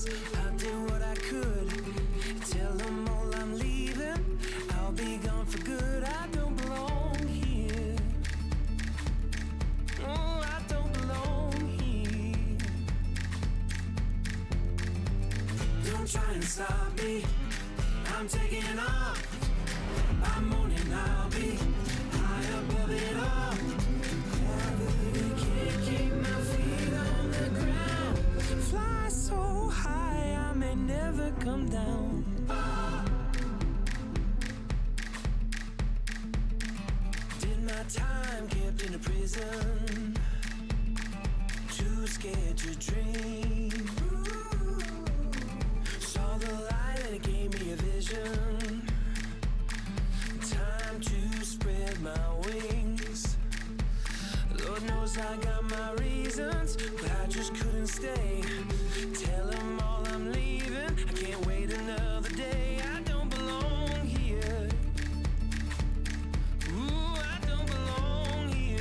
friends, I did what I could. Tell them all I'm leaving, I'll be gone for good. I don't belong here. Oh, I don't belong here. Don't try and stop me, I'm taking off. I'm moaning, I'll be high above it all. Gravity can't keep my feet on the ground. Fly so high, I may never come down. Did my time, kept in a prison. Too scared to dream. Saw the light and it gave me a vision. Time to spread my wings. Lord knows I got my reasons, but I just couldn't stay. Tell them all I'm leaving, I can't wait another day. I don't belong here. Ooh, I don't belong here.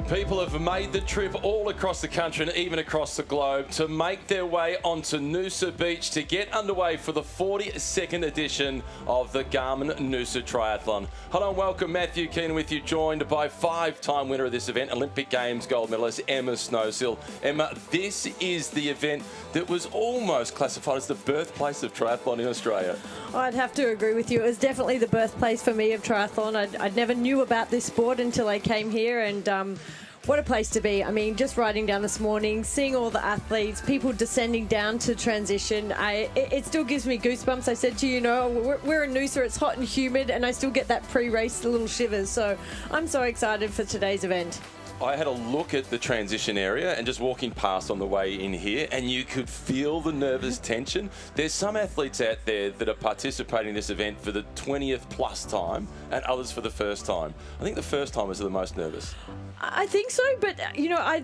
People have made the trip all across the country and even across the globe to make their way onto Noosa Beach to get underway for the 42nd edition of the Garmin Noosa Triathlon. Hello and welcome, Matthew Keenan with you, joined by five-time winner of this event, Olympic Games gold medalist Emma Snowsill. Emma, this is the event that was almost classified as the birthplace of triathlon in Australia. I'd have to agree with you. It was definitely the birthplace for me of triathlon. I never knew about this sport until I came here, and what a place to be. I mean, just riding down this morning, seeing all the athletes, people descending down to transition, it still gives me goosebumps. I said to you, we're in Noosa, it's hot and humid, and I still get that pre-race little shivers. So I'm so excited for today's event. I had a look at the transition area and just walking past on the way in here, and you could feel the nervous tension. There's some athletes out there that are participating in this event for the 20th plus time and others for the first time. I think the first timers are the most nervous. I think so, but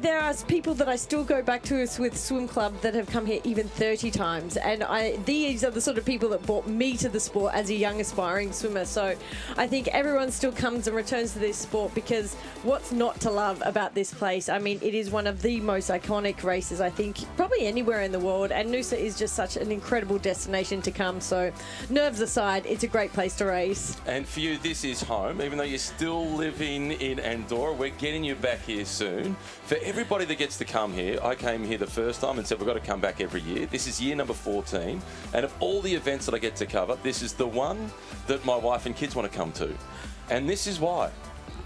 there are people that I still go back to with swim club that have come here even 30 times, and these are the sort of people that brought me to the sport as a young aspiring swimmer. So I think everyone still comes and returns to this sport because what's not to love about this place? I mean, it is one of the most iconic races, I think, probably anywhere in the world, and Noosa is just such an incredible destination to come. So nerves aside, it's a great place to race. And for you, this is home. Even though you're still living in Andorra, we're getting you back here soon. For everybody that gets to come here, I came here the first time and said we've got to come back every year. This is year number 14, and of all the events that I get to cover, this is the one that my wife and kids want to come to. And this is why.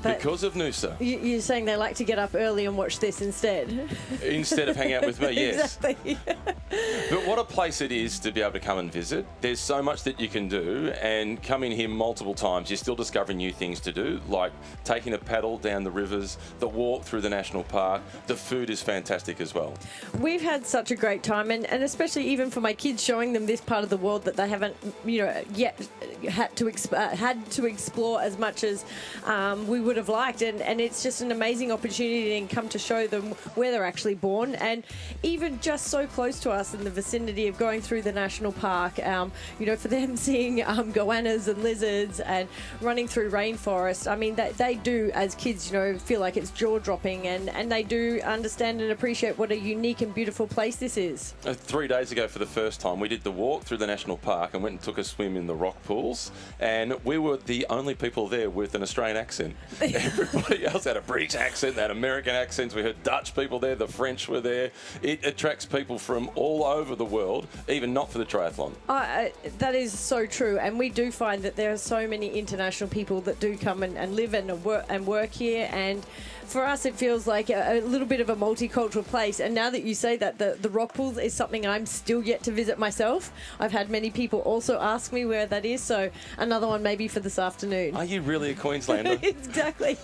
Because of Noosa. You're saying they like to get up early and watch this instead? Instead of hang out with me, yes. Exactly. But what a place it is to be able to come and visit. There's so much that you can do, and coming here multiple times, you're still discovering new things to do, like taking a paddle down the rivers, the walk through the national park. The food is fantastic as well. We've had such a great time, and especially even for my kids, showing them this part of the world that they haven't, yet had to explore as much as we would have liked, and it's just an amazing opportunity to come to show them where they're actually born, and even just so close to us in the vicinity of going through the national park, for them seeing goannas and lizards and running through rainforest. I mean, they do, as kids, feel like it's jaw-dropping, and they do understand and appreciate what a unique and beautiful place this is. 3 days ago, for the first time, we did the walk through the national park and went and took a swim in the rock pools, and we were the only people there with an Australian accent. Everybody else had a British accent, they had American accents. We heard Dutch people there, the French were there. It attracts people from all over the world, even not for the triathlon. That is so true, and we do find that there are so many international people that do come and live and work here, and for us, it feels like a little bit of a multicultural place. And now that you say that, the rock pools is something I'm still yet to visit myself. I've had many people also ask me where that is, so another one maybe for this afternoon. Are you really a Queenslander? Exactly.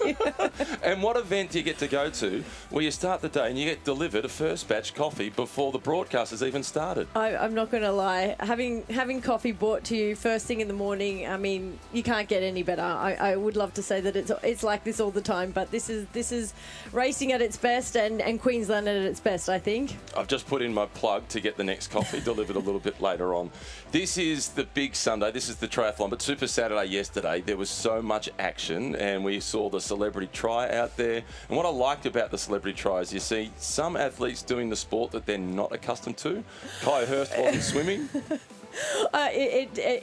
And what event do you get to go to where you start the day and you get delivered a first batch coffee before the broadcast has even started? I'm not going to lie. Having coffee brought to you first thing in the morning, I mean, you can't get any better. I would love to say that it's like this all the time, but this is racing at its best and Queensland at its best, I think. I've just put in my plug to get the next coffee delivered a little bit later on. This is the big Sunday. This is the triathlon, but Super Saturday yesterday, there was so much action and we saw the celebrity try out there. And what I liked about the celebrity try is you see some athletes doing the sport that they're not accustomed to. Kai Hurst wasn't swimming.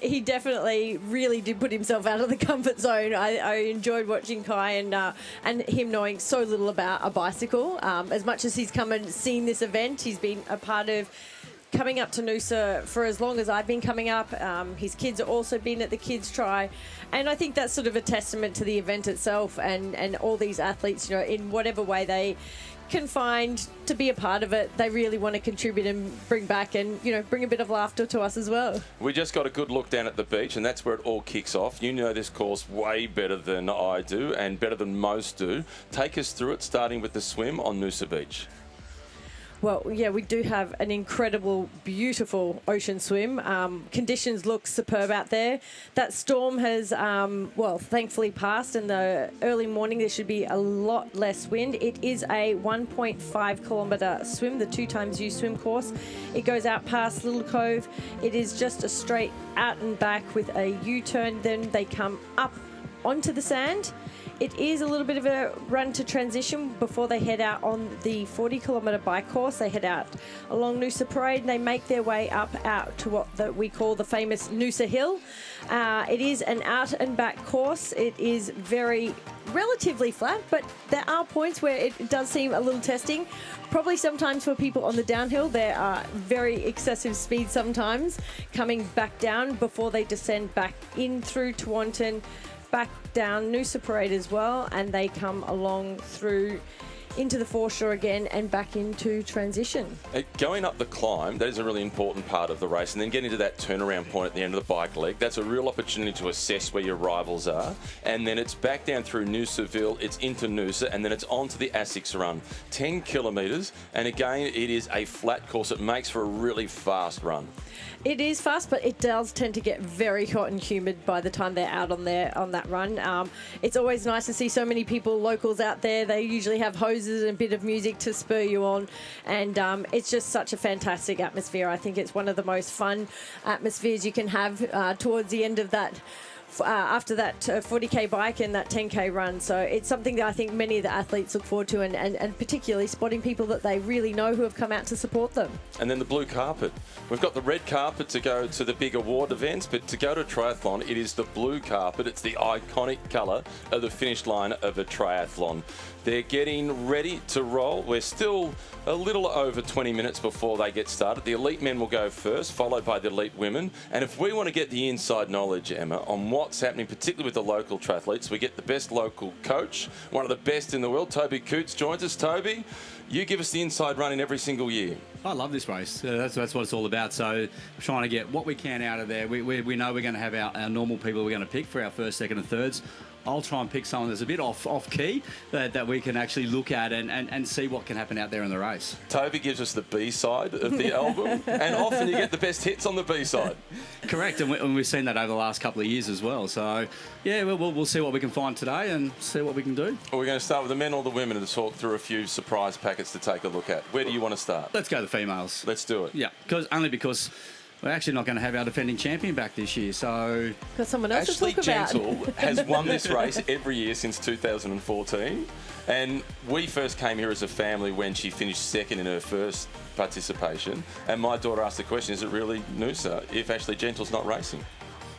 He definitely really did put himself out of the comfort zone. I enjoyed watching Kai and him knowing so little about a bicycle. As much as he's come and seen this event, he's been a part of coming up to Noosa for as long as I've been coming up. His kids have also been at the kids try, and I think that's sort of a testament to the event itself and all these athletes, in whatever way they can find to be a part of it, they really want to contribute and bring back and bring a bit of laughter to us as well. We just got a good look down at the beach, and that's where it all kicks off. You know this course way better than I do and better than most do. Take us through it, starting with the swim on Noosa Beach. Well, yeah, we do have an incredible, beautiful ocean swim. Conditions look superb out there. That storm has, thankfully passed. In the early morning, there should be a lot less wind. It is a 1.5 kilometre swim, the 2x U swim course. It goes out past Little Cove. It is just a straight out and back with a U-turn. Then they come up onto the sand. It is a little bit of a run to transition before they head out on the 40-kilometre bike course. They head out along Noosa Parade and they make their way out to what we call the famous Noosa Hill. It is an out and back course. It is relatively flat, but there are points where it does seem a little testing. Probably sometimes for people on the downhill, there are very excessive speeds sometimes coming back down before they descend back in through Tewantin, back down Noosa Parade as well, and they come along through into the foreshore again and back into transition. Going up the climb, that is a really important part of the race, and then getting to that turnaround point at the end of the bike leg, that's a real opportunity to assess where your rivals are, and then it's back down through Noosaville, it's into Noosa, and then it's on to the Asics run. 10 kilometres, and again, it is a flat course. It makes for a really fast run. It is fast, but it does tend to get very hot and humid by the time they're out on that run. It's always nice to see so many people, locals out there. They usually have hoses and a bit of music to spur you on, and it's just such a fantastic atmosphere. I think it's one of the most fun atmospheres you can have towards the end of that. After that 40k bike and that 10k run. So it's something that I think many of the athletes look forward to, and particularly spotting people that they really know who have come out to support them. And then the blue carpet. We've got the red carpet to go to the big award events, but to go to a triathlon, it is the blue carpet. It's the iconic colour of the finish line of a triathlon. They're getting ready to roll. We're still a little over 20 minutes before they get started. The elite men will go first, followed by the elite women. And if we want to get the inside knowledge, Emma, on what's happening, particularly with the local triathletes, we get the best local coach, one of the best in the world. Toby Coots joins us. Toby, you give us the inside running every single year. I love this race. That's what it's all about. So we're trying to get what we can out of there. We know we're going to have our normal people we're going to pick for our first, second and thirds. I'll try and pick someone that's a bit off key that we can actually look at and see what can happen out there in the race. Toby gives us the B-side of the album, and often you get the best hits on the B-side. Correct, and we've seen that over the last couple of years as well. So, yeah, we'll see what we can find today and see what we can do. We're going to start with the men or the women to talk through a few surprise packets to take a look at. Where do you want to start? Let's go the females. Let's do it. Yeah, because we're actually not going to have our defending champion back this year, so... Got someone else Ashley to talk about. Gentle has won this race every year since 2014, and we first came here as a family when she finished second in her first participation, and my daughter asked the question, is it really Noosa if Ashley Gentle's not racing?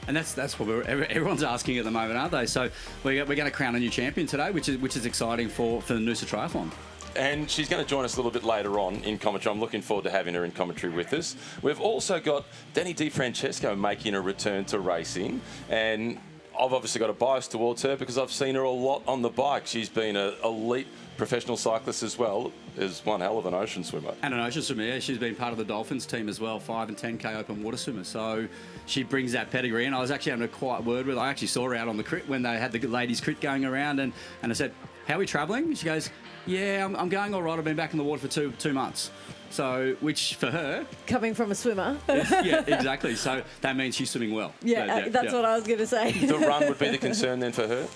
And that's what everyone's asking at the moment, aren't they? So we're going to crown a new champion today, which is exciting for the Noosa Triathlon. And she's going to join us a little bit later on in commentary. I'm looking forward to having her in commentary with us. We've also got Danny DiFrancesco making a return to racing. And I've obviously got a bias towards her because I've seen her a lot on the bike. She's been an elite professional cyclist as well as one hell of an ocean swimmer. And an ocean swimmer, yeah. She's been part of the Dolphins team as well, 5 and 10K open water swimmer. So she brings that pedigree. And I was actually having a quiet word with her. I actually saw her out on the crit when they had the ladies' crit going around. And I said, how are we travelling? She goes, yeah, I'm going all right. I've been back in the water for two months. So, which for her... Coming from a swimmer. Yeah, exactly. So that means she's swimming well. That's what I was going to say. The run would be the concern then for her?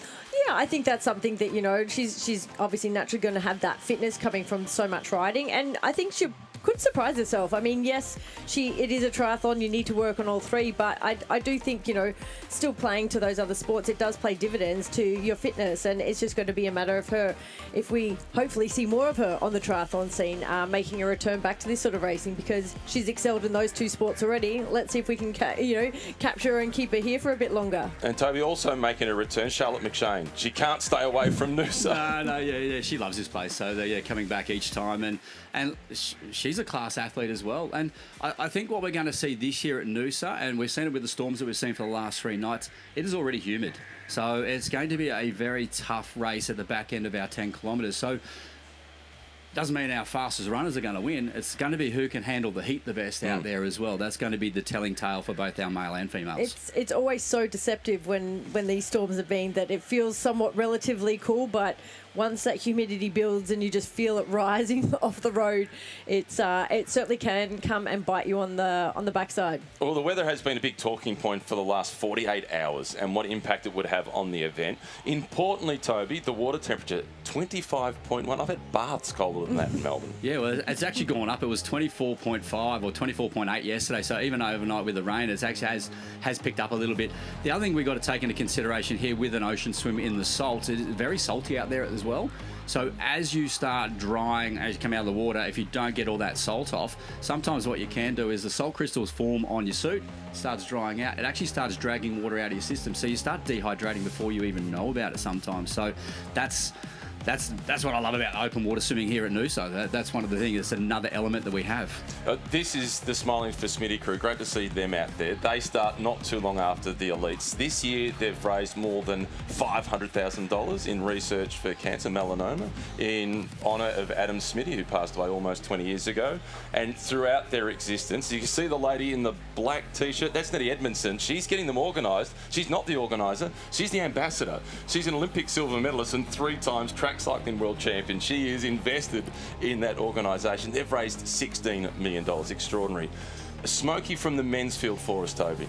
Yeah, I think that's something that, you know, she's obviously naturally going to have that fitness coming from so much riding. And I think she could surprise herself. I mean, yes, it is a triathlon. You need to work on all three. But I do think, you know, still playing to those other sports, it does play dividends to your fitness. And it's just going to be a matter of her, if we hopefully see more of her on the triathlon scene, making a return back to this sort of racing, because she's excelled in those two sports already. Let's see if we can, capture her and keep her here for a bit longer. And Toby, also making a return, Charlotte McShane. She can't stay away from Noosa. No, yeah, she loves this place. So they're coming back each time, and she's a class athlete as well. And I think what we're going to see this year at Noosa, and we've seen it with the storms that we've seen for the last 3 nights, it is already humid. So it's going to be a very tough race at the back end of our 10 kilometres. So doesn't mean our fastest runners are going to win. It's going to be who can handle the heat the best out there as well. That's going to be the telling tale for both our male and females. It's always so deceptive when these storms have been, that it feels somewhat relatively cool, but once that humidity builds and you just feel it rising off the road, it certainly can come and bite you on the backside. Well, the weather has been a big talking point for the last 48 hours and what impact it would have on the event. Importantly, Toby, the water temperature, 25.1. I've had baths colder than that in Melbourne. Yeah, well, it's actually gone up. It was 24.5 or 24.8 yesterday. So even overnight with the rain, it actually has picked up a little bit. The other thing we've got to take into consideration here with an ocean swim in the salt, it's very salty out there as well. So as you start drying, as you come out of the water, if you don't get all that salt off, sometimes what you can do is the salt crystals form on your suit, starts drying out. It actually starts dragging water out of your system. So you start dehydrating before you even know about it sometimes. So that's what I love about open water swimming here at Noosa. That's one of the things. It's another element that we have. This is the Smiling for Smitty crew. Great to see them out there. They start not too long after the elites. This year, they've raised more than $500,000 in research for cancer melanoma in honour of Adam Smitty, who passed away almost 20 years ago. And throughout their existence, you can see the lady in the black T-shirt. That's Nettie Edmondson. She's getting them organised. She's not the organiser. She's the ambassador. She's an Olympic silver medalist and 3 times track cycling world champion. She is invested in that organisation. They've raised $16 million. Extraordinary. A smoky from the men's field for us, Toby.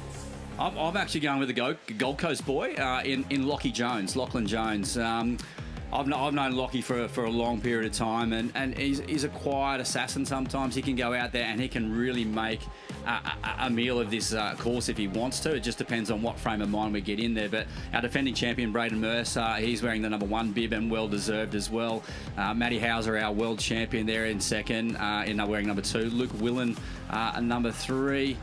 I'm actually going with the Gold Coast boy in Lachlan Jones. I've known Lockie for a long period of time, and he's a quiet assassin sometimes. He can go out there and he can really make a meal of this course if he wants to. It just depends on what frame of mind we get in there. But our defending champion, Braden Mercer, he's wearing the number 1 bib and well-deserved as well. Matty Hauser, our world champion there in second, wearing number 2. Luke Willen, number 3.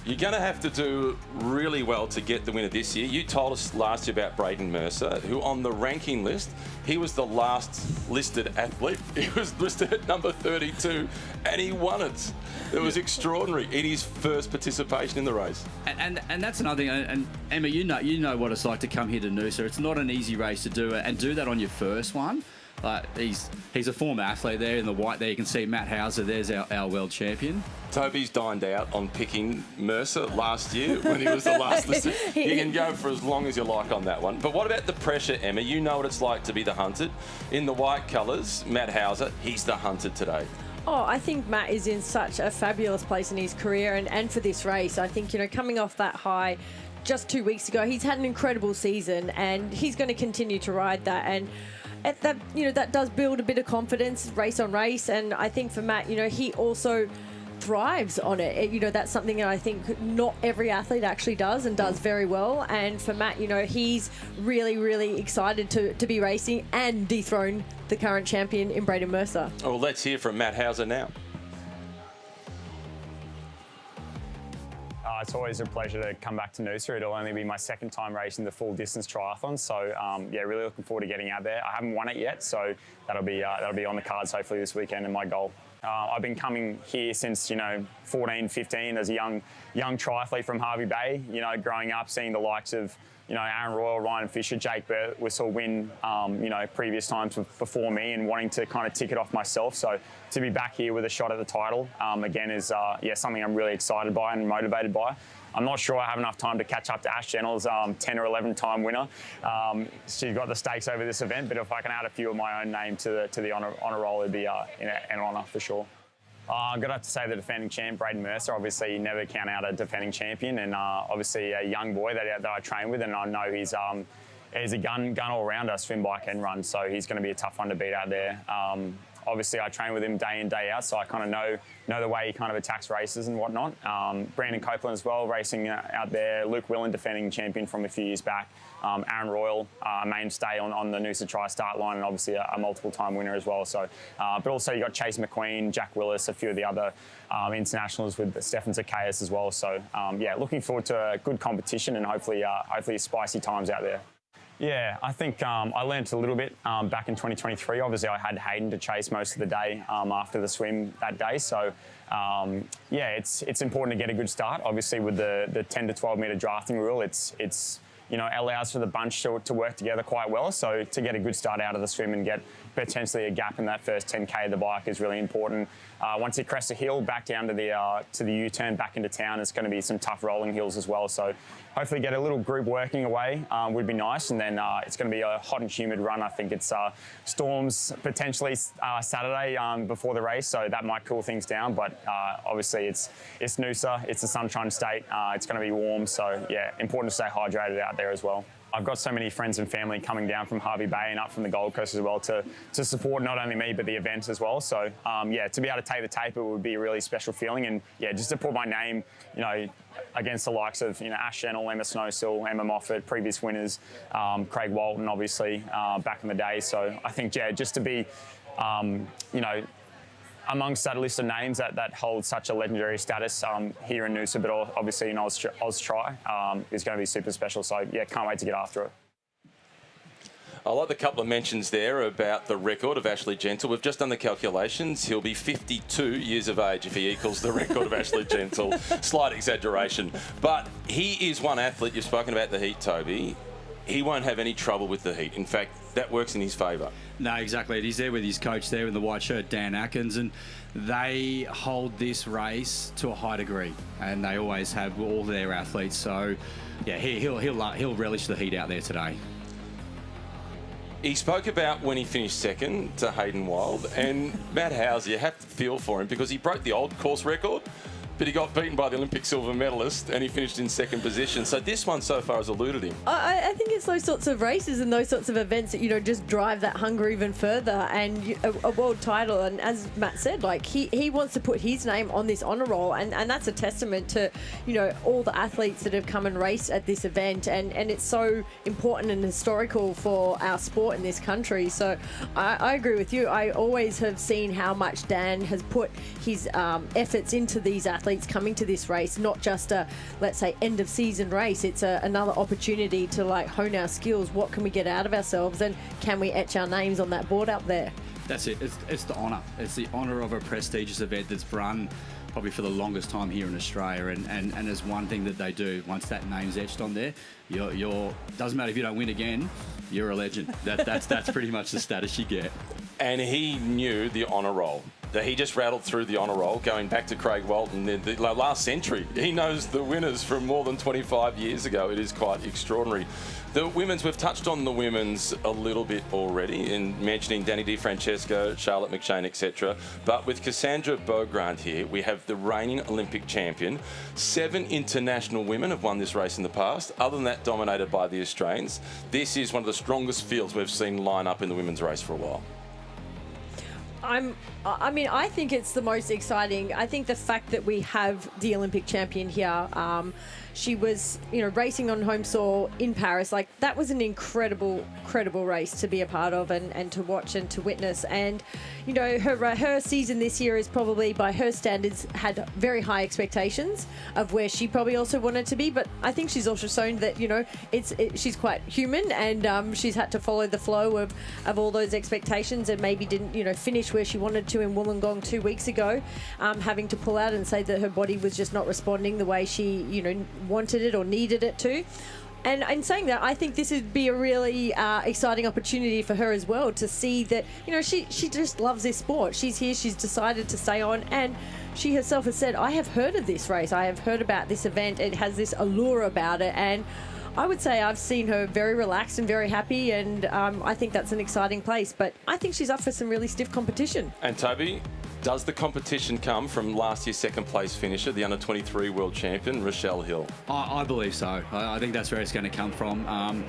You're going to have to do really well to get the winner this year. You told us last year about Braden Mercer, who on the ranking list, he was the last listed athlete. He was listed at number 32, and he won it. It was extraordinary in his first participation in the race. And that's another thing. And Emma, you know what it's like to come here to Noosa. It's not an easy race to do it, and do that on your first one. He's a former athlete there in the white there. You can see Matt Hauser. There's our world champion. Toby's dined out on picking Mercer last year when he was the last listed. You can go for as long as you like on that one. But what about the pressure, Emma? You know what it's like to be the hunted. In the white colours, Matt Hauser, he's the hunted today. Oh, I think Matt is in such a fabulous place in his career and for this race. I think, coming off that high just 2 weeks ago, he's had an incredible season and he's going to continue to ride that. And that does build a bit of confidence race on race. And I think for Matt, he also thrives on it. That's something that I think not every athlete actually does and does very well. And for Matt, he's really, really excited to be racing and dethrone the current champion in Braden Mercer. Well, let's hear from Matt Hauser now. It's always a pleasure to come back to Noosa. It'll only be my 2nd time racing the full distance triathlon. So really looking forward to getting out there. I haven't won it yet, so that'll be on the cards hopefully this weekend and my goal. I've been coming here since 14, 15 as a young triathlete from Hervey Bay. Growing up, seeing the likes of Aaron Royal, Ryan Fisher, Jake Birtwistle win, previous times before me, and wanting to kind of tick it off myself. So to be back here with a shot at the title, again, is something I'm really excited by and motivated by. I'm not sure I have enough time to catch up to Ash Gennell's 10 or 11 time winner. She's got the stakes over this event, but if I can add a few of my own name to the honour roll, it'd be an honour for sure. I'm going to have to say the defending champ, Braden Mercer. Obviously, you never count out a defending champion, and obviously a young boy that I train with, and I know he's a gun all-rounder, swim, bike and run, so he's going to be a tough one to beat out there. Obviously, I train with him day in, day out, so I kind of know the way he kind of attacks races and whatnot. Brandon Copeland as well, racing out there. Luke Willen, defending champion from a few years back. Aaron Royal, mainstay on the Noosa Tri start line, and obviously a multiple-time winner as well. So, but also you got Chase McQueen, Jack Willis, a few of the other internationals with Stefan Zacchaeus as well. So, looking forward to a good competition and hopefully spicy times out there. Yeah, I think I learnt a little bit back in 2023. Obviously, I had Hayden to chase most of the day after the swim that day. So, it's important to get a good start. Obviously, with the 10 to 12 metre drafting rule, it's allows for the bunch to work together quite well. So to get a good start out of the swim and get potentially a gap in that first 10K of the bike is really important. Once you crest a hill, back down to the U-turn, back into town, it's going to be some tough rolling hills as well. So hopefully get a little group working away would be nice. And then it's going to be a hot and humid run. I think it's storms potentially Saturday before the race, so that might cool things down. But obviously it's Noosa, it's a sunshine state. It's going to be warm, so yeah, important to stay hydrated out there as well. I've got so many friends and family coming down from Hervey Bay and up from the Gold Coast as well to support not only me but the event as well. So to be able to take the tape, it would be a really special feeling, and just to put my name, against the likes of Ash Gennell, Emma Snowsill, Emma Moffat, previous winners, Craig Walton, obviously back in the day. So I think just to be amongst that list of names that hold such a legendary status here in Noosa, but obviously in Oz Tri, is going to be super special. So, can't wait to get after it. I like the couple of mentions there about the record of Ashley Gentle. We've just done the calculations. He'll be 52 years of age if he equals the record of Ashley Gentle. Slight exaggeration. But he is one athlete. You've spoken about the heat, Toby. He won't have any trouble with the heat. In fact, that works in his favour. No, exactly. He's there with his coach there in the white shirt, Dan Atkins, and they hold this race to a high degree, and they always have all their athletes. So, he'll relish the heat out there today. He spoke about when he finished second to Hayden Wild, and Matt Howes, you have to feel for him because he broke the old course record, but he got beaten by the Olympic silver medalist and he finished in second position. So this one so far has eluded him. I think it's those sorts of races and those sorts of events that, just drive that hunger even further, and a world title. And as Matt said, he wants to put his name on this honour roll, and that's a testament to, all the athletes that have come and raced at this event. And it's so important and historical for our sport in this country. So I agree with you. I always have seen how much Dan has put his efforts into these athletes coming to this race, not just a, let's say, end of season race. It's another opportunity to hone our skills. What can we get out of ourselves, and can we etch our names on that board up there? That's it. It's the honour. It's the honour of a prestigious event that's run probably for the longest time here in Australia, and there's one thing that they do. Once that name's etched on there, you're doesn't matter if you don't win again, you're a legend. That's pretty much the status you get. And he knew the honour roll. He just rattled through the honour roll, going back to Craig Walton in the last century. He knows the winners from more than 25 years ago. It is quite extraordinary. The women's, we've touched on the women's a little bit already in mentioning Danny DiFrancesco, Charlotte McShane, etc. But with Cassandre Beaugrand here, we have the reigning Olympic champion. 7 international women have won this race in the past, other than that dominated by the Australians. This is one of the strongest fields we've seen line up in the women's race for a while. I think it's the most exciting. I think the fact that we have the Olympic champion here, she was, racing on home soil in Paris. That was an incredible race to be a part of and to watch and to witness. And, her season this year is probably, by her standards, had very high expectations of where she probably also wanted to be. But I think she's also shown that, she's quite human, and she's had to follow the flow of all those expectations, and maybe didn't, finish where she wanted to in Wollongong 2 weeks ago, having to pull out and say that her body was just not responding the way she, wanted it or needed it to. And in saying that, I think this would be a really exciting opportunity for her as well to see that, she just loves this sport. She's here, she's decided to stay on, and she herself has said, I have heard of this race, I have heard about this event, it has this allure about it, and I would say I've seen her very relaxed and very happy, and I think that's an exciting place. But I think she's up for some really stiff competition. And Toby, does the competition come from last year's second place finisher, the under-23 world champion, Rochelle Hill? I believe so. I think that's where it's going to come from.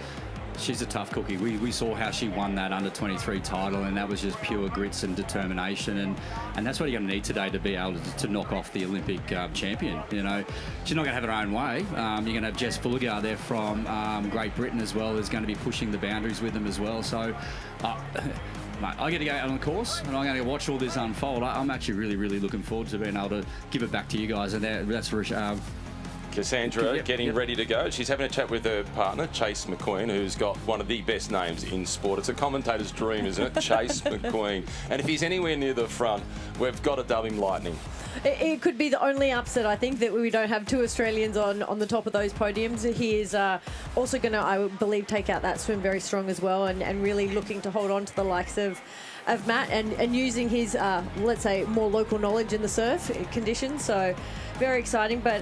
She's a tough cookie. We saw how she won that under-23 title, and that was just pure grits and determination, and that's what you're going to need today to be able to knock off the Olympic champion. She's not going to have her own way. You're going to have Jess Fulligar there from Great Britain as well, who's going to be pushing the boundaries with them as well. So, mate, I get to go out on the course, and I'm going to watch all this unfold. I'm actually really, really looking forward to being able to give it back to you guys, and that's for Cassandre getting ready to go. She's having a chat with her partner, Chase McQueen, who's got one of the best names in sport. It's a commentator's dream, isn't it? Chase McQueen. And if he's anywhere near the front, we've got to dub him Lightning. It could be the only upset, I think, that we don't have two Australians on the top of those podiums. He is also going to, I believe, take out that swim very strong as well, and really looking to hold on to the likes of Matt and using his, let's say, more local knowledge in the surf conditions. So very exciting. But,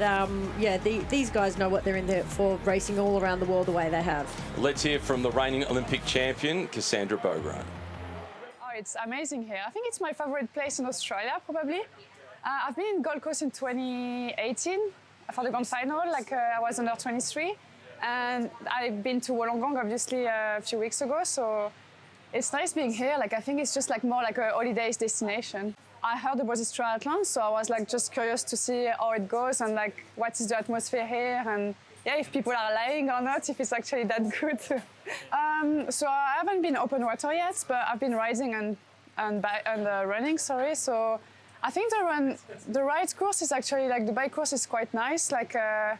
these guys know what they're in there for, racing all around the world the way they have. Let's hear from the reigning Olympic champion, Cassandre Beaugrand. Oh, it's amazing here. I think it's my favorite place in Australia, probably. I've been in Gold Coast in 2018 for the grand final. I was under 23, and I've been to Wollongong obviously a few weeks ago. So it's nice being here. I think it's just more like a holidays destination. I heard about this triathlon, so I was just curious to see how it goes and what is the atmosphere here, and if people are lying or not, if it's actually that good. So I haven't been open water yet, but I've been riding and running. So I think the ride course is actually, the bike course is quite nice. I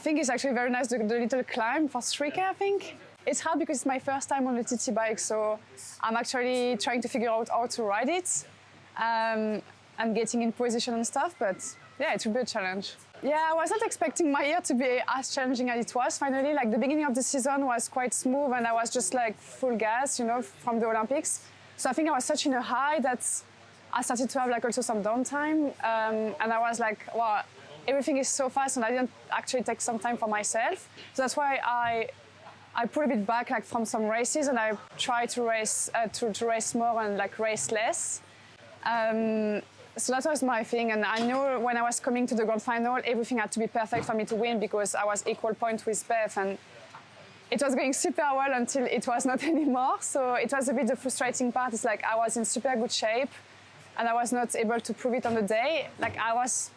think it's actually very nice, the little climb for 3K, I think. It's hard because it's my first time on a TT bike, so I'm actually trying to figure out how to ride it and getting in position and stuff, but it will be a challenge. Yeah, I was not expecting my year to be as challenging as it was finally. The beginning of the season was quite smooth, and I was just full gas, from the Olympics. So I think I was such in a high that I started to have also some downtime, and I was wow, everything is so fast, and I didn't actually take some time for myself. So that's why I put a bit back from some races, and I try to race more and race less. So that was my thing, and I knew when I was coming to the grand final, everything had to be perfect for me to win because I was equal point with Beth, and it was going super well until it was not anymore. So it was a bit the frustrating part. It's I was in super good shape, and I was not able to prove it on the day. I was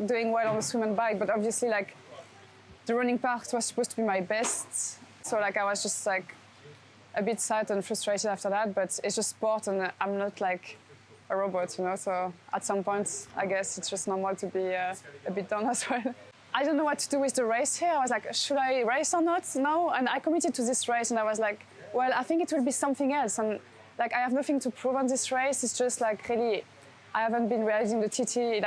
doing well on the swim and bike, but obviously the running part was supposed to be my best. So I was just a bit sad and frustrated after that, but it's just sport, and I'm not a robot, so at some point I guess it's just normal to be a bit down as well. I don't know what to do with the race here. I was should I race or not? No, and I committed to this race, and I was well, I think it will be something else, and I have nothing to prove on this race. It's just really, I haven't been riding the TT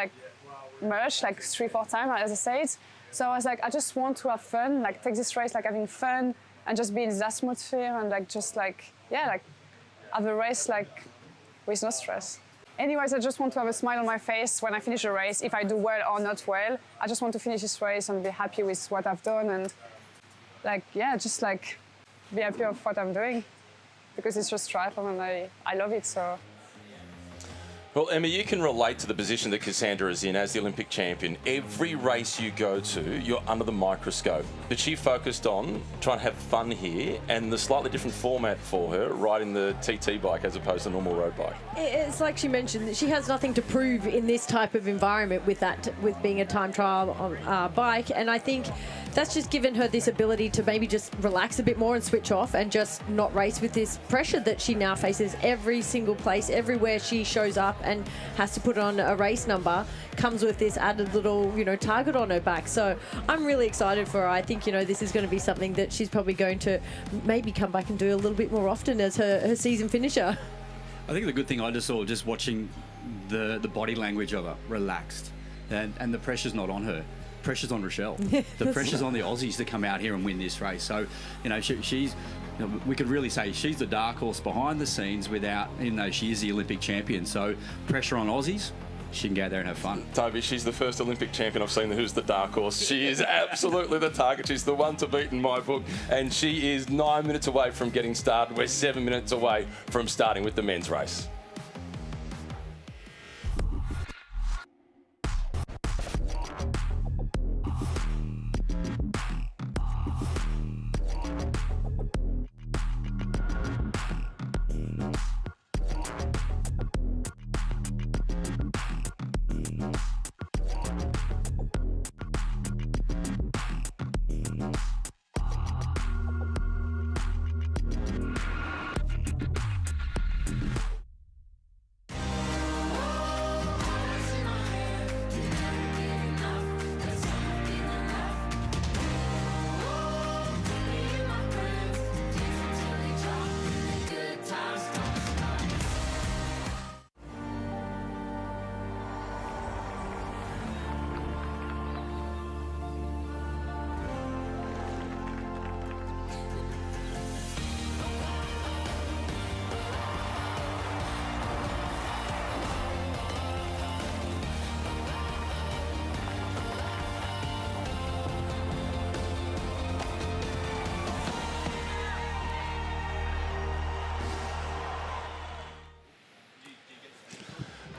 much, 3-4 times, as I said. So I was I just want to have fun, take this race having fun, and just be in this atmosphere, and have a race with no stress. Anyways, I just want to have a smile on my face when I finish a race. If I do well or not well, I just want to finish this race and be happy with what I've done, and just be happy of what I'm doing, because it's just triathlon and I love it. So. Well, Emma, you can relate to the position that Cassandre is in as the Olympic champion. Every race you go to, you're under the microscope. But she focused on trying to have fun here, and the slightly different format for her, riding the TT bike as opposed to a normal road bike. It's like she mentioned, that she has nothing to prove in this type of environment with being a time trial bike, and I think that's just given her this ability to maybe just relax a bit more and switch off and just not race with this pressure that she now faces every single place, everywhere she shows up and has to put on a race number, comes with this added little, target on her back. So I'm really excited for her. I think, this is going to be something that she's probably going to maybe come back and do a little bit more often as her season finisher. I think the good thing I just saw, just watching the body language of her, relaxed, and the pressure's not on her. pressure's on Rochelle. The pressure's on the Aussies to come out here and win this race. So, you know, she's, you know, we could really say she's the dark horse behind the scenes without, even though she is the Olympic champion. So pressure on Aussies. She can go out there and have fun. Toby, she's the first Olympic champion I've seen who's the dark horse. She is absolutely the target. She's the one to beat in my book. And she is 9 minutes away from getting started. We're 7 minutes away from starting with the men's race.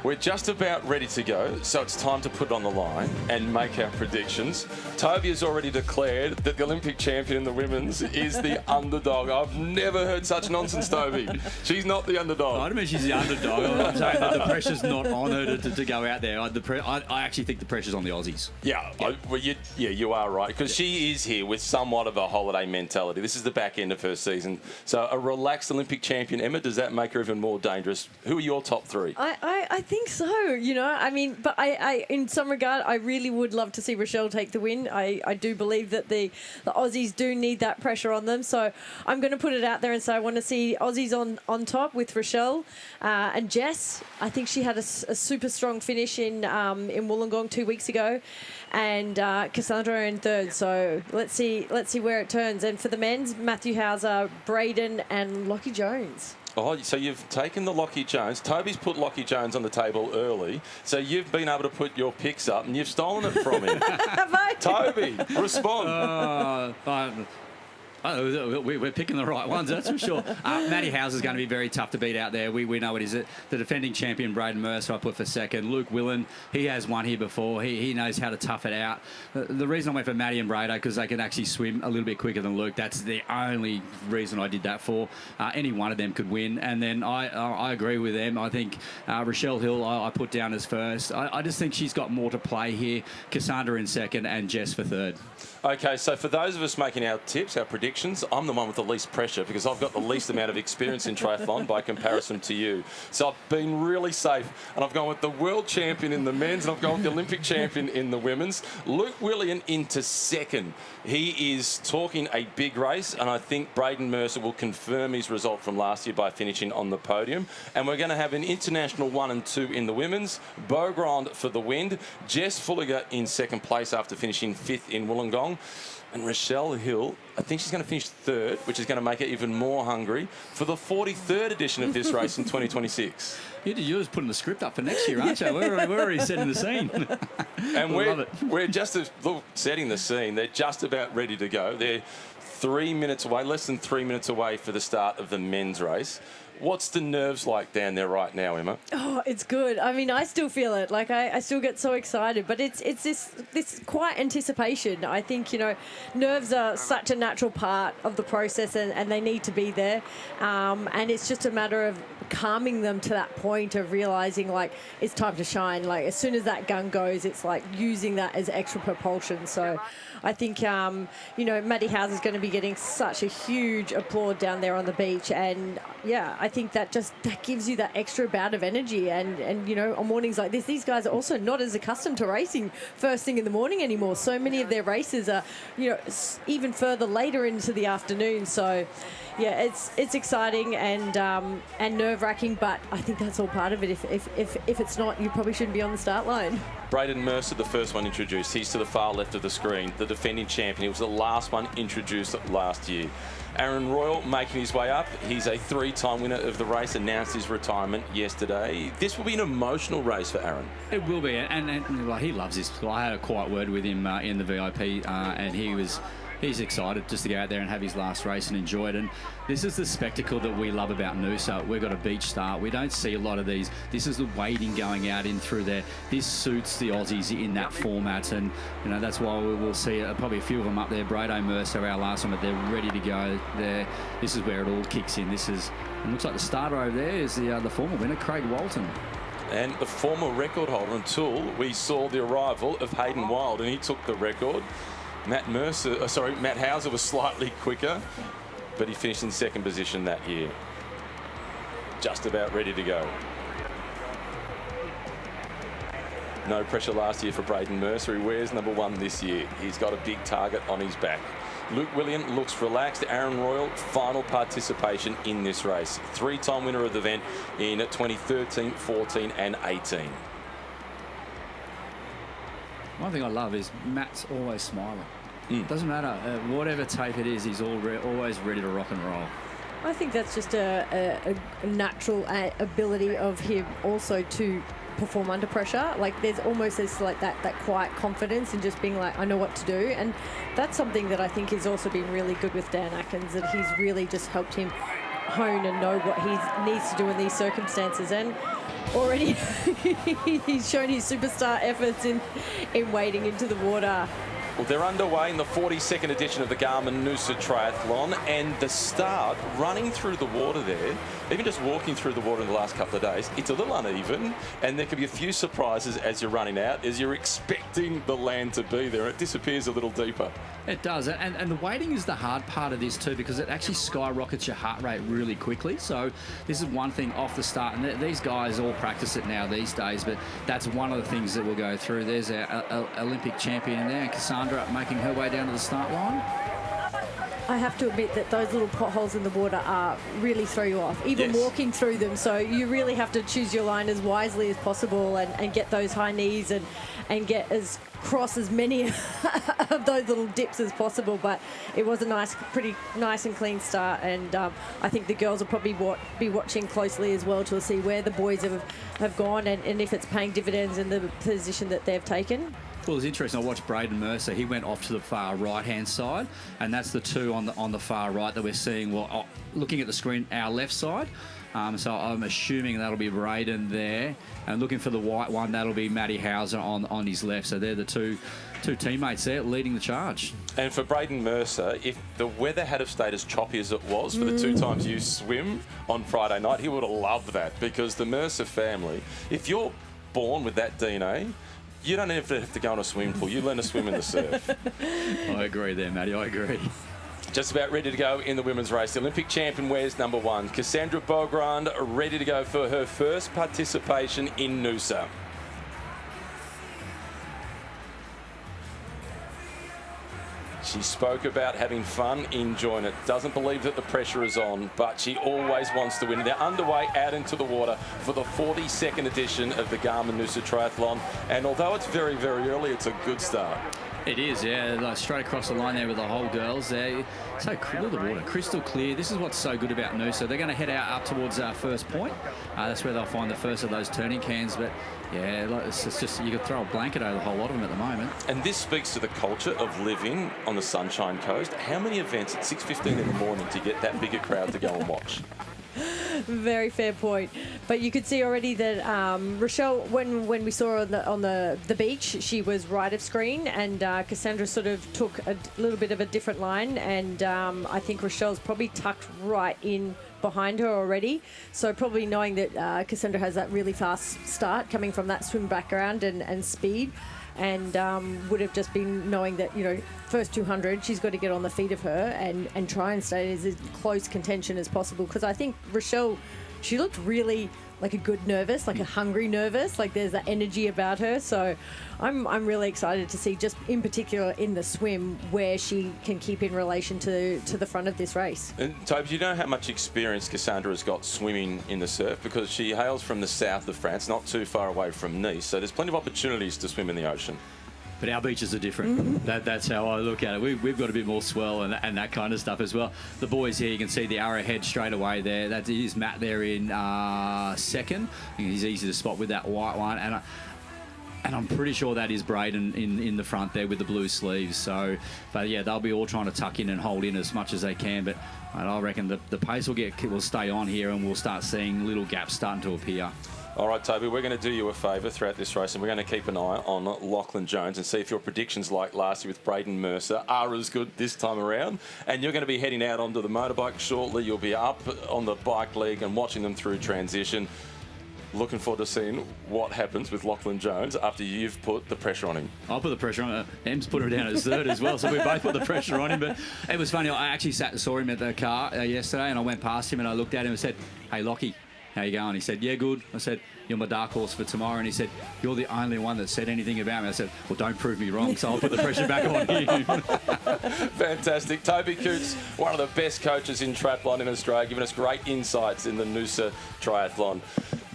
We're just about ready to go, so it's time to put it on the line and make our predictions. Toby has already declared that the Olympic champion in the women's is the underdog. I've never heard such nonsense, Toby. She's not the underdog. I don't mean she's the underdog. I'm saying that the pressure's not on her to go out there. I actually think the pressure's on the Aussies. Yeah, you are right, because she is here with somewhat of a holiday mentality. This is the back end of her season. So a relaxed Olympic champion, Emma, does that make her even more dangerous? Who are your top three? I think so, you know. I mean, but I in some regard, I really would love to see Rochelle take the win. I do believe that the Aussies do need that pressure on them. So I'm going to put it out there and say I want to see Aussies on top with Rochelle and Jess. I think she had a super strong finish in Wollongong 2 weeks ago, and Cassandre in third. So let's see where it turns. And for the men's, Matthew Hauser, Braden, and Lockie Jones. Oh, so you've taken the Lockie Jones. Toby's put Lockie Jones on the table early, so you've been able to put your picks up and you've stolen it from him. Have I? Toby, respond. We're picking the right ones, that's for sure. Matty Hauser is going to be very tough to beat out there. We know it is. The defending champion, Braden Mercer, I put for second. Luke Willen, he has won here before. He knows how to tough it out. The reason I went for Matty and Brado, because they can actually swim a little bit quicker than Luke. That's the only reason I did that for. Any one of them could win. And then I agree with them. I think Rochelle Hill, I put down as first. I just think she's got more to play here. Cassandre in second and Jess for third. Okay, so for those of us making our tips, our predictions, I'm the one with the least pressure because I've got the least amount of experience in triathlon by comparison to you. So I've been really safe, and I've gone with the world champion in the men's, and I've gone with the Olympic champion in the women's. Luke Willian into second. He is talking a big race, and I think Braden Mercer will confirm his result from last year by finishing on the podium. And we're going to have an international 1 and 2 in the women's. Beaugrand for the wind. Jess Fulliger in second place after finishing 5th in Wollongong. And Rochelle Hill, I think she's going to finish third, which is going to make her even more hungry for the 43rd edition of this race in 2026. You're just putting the script up for next year, aren't you? We're already setting the scene. And we're just setting the scene. They're just about ready to go. They're 3 minutes away, less than 3 minutes away for the start of the men's race. What's the nerves like down there right now, Emma? Oh, it's good. I mean, I still feel it. Like, I still get so excited. But it's this quiet anticipation. I think, you know, nerves are such a natural part of the process and they need to be there. And it's just a matter of calming them to that point of realising, like, it's time to shine. Like, as soon as that gun goes, it's like using that as extra propulsion. So I think, you know, Matty Hauser is going to be getting such a huge applaud down there on the beach. And, yeah, I I think that gives you that extra bout of energy. And on mornings like this, these guys are also not as accustomed to racing first thing in the morning anymore. So many of their races are, even further later into the afternoon. So, yeah, it's exciting and nerve-wracking, but I think that's all part of it. If it's not, you probably shouldn't be on the start line. Braden Mercer, the first one introduced. He's to the far left of the screen, the defending champion. He was the last one introduced last year. Aaron Royal making his way up. He's a 3-time winner of the race, announced his retirement yesterday. This will be an emotional race for Aaron. It will be, and well, he loves this. I had a quiet word with him in the VIP, and he's excited just to go out there and have his last race and enjoy it. And this is the spectacle that we love about Noosa. We've got a beach start. We don't see a lot of these. This is the wading going out in through there. This suits the Aussies in that format, and that's why we will see probably a few of them up there. Brado Mercer, our last one, but they're ready to go there. This is where it all kicks in. It looks like the starter over there is the former winner, Craig Walton. And the former record holder until we saw the arrival of Hayden Wild, and he took the record. Matt Hauser was slightly quicker, but he finished in second position that year. Just about ready to go. No pressure last year for Braden Mercer. He wears number 1 this year. He's got a big target on his back. Luke William looks relaxed. Aaron Royal, final participation in this race. 3-time winner of the event in 2013, 14 and 18. One thing I love is Matt's always smiling. Doesn't matter whatever tape it is, he's always ready to rock and roll. I think that's just a natural ability of him also to perform under pressure. Like there's almost this like that quiet confidence and just being like, I know what to do. And that's something that I think has also been really good with Dan Atkins, that he's really just helped him hone and know what he needs to do in these circumstances. And already he's shown his superstar efforts in wading into the water. Well, they're underway in the 42nd edition of the Garmin Noosa Triathlon, and the start, running through the water there, even just walking through the water in the last couple of days, it's a little uneven, and there could be a few surprises as you're running out, as you're expecting the land to be there. It disappears a little deeper. It does, and the waiting is the hard part of this too, because it actually skyrockets your heart rate really quickly. So this is one thing off the start, and these guys all practice it now these days, but that's one of the things that we'll go through. There's our Olympic champion there, Cassandre, making her way down to the start line. I have to admit that those little potholes in the water really throw you off, even walking through them. So you really have to choose your line as wisely as possible and get those high knees and get cross as many of those little dips as possible. But it was a pretty nice and clean start, and I think the girls will probably be watching closely as well to see where the boys have gone and if it's paying dividends in the position that they've taken. Well, it's interesting. I watched Braden Mercer. He went off to the far right-hand side, and that's the two on the far right that we're seeing. Well, looking at the screen, our left side. So I'm assuming that'll be Braden there, and looking for the white one, that'll be Matty Hauser on his left. So they're the two teammates there leading the charge. And for Braden Mercer, if the weather had have stayed as choppy as it was for the 2 times you swim on Friday night, he would have loved that, because the Mercer family, if you're born with that DNA, you don't even have to go in a swimming pool. You learn to swim in the surf. I agree there, Matty. I agree. Just about ready to go in the women's race. The Olympic champion wears number 1. Cassandre Beaugrand ready to go for her first participation in Noosa. She spoke about having fun, enjoying it. Doesn't believe that the pressure is on, but she always wants to win. They're underway out into the water for the 42nd edition of the Garmin Noosa Triathlon. And although it's very, very early, it's a good start. It is, yeah. Like straight across the line there with the whole girls there. So cool, the water, crystal clear. This is what's so good about Noosa. They're going to head out up towards our first point. That's where they'll find the first of those turning cans. But yeah, it's just you could throw a blanket over the whole lot of them at the moment. And this speaks to the culture of living on the Sunshine Coast. How many events at 6:15 in the morning to get that bigger crowd to go and watch? Very fair point. But you could see already that Rochelle, when we saw her on the beach, she was right of screen, and Cassandra sort of took a little bit of a different line, and I think Rochelle's probably tucked right in behind her already. So probably knowing that Cassandra has that really fast start coming from that swim background and speed. and would have just been knowing that, you know, first 200, she's got to get on the feet of her and try and stay as close contention as possible. Because I think Rochelle, she looked really like a good nervous, like a hungry nervous, like there's that energy about her. So I'm really excited to see, just in particular in the swim, where she can keep in relation to the front of this race. And Toby, do you know how much experience Cassandre has got swimming in the surf? Because she hails from the south of France, not too far away from Nice, so there's plenty of opportunities to swim in the ocean. But our beaches are different. That's how I look at it. We've got a bit more swell and that kind of stuff as well. The boys here, you can see the arrowhead straight away there. That is Matt there in second. He's easy to spot with that white one. And I'm pretty sure that is Braden in the front there with the blue sleeves. So, but yeah, they'll be all trying to tuck in and hold in as much as they can. But I reckon the pace will stay on here, and we'll start seeing little gaps starting to appear. All right, Toby, we're going to do you a favour throughout this race, and we're going to keep an eye on Lachlan Jones and see if your predictions like last year with Braden Mercer are as good this time around. And you're going to be heading out onto the motorbike shortly. You'll be up on the bike league and watching them through transition. Looking forward to seeing what happens with Lachlan Jones after you've put the pressure on him. I'll put the pressure on him. Em's put her down as third as well, so we both put the pressure on him. But it was funny. I actually saw him at the car yesterday, and I went past him and I looked at him and said, "Hey, Lockie, how you going?" He said, "Yeah, good." I said, "You're my dark horse for tomorrow." And he said, "You're the only one that said anything about me." I said, "Well, don't prove me wrong." So I'll put the pressure back on him. Fantastic. Toby Cootes, one of the best coaches in triathlon in Australia, giving us great insights in the Noosa Triathlon.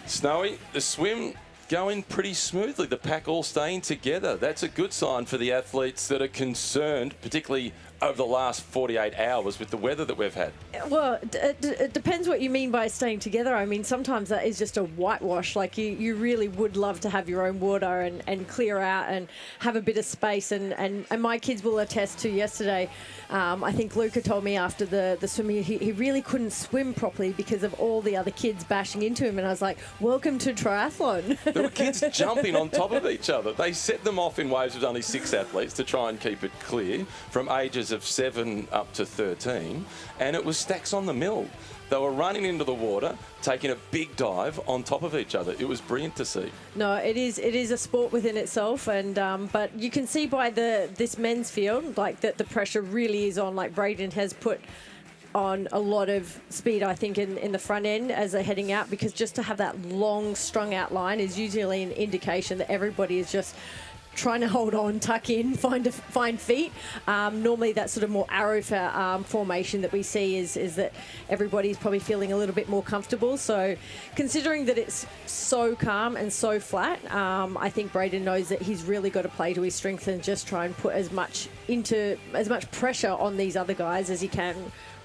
Snowy, the swim going pretty smoothly. The pack all staying together. That's a good sign for the athletes that are concerned, particularly over the last 48 hours with the weather that we've had. Well, it depends what you mean by staying together. I mean, sometimes that is just a whitewash. Like, you really would love to have your own water and clear out and have a bit of space. And my kids will attest to yesterday. I think Luca told me after the swimming, he really couldn't swim properly because of all the other kids bashing into him. And I was like, welcome to triathlon. There were kids jumping on top of each other. They set them off in waves with only 6 athletes to try and keep it clear, from ages of 7 up to 13. And it was stacks on the mill. They were running into the water, taking a big dive on top of each other. It was brilliant to see. No, it is a sport within itself, and but you can see by this men's field, like, that the pressure really is on. Like, Braden has put on a lot of speed, I think, in the front end as they're heading out, because just to have that long strung out line is usually an indication that everybody is just trying to hold on, tuck in, find feet. Normally that sort of more arrow formation that we see is that everybody's probably feeling a little bit more comfortable. So considering that it's so calm and so flat, I think Braden knows that he's really got to play to his strength and just try and put as much pressure on these other guys as he can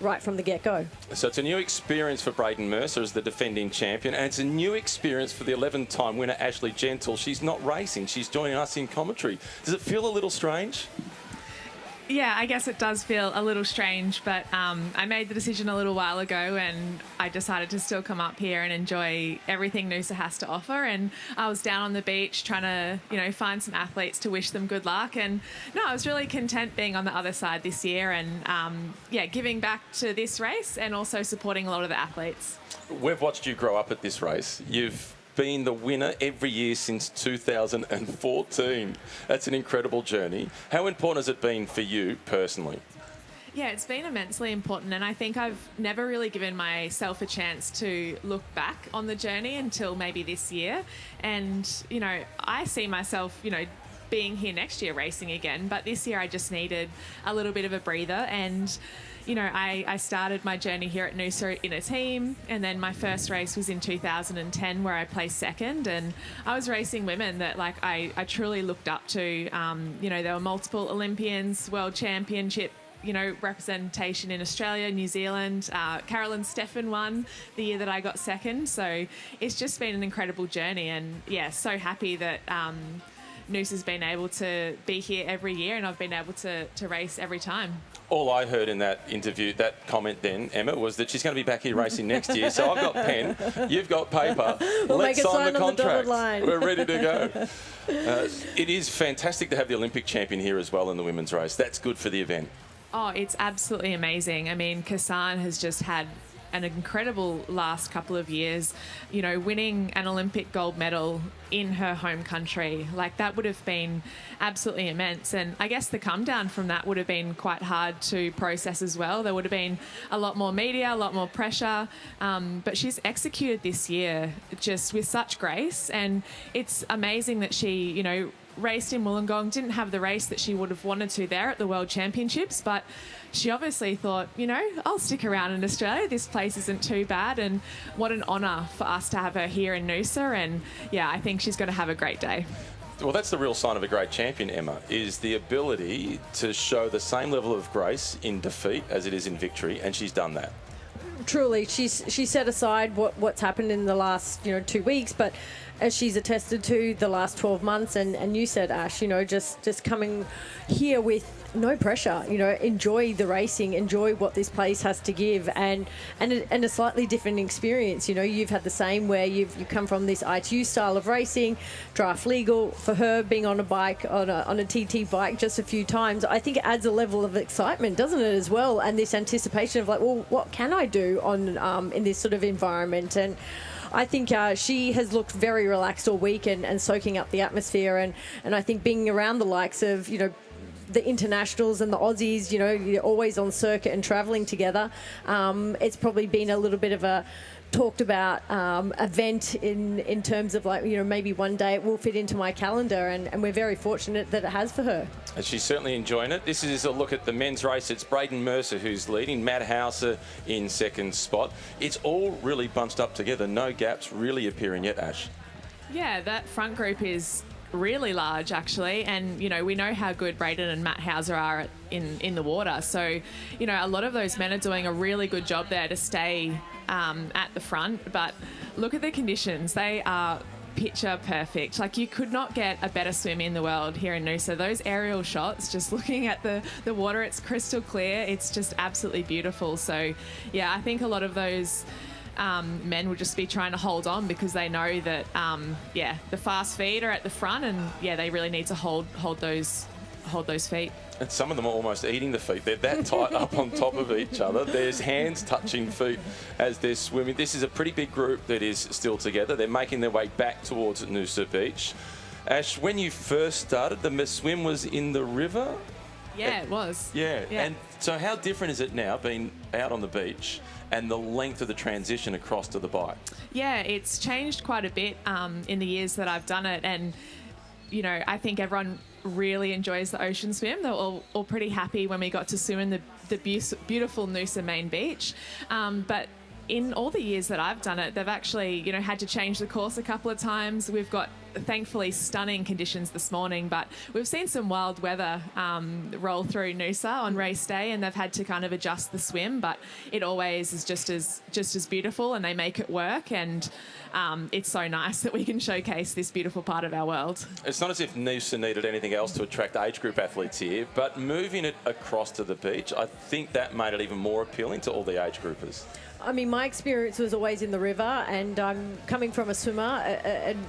right from the get-go. So it's a new experience for Braden Mercer as the defending champion, and it's a new experience for the 11-time winner, Ashley Gentle. She's not racing, she's joining us in commentary. Does it feel a little strange? Yeah, I guess it does feel a little strange, but I made the decision a little while ago, and I decided to still come up here and enjoy everything Noosa has to offer. And I was down on the beach trying to, find some athletes to wish them good luck. And no, I was really content being on the other side this year and, giving back to this race and also supporting a lot of the athletes. We've watched you grow up at this race. You've been the winner every year since 2014. That's an incredible journey. How important has it been for you personally? Yeah, it's been immensely important, and I think I've never really given myself a chance to look back on the journey until maybe this year. And, I see myself, being here next year racing again, but this year I just needed a little bit of a breather. And I started my journey here at Noosa in a team, and then my first race was in 2010 where I placed second, and I was racing women that I truly looked up to. There were multiple Olympians, world championship, representation in Australia, New Zealand. Carolyn Steffen won the year that I got second. So it's just been an incredible journey, and so happy that Noosa's been able to be here every year, and I've been able to race every time. All I heard in that interview, that comment then, Emma, was that she's going to be back here racing next year. So I've got pen, you've got paper. Let's sign the contract. We're ready to go. It is fantastic to have the Olympic champion here as well in the women's race. That's good for the event. Oh, it's absolutely amazing. I mean, Cassandre has just had an incredible last couple of years, you know, winning an Olympic gold medal in her home country. Like, that would have been absolutely immense. And I guess the come down from that would have been quite hard to process as well. There would have been a lot more media, a lot more pressure. But she's executed this year just with such grace. And it's amazing that she, you know, raced in Wollongong, didn't have the race that she would have wanted to there at the World Championships, but she obviously thought, you know, I'll stick around in Australia. This place isn't too bad, and what an honour for us to have her here in Noosa. And yeah, I think she's going to have a great day. Well, that's the real sign of a great champion, Emma, is the ability to show the same level of grace in defeat as it is in victory, and she's done that. Truly, she set aside what's happened in the last 2 weeks, but as she's attested to, the last 12 months, and you said, Ash, you know, just coming here with no pressure, you know, enjoy the racing, enjoy what this place has to give, and a slightly different experience. You know, you've had the same where you come from this ITU style of racing, draft legal. For her, being on a bike, on a TT bike just a few times, I think it adds a level of excitement, doesn't it, as well? And this anticipation of like, well, what can I do on in this sort of environment? And I think she has looked very relaxed all week and soaking up the atmosphere. And I think being around the likes of, you know, the internationals and the Aussies, you know, you're always on circuit and travelling together. It's probably been a little bit of a talked about event in terms of like, you know, maybe one day it will fit into my calendar, and we're very fortunate that it has for her. And she's certainly enjoying it. This is a look at the men's race. It's Braden Mercer who's leading, Matt Hauser in second spot. It's all really bunched up together. No gaps really appearing yet, Ash. Yeah, that front group is really large actually, and you know, we know how good Braden and Matt Hauser are in the water, so you know, a lot of those men are doing a really good job there to stay at the front. But look at the conditions, they are picture perfect. Like, you could not get a better swim in the world here in Noosa. Those aerial shots, just looking at the water, it's crystal clear, it's just absolutely beautiful. So yeah, I think a lot of those men will just be trying to hold on because they know that, the fast feet are at the front, and they really need to hold those feet. And some of them are almost eating the feet. They're that tight up on top of each other. There's hands touching feet as they're swimming. This is a pretty big group that is still together. They're making their way back towards Noosa Beach. Ash, when you first started, the swim was in the river? Yeah, it was. Yeah. And so how different is it now being out on the beach and the length of the transition across to the bike? Yeah, it's changed quite a bit in the years that I've done it. And, you know, I think everyone really enjoys the ocean swim. They were all pretty happy when we got to swim in the beautiful Noosa main beach. But in all the years that I've done it, they've actually, you know, had to change the course a couple of times. We've got, thankfully, stunning conditions this morning, but we've seen some wild weather roll through Noosa on race day, and they've had to kind of adjust the swim, but it always is just as beautiful, and they make it work. And it's so nice that we can showcase this beautiful part of our world. It's not as if Noosa needed anything else to attract age group athletes here, but moving it across to the beach, I think that made it even more appealing to all the age groupers. I mean, my experience was always in the river, and coming from a swimmer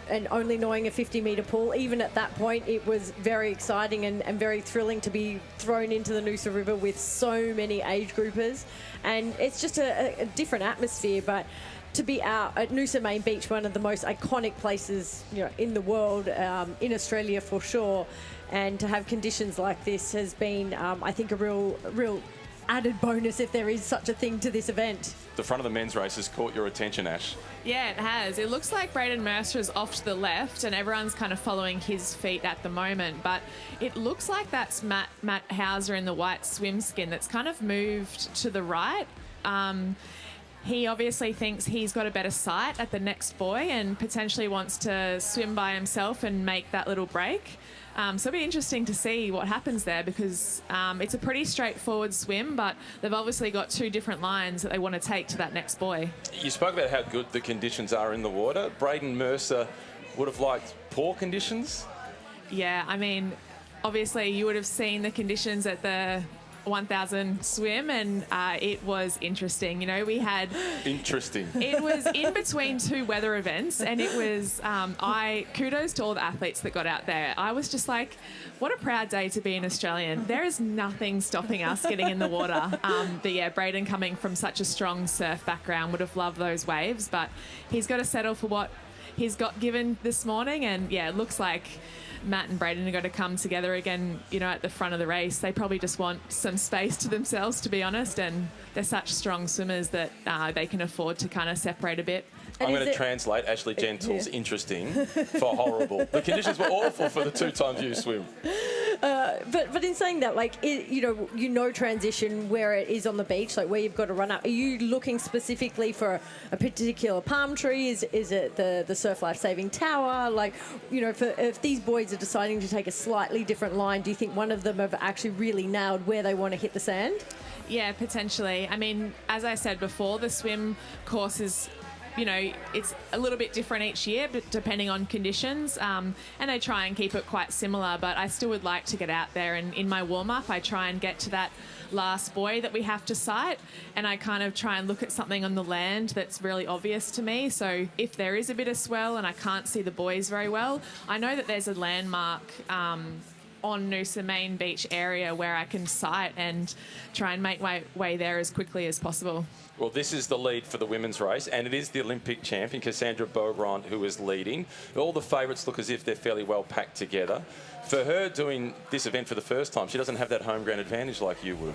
and only knowing a 50-metre pool, even at that point, it was very exciting and very thrilling to be thrown into the Noosa River with so many age groupers. And it's just a different atmosphere, but to be out at Noosa Main Beach, one of the most iconic places, you know, in the world, in Australia for sure, and to have conditions like this has been, I think, a real added bonus, if there is such a thing, to this event. The front of the men's race has caught your attention, Ash. Yeah, it has. It looks like Braden Mercer is off to the left, and everyone's kind of following his feet at the moment. But it looks like that's Matt Hauser in the white swim skin that's kind of moved to the right. He obviously thinks he's got a better sight at the next buoy and potentially wants to swim by himself and make that little break. So it'll be interesting to see what happens there, because it's a pretty straightforward swim, but they've obviously got two different lines that they want to take to that next buoy. You spoke about how good the conditions are in the water. Braden Mercer would have liked poor conditions? Yeah, I mean, obviously you would have seen the conditions at the 1000 swim, and it was interesting. You know, we had... Interesting. It was in between two weather events, and it was... kudos to all the athletes that got out there. I was just like, what a proud day to be an Australian. There is nothing stopping us getting in the water. But yeah, Braden, coming from such a strong surf background, would have loved those waves, but he's got to settle for what he's got given this morning. And yeah, it looks like Matt and Braden are going to come together again, you know, at the front of the race. They probably just want some space to themselves, to be honest, and they're such strong swimmers that they can afford to kind of separate a bit. I'm going to translate Ashley Gentle's interesting for horrible. The conditions were awful for the 2 times you swim. But in saying that, like, you know transition where it is on the beach, like where you've got to run up. Are you looking specifically for a particular palm tree? Is it the Surf Life Saving Tower? Like, you know, if these boys are deciding to take a slightly different line, do you think one of them have actually really nailed where they want to hit the sand? Yeah, potentially. I mean, as I said before, the swim course is... You know, it's a little bit different each year, but depending on conditions, and I try and keep it quite similar, but I still would like to get out there, and in my warm-up I try and get to that last buoy that we have to sight, and I kind of try and look at something on the land that's really obvious to me. So if there is a bit of swell and I can't see the buoys very well, I know that there's a landmark on Noosa main beach area where I can sight and try and make my way there as quickly as possible. Well, this is the lead for the women's race, and it is the Olympic champion, Cassandre Beaugrand, who is leading. All the favourites look as if they're fairly well packed together. For her doing this event for the first time, she doesn't have that home ground advantage like you would.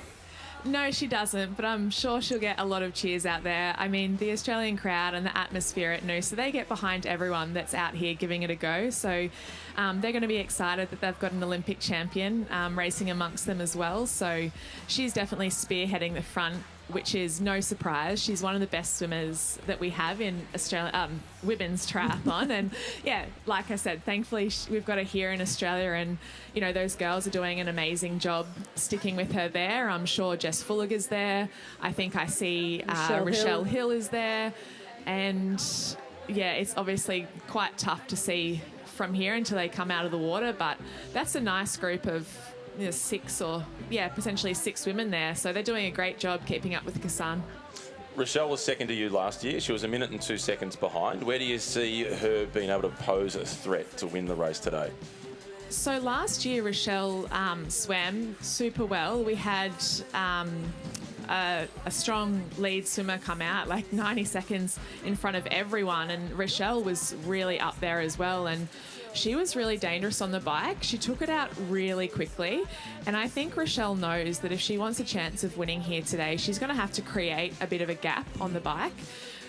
No, she doesn't, but I'm sure she'll get a lot of cheers out there. I mean, the Australian crowd and the atmosphere at Noosa, they get behind everyone that's out here giving it a go. So they're going to be excited that they've got an Olympic champion racing amongst them as well. So she's definitely spearheading the front, which is no surprise. She's one of the best swimmers that we have in Australia, women's triathlon. And yeah, like I said, thankfully we've got her here in Australia, and you know, those girls are doing an amazing job sticking with her there. I'm sure Jess Fulliger's there. I think I see Rochelle Hill is there. And yeah, it's obviously quite tough to see from here until they come out of the water, but that's a nice group of potentially 6 women there. So they're doing a great job keeping up with Cassandre. Rochelle was second to you last year. She was 1 minute and 2 seconds behind. Where do you see her being able to pose a threat to win the race today? So last year, Rochelle swam super well. We had a strong lead swimmer come out, like 90 seconds in front of everyone, and Rochelle was really up there as well. And she was really dangerous on the bike. She took it out really quickly. And I think Rochelle knows that if she wants a chance of winning here today, she's going to have to create a bit of a gap on the bike.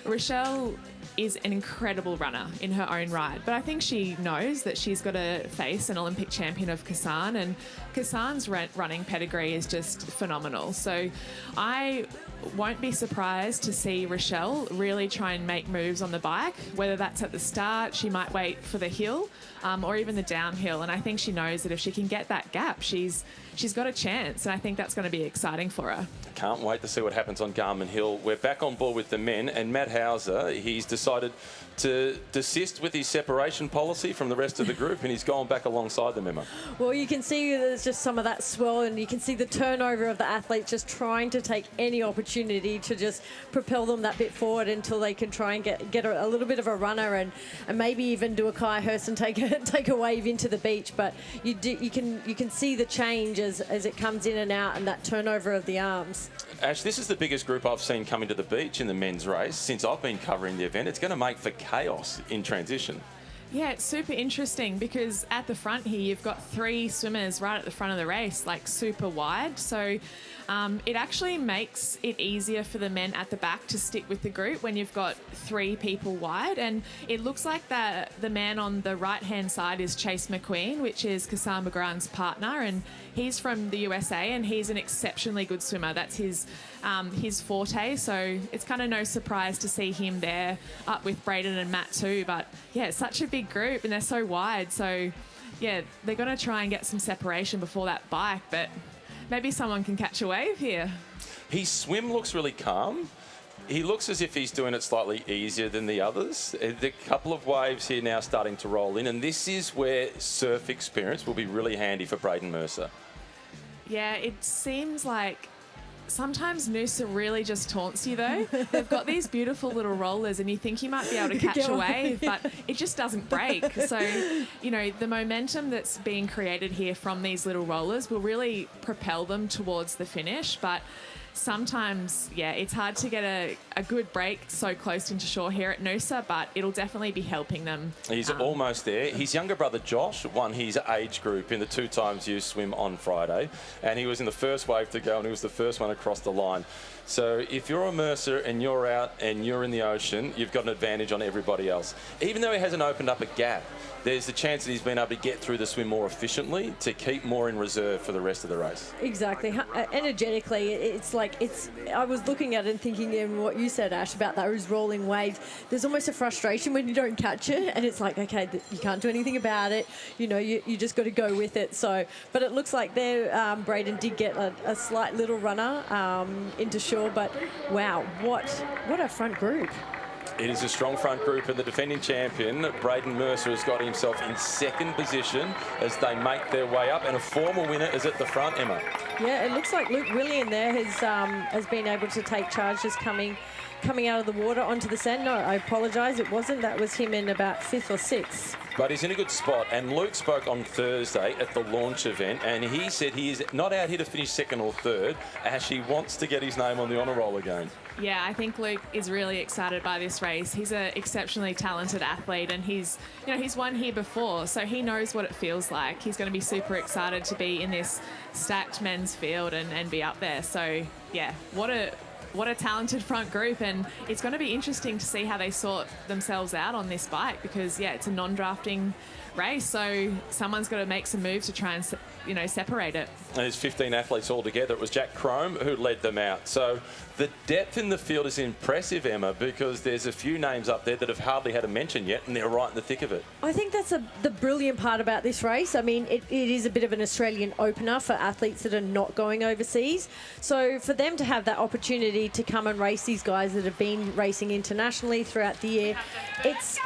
Rochelle is an incredible runner in her own right, but I think she knows that she's got to face an Olympic champion of Cassandre, and Cassandre's running pedigree is just phenomenal. So I won't be surprised to see Rochelle really try and make moves on the bike, whether that's at the start, she might wait for the hill, or even the downhill. And I think she knows that if she can get that gap, she's got a chance, and I think that's going to be exciting for her. Can't wait to see what happens on Garmin Hill. We're back on board with the men, and Matt Hauser, he's decided to desist with his separation policy from the rest of the group, and he's gone back alongside them, Emma. Well, you can see there's just some of that swell, and you can see the turnover of the athletes just trying to take any opportunity to just propel them that bit forward until they can try and get a little bit of a runner, and maybe even do a Kai Hurst and take a wave into the beach. But you can see the change as it comes in and out, and that turnover of the arms. Ash, this is the biggest group I've seen coming to the beach in the men's race since I've been covering the event. It's going to make for chaos in transition. Yeah, it's super interesting because at the front here, you've got 3 swimmers right at the front of the race, like super wide. So it actually makes it easier for the men at the back to stick with the group when you've got 3 people wide. And it looks like the man on the right-hand side is Chase McQueen, which is Cassandre Beaugrand's partner. And he's from the USA, and he's an exceptionally good swimmer. That's his forte. So it's kind of no surprise to see him there up with Braden and Matt too. But yeah, it's such a big group and they're so wide. So yeah, they're going to try and get some separation before that bike, but maybe someone can catch a wave here. His swim looks really calm. He looks as if he's doing it slightly easier than the others. A couple of waves here now starting to roll in, and this is where surf experience will be really handy for Braden Mercer. Yeah, it seems like sometimes Noosa really just taunts you, though. They've got these beautiful little rollers and you think you might be able to catch a wave, but it just doesn't break. So, you know, the momentum that's being created here from these little rollers will really propel them towards the finish. But sometimes, yeah, it's hard to get a good break so close into shore here at Noosa, but it'll definitely be helping them. He's almost there. His younger brother Josh won his age group in the 2x swim on Friday, and he was in the first wave to go, and he was the first one across the line. So if you're a Mercer and you're out and you're in the ocean, you've got an advantage on everybody else. Even though he hasn't opened up a gap, there's the chance that he's been able to get through the swim more efficiently to keep more in reserve for the rest of the race. Exactly. Energetically, it's like, I was looking at it and thinking in what you said, Ash, about those rolling waves. There's almost a frustration when you don't catch it, and it's like, okay, you can't do anything about it. You know, you just got to go with it. So, but it looks like there, Braden did get a slight little runner into shore, but wow, what a front group. It is a strong front group, and the defending champion, Braden Mercer, has got himself in second position as they make their way up, and a former winner is at the front, Emma. Yeah, it looks like Luke William there has been able to take charge, just coming out of the water onto the sand. No, I apologise, it wasn't. That was him in about 5th or 6th. But he's in a good spot, and Luke spoke on Thursday at the launch event, and he said he is not out here to finish 2nd or 3rd, as he wants to get his name on the honour roll again. Yeah, I think Luke is really excited by this race. He's an exceptionally talented athlete, and he's won here before, so he knows what it feels like. He's going to be super excited to be in this stacked men's field and be up there. So yeah, what a talented front group, and it's going to be interesting to see how they sort themselves out on this bike, because yeah, it's a non-drafting race, so someone's got to make some moves to try and separate it. And there's 15 athletes altogether. It was Jack Crome who led them out. So the depth in the field is impressive, Emma, because there's a few names up there that have hardly had a mention yet, and they're right in the thick of it. I think that's the brilliant part about this race. I mean, it is a bit of an Australian opener for athletes that are not going overseas. So for them to have that opportunity to come and race these guys that have been racing internationally throughout the year, it's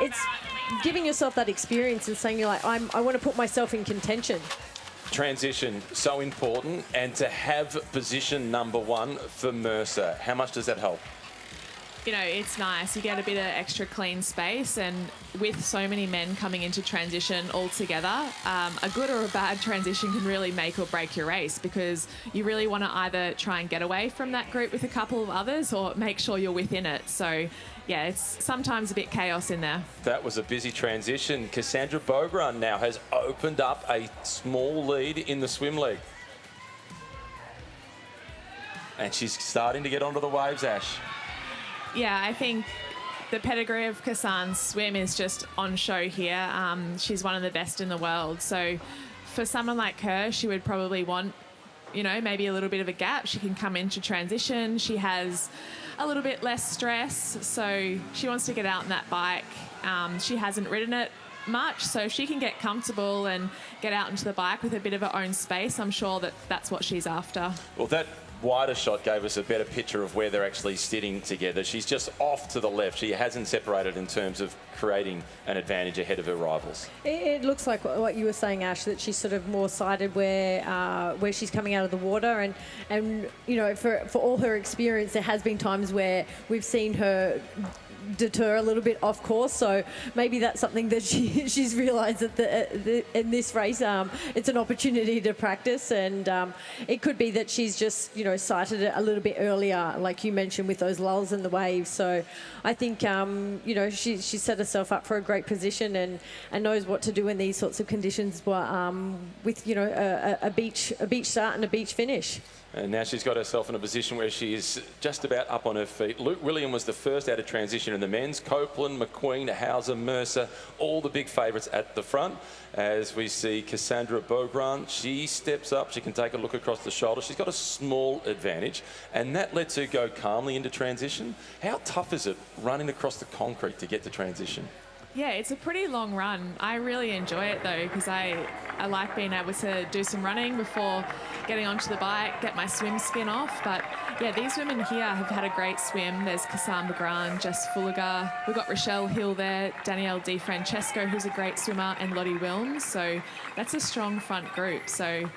giving yourself that experience and saying, you're like, I want to put myself in contention. Transition, so important, and to have position number 1 for Mercer, how much does that help? You know, it's nice. You get a bit of extra clean space, and with so many men coming into transition all together, a good or a bad transition can really make or break your race, because you really want to either try and get away from that group with a couple of others or make sure you're within it. So yeah, it's sometimes a bit chaos in there. That was a busy transition. Cassandre Beaugrand now has opened up a small lead in the swim league. And she's starting to get onto the waves, Ash. Yeah, I think the pedigree of Cassandre's swim is just on show here. She's one of the best in the world. So for someone like her, she would probably want, maybe a little bit of a gap. She can come into transition. She has a little bit less stress, so she wants to get out on that bike. She hasn't ridden it much, so if she can get comfortable and get out into the bike with a bit of her own space, I'm sure that's what she's after. Well, that wider shot gave us a better picture of where they're actually sitting together. She's just off to the left. She hasn't separated in terms of creating an advantage ahead of her rivals. It looks like what you were saying, Ash, that she's sort of more sighted where she's coming out of the water, and for all her experience, there has been times where we've seen her deter a little bit off course, so maybe that's something that she's realised that in this race it's an opportunity to practice, and it could be that she's just sighted it a little bit earlier, like you mentioned, with those lulls in the waves. So I think she set herself up for a great position and knows what to do in these sorts of conditions, with a beach start and a beach finish. And now she's got herself in a position where she is just about up on her feet. Luke William was the first out of transition in the men's. Copeland, McQueen, Hauser, Mercer, all the big favourites at the front. As we see Cassandre Beaugrand, she steps up. She can take a look across the shoulder. She's got a small advantage, and that lets her go calmly into transition. How tough is it running across the concrete to get to transition? Yeah, it's a pretty long run. I really enjoy it though, because I like being able to do some running before getting onto the bike, get my swim spin off. But yeah, these women here have had a great swim. There's Cassandre Beaugrand, Jess Fulliger. We've got Rochelle Hill there, Danielle Di Francesco, who's a great swimmer, and Lottie Wilms. So that's a strong front group. So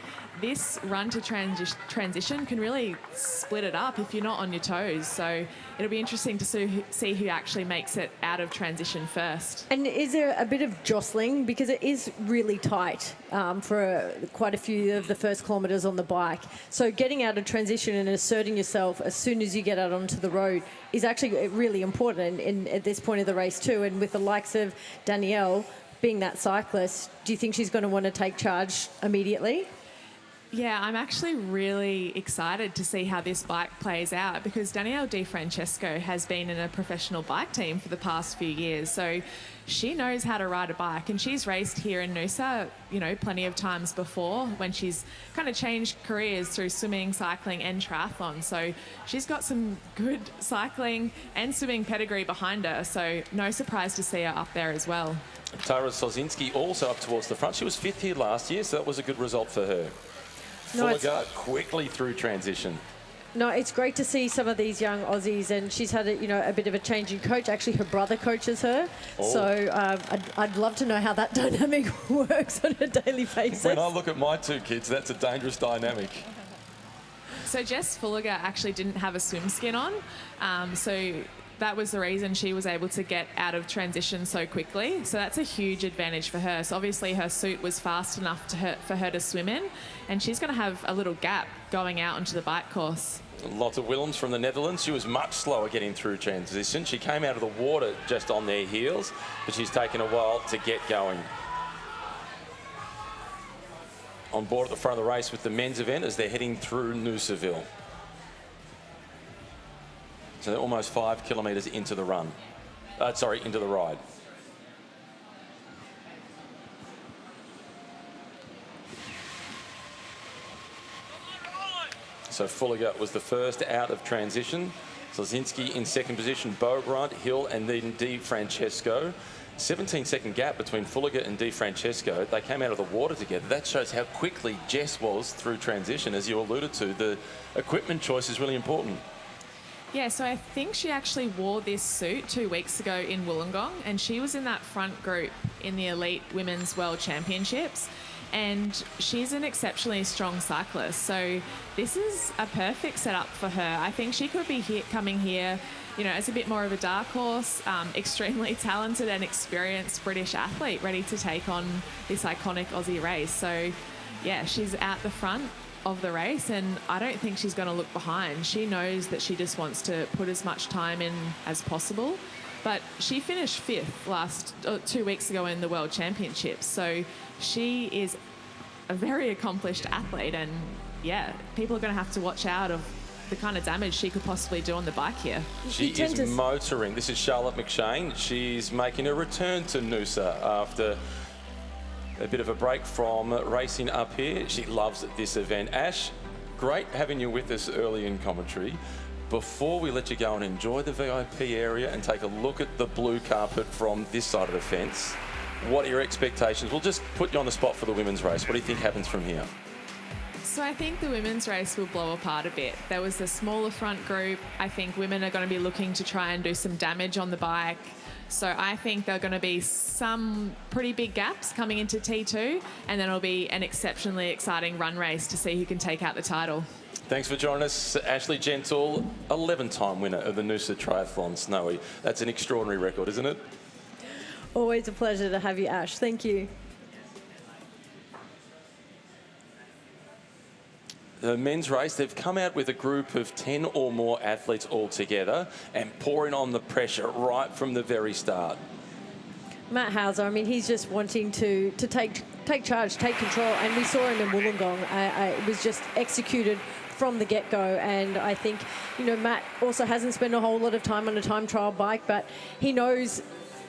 this run to transition can really split it up if you're not on your toes. So it'll be interesting to see who actually makes it out of transition first. And is there a bit of jostling? Because it is really tight for quite a few of the first kilometres on the bike. So getting out of transition and asserting yourself as soon as you get out onto the road is actually really important at this point of the race too. And with the likes of Danielle being that cyclist, do you think she's going to want to take charge immediately? Yeah, I'm actually really excited to see how this bike plays out, because Danielle Di Francesco has been in a professional bike team for the past few years. So she knows how to ride a bike, and she's raced here in Noosa, you know, plenty of times before when she's kind of changed careers through swimming, cycling and triathlon. So she's got some good cycling and swimming pedigree behind her. So no surprise to see her up there as well. Tara Sosinski also up towards the front. She was 5th here last year, so that was a good result for her. Fulliger quickly through transition. No, it's great to see some of these young Aussies, and she's had a bit of a change in coach. Actually, her brother coaches her, so I'd love to know how that dynamic works on a daily basis. When I look at my 2 kids, that's a dangerous dynamic. So Jess Fulliger actually didn't have a swim skin on, so that was the reason she was able to get out of transition so quickly. So that's a huge advantage for her. So obviously her suit was fast enough for her to swim in, and she's going to have a little gap going out onto the bike course. Lotte Willems from the Netherlands. She was much slower getting through transition. She came out of the water just on their heels, but she's taken a while to get going. On board at the front of the race with the men's event as they're heading through Noosaville. So they're almost 5 kilometres into the run. Into the ride. So Fulliger was the first out of transition. Sosinski in second position, Beaugrand, Hill, and then Di Francesco. 17-second gap between Fulliger and Di Francesco. They came out of the water together. That shows how quickly Jess was through transition. As you alluded to, the equipment choice is really important. Yeah, so I think she actually wore this suit 2 weeks ago in Wollongong, and she was in that front group in the Elite Women's World Championships, and she's an exceptionally strong cyclist. So this is a perfect setup for her. I think she could be coming here, you know, as a bit more of a dark horse, extremely talented and experienced British athlete ready to take on this iconic Aussie race. So yeah, she's out the front of the race, and I don't think she's going to look behind. She knows that she just wants to put as much time in as possible, but she finished 5th 2 weeks ago in the World Championships, so she is a very accomplished athlete, and yeah, people are going to have to watch out of the kind of damage she could possibly do on the bike here. She is motoring. This is Charlotte McShane. She's making a return to Noosa after a bit of a break from racing up here. She loves this event. Ash, great having you with us early in commentary. Before we let you go and enjoy the VIP area and take a look at the blue carpet from this side of the fence, what are your expectations? We'll just put you on the spot for the women's race. What do you think happens from here? So I think the women's race will blow apart a bit. There was the smaller front group. I think women are going to be looking to try and do some damage on the bike. So I think there are going to be some pretty big gaps coming into T2, and then it'll be an exceptionally exciting run race to see who can take out the title. Thanks for joining us, Ashley Gentle, 11-time winner of the Noosa Triathlon Snowy. That's an extraordinary record, isn't it? Always a pleasure to have you, Ash. Thank you. The men's race, they've come out with a group of 10 or more athletes all together and pouring on the pressure right from the very start. Matt Hauser, I mean, he's just wanting to take charge, take control, and we saw him in Wollongong. It was just executed from the get-go, and I think, you know, Matt also hasn't spent a whole lot of time on a time trial bike, but he knows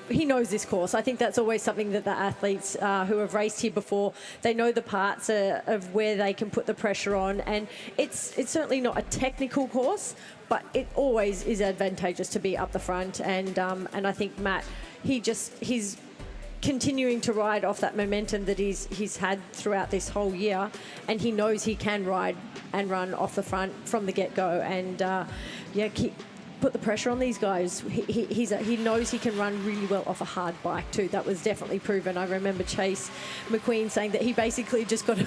this course. I think that's always something that the athletes who have raced here before, they know the parts of where they can put the pressure on, and it's certainly not a technical course, but it always is advantageous to be up the front, and I think Matt, he's continuing to ride off that momentum that he's had throughout this whole year, and he knows he can ride and run off the front from the get-go, and put the pressure on these guys. He knows he can run really well off a hard bike too. That was definitely proven. I remember Chase McQueen saying that he basically just got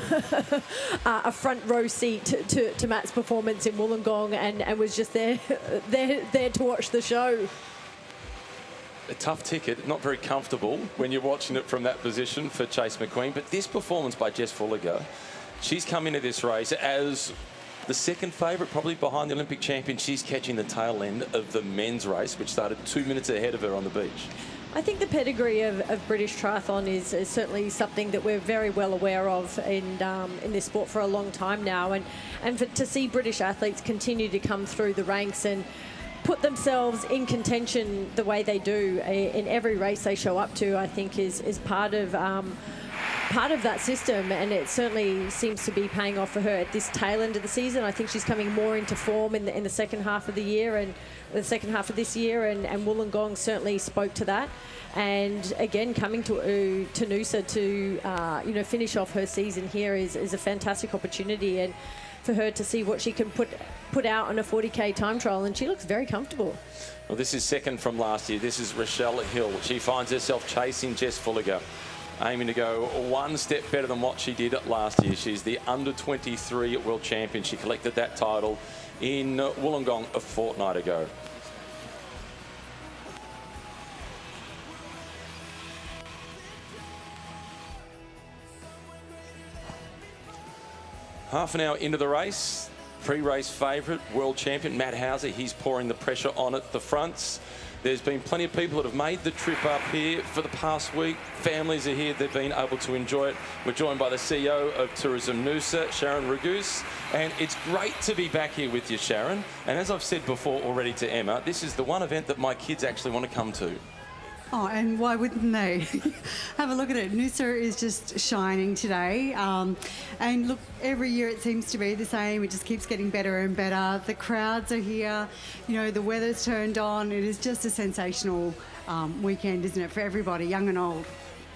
a front row seat to Matt's performance in Wollongong and was just there to watch the show. A tough ticket, not very comfortable when you're watching it from that position for Chase McQueen. But this performance by Jess Fulliger, she's come into this race as the second favourite, probably behind the Olympic champion. She's catching the tail end of the men's race, which started 2 minutes ahead of her on the beach. I think the pedigree of British triathlon is certainly something that we're very well aware of in this sport for a long time now. And to see British athletes continue to come through the ranks and put themselves in contention the way they do in every race they show up to, I think is part of that system, and it certainly seems to be paying off for her at this tail end of the season. I think she's coming more into form in the second half of the year and the second half of this year, and Wollongong certainly spoke to that. And again, coming to Noosa to finish off her season here is a fantastic opportunity, and for her to see what she can put out on a 40k time trial, and she looks very comfortable. Well, this is second from last year. This is Rochelle Hill. She finds herself chasing Jess Fulliger, aiming to go one step better than what she did last year. She's the under-23 world champion. She collected that title in Wollongong a fortnight ago. Half an hour into the race, pre-race favourite, world champion Matt Hauser. He's pouring the pressure on at the fronts. There's been plenty of people that have made the trip up here for the past week. Families are here. They've been able to enjoy it. We're joined by the CEO of Tourism Noosa, Sharon Ragus. And it's great to be back here with you, Sharon. And as I've said before already to Emma, this is the one event that my kids actually want to come to. Oh, and why wouldn't they? Have a look at it. Noosa is just shining today. And look, every year it seems to be the same. It just keeps getting better and better. The crowds are here. You know, the weather's turned on. It is just a sensational weekend, isn't it, for everybody, young and old.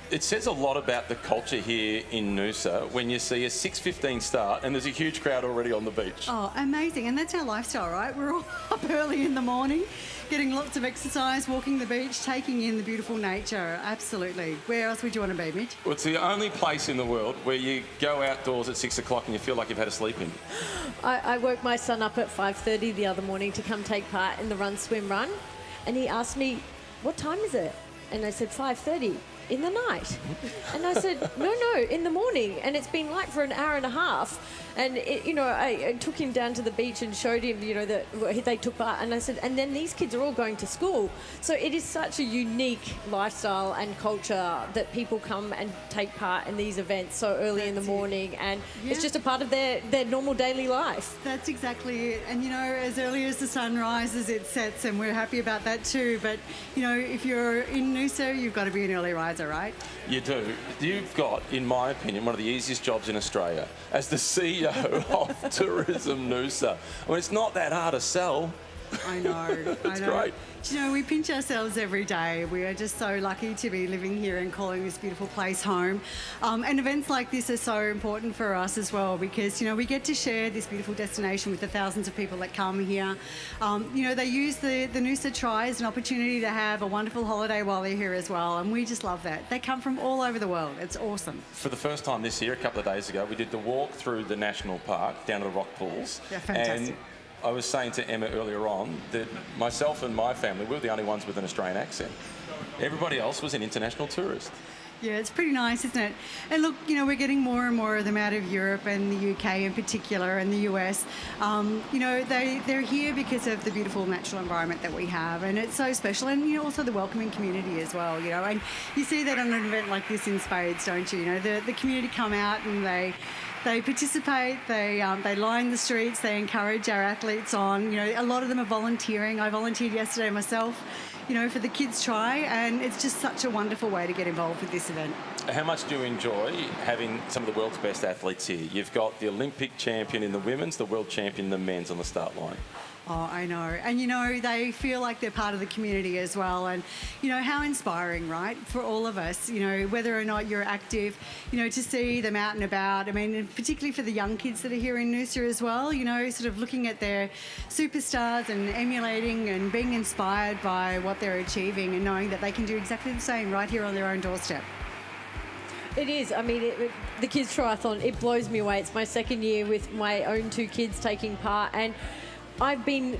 It says a lot about the culture here in Noosa when you see a 6:15 start and there's a huge crowd already on the beach. Oh, amazing. And that's our lifestyle, right? We're all up early in the morning, getting lots of exercise, walking the beach, taking in the beautiful nature. Absolutely. Where else would you want to be, Mitch? Well, it's the only place in the world where you go outdoors at 6 o'clock and you feel like you've had a sleep in. I woke my son up at 5:30 the other morning to come take part in the run, swim, run. And he asked me, what time is it? And I said, 5:30. In the night. And I said, no, in the morning. And it's been light for an hour and a half. And, I took him down to the beach and showed him, that they took part. And I said, and then these kids are all going to school. So it is such a unique lifestyle and culture that people come and take part in these events so early in the morning. And it's just a part of their normal daily life. That's exactly it. And, as early as the sun rises, it sets. And we're happy about that too. But, if you're in Noosa, you've got to be an early riser, right? You do. You've got, in my opinion, one of the easiest jobs in Australia as the CEO of Tourism Noosa. I mean, it's not that hard to sell. I know. It's great. We pinch ourselves every day. We are just so lucky to be living here and calling this beautiful place home. And events like this are so important for us as well because, we get to share this beautiful destination with the thousands of people that come here. They use the Noosa Tri as an opportunity to have a wonderful holiday while they're here as well. And we just love that. They come from all over the world. It's awesome. For the first time this year, a couple of days ago, we did the walk through the national park down to the rock pools. Yeah, fantastic. And I was saying to Emma earlier on that myself and my family, we were the only ones with an Australian accent. Everybody else was an international tourist. Yeah, it's pretty nice, isn't it? And look, we're getting more and more of them out of Europe and the UK in particular and the US. They're here because of the beautiful natural environment that we have, and it's so special. And, also the welcoming community as well, and you see that on an event like this in spades, don't you? The community come out and they participate, they line the streets, they encourage our athletes on. A lot of them are volunteering. I volunteered yesterday myself, for the Kids Try, and it's just such a wonderful way to get involved with this event. How much do you enjoy having some of the world's best athletes here? You've got the Olympic champion in the women's, the world champion in the men's on the start line. Oh, I know. And, they feel like they're part of the community as well. And, how inspiring, right, for all of us, whether or not you're active, to see them out and about. I mean, particularly for the young kids that are here in Noosa as well, sort of looking at their superstars and emulating and being inspired by what they're achieving and knowing that they can do exactly the same right here on their own doorstep. It is. I mean, the kids triathlon, it blows me away. It's my second year with my own 2 kids taking part, and I've been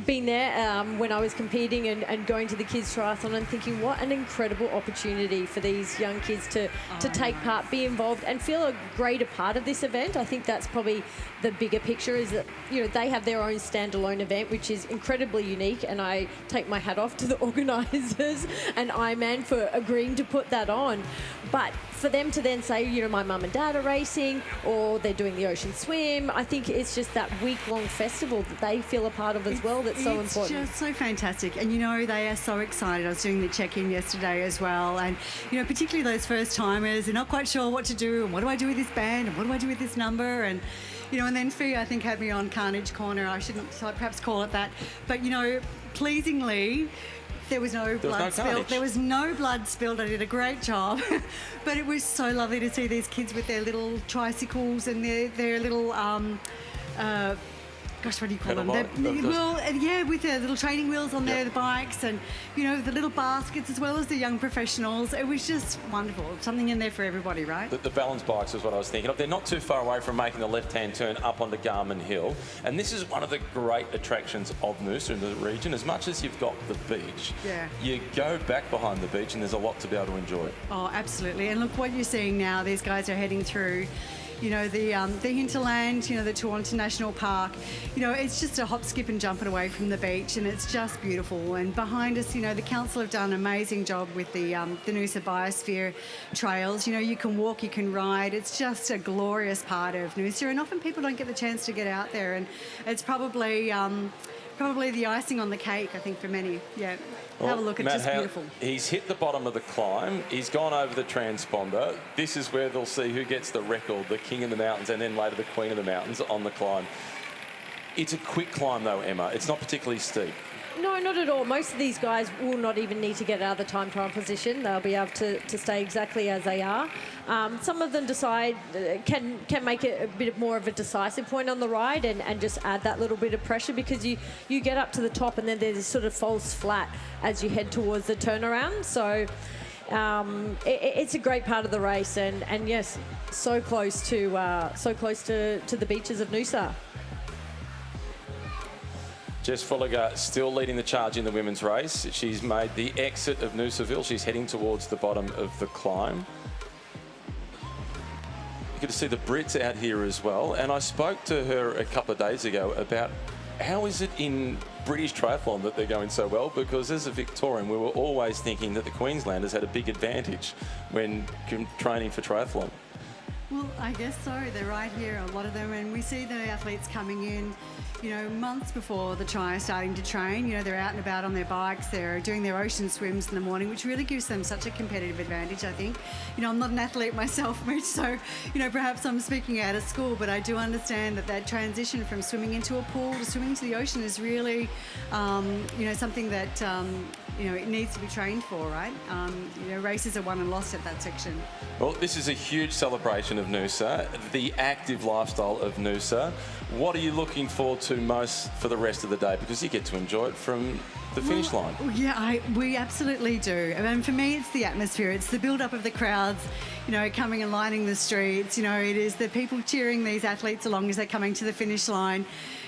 there when I was competing and going to the kids triathlon and thinking what an incredible opportunity for these young kids to take part, be involved and feel a greater part of this event. I think that's probably the bigger picture, is that they have their own standalone event, which is incredibly unique, and I take my hat off to the organisers and IRONMAN for agreeing to put that on. But for them to then say, my mum and dad are racing, or they're doing the ocean swim, I think it's just that week-long festival that they feel a part of as well that's so important. It's just so fantastic. And, they are so excited. I was doing the check-in yesterday as well. And, particularly those first-timers, they're not quite sure what to do. And what do I do with this band? And what do I do with this number? And, and then Fee, I think, had me on Carnage Corner. I shouldn't perhaps call it that. But, pleasingly, there was no blood spilled. There was no blood spilled. I did a great job. But it was so lovely to see these kids with their little tricycles and their little, what do you call them? With their little training wheels on their bikes and, the little baskets as well as the young professionals. It was just wonderful. Something in there for everybody, right? The balance bikes is what I was thinking of. They're not too far away from making the left-hand turn up onto Garmin Hill. And this is one of the great attractions of Noosa in the region. As much as you've got the beach, you go back behind the beach and there's a lot to be able to enjoy. Oh, absolutely. And look what you're seeing now. These guys are heading through the hinterland, the Toronto National Park. It's just a hop, skip and jump away from the beach, and it's just beautiful. And behind us, the council have done an amazing job with the Noosa Biosphere trails. You can walk, you can ride. It's just a glorious part of Noosa, and often people don't get the chance to get out there, and it's probably the icing on the cake, I think, for many. Yeah. Have a look, it's just beautiful. He's hit the bottom of the climb. He's gone over the transponder. This is where they'll see who gets the record, the king of the mountains, and then later the queen of the mountains on the climb. It's a quick climb, though, Emma. It's not particularly steep. No, not at all. Most of these guys will not even need to get out of the time trial position. They'll be able to stay exactly as they are. Some of them decide, can make it a bit more of a decisive point on the ride and just add that little bit of pressure, because you get up to the top and then there's this sort of false flat as you head towards the turnaround. So it's a great part of the race, and yes, so close to the beaches of Noosa. Jess Fulliger still leading the charge in the women's race. She's made the exit of Noosaville. She's heading towards the bottom of the climb. You get to see the Brits out here as well. And I spoke to her a couple of days ago about how is it in British triathlon that they're going so well, because as a Victorian, we were always thinking that the Queenslanders had a big advantage when training for triathlon. Well, I guess so. They're right here, a lot of them, and we see the athletes coming in, months before the tri are starting to train. They're out and about on their bikes, they're doing their ocean swims in the morning, which really gives them such a competitive advantage, I think. I'm not an athlete myself, Mitch, so, perhaps I'm speaking out of school, but I do understand that transition from swimming into a pool to swimming into the ocean is really, something that, it needs to be trained for, right? Races are won and lost at that section. Well, this is a huge celebration of Noosa, the active lifestyle of Noosa. What are you looking forward to most for the rest of the day? Because you get to enjoy it from the finish line. Yeah, we absolutely do. I mean, for me, it's the atmosphere. It's the build-up of the crowds, coming and lining the streets. It is the people cheering these athletes along as they're coming to the finish line.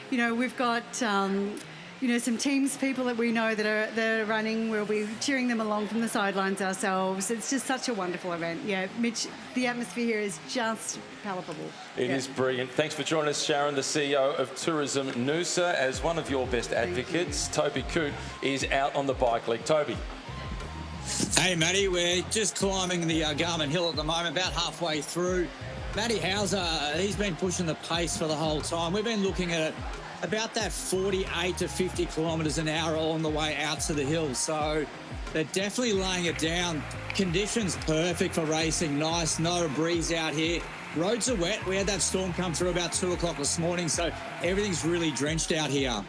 We've got... some teams, people that we know that are running, we'll be cheering them along from the sidelines ourselves. It's just such a wonderful event. Yeah, Mitch, the atmosphere here is just palpable. It is brilliant. Thanks for joining us, Sharon, the CEO of Tourism Noosa. As one of your best advocates, Toby Coote is out on the bike league. Toby. Hey, Matty, we're just climbing the Garmin Hill at the moment, about halfway through. Matty Hauser, he's been pushing the pace for the whole time. We've been looking at about that 48 to 50 kilometres an hour on the way out to the hill. So they're definitely laying it down. Conditions perfect for racing. Nice, no breeze out here. Roads are wet. We had that storm come through about 2 o'clock this morning, so everything's really drenched out here.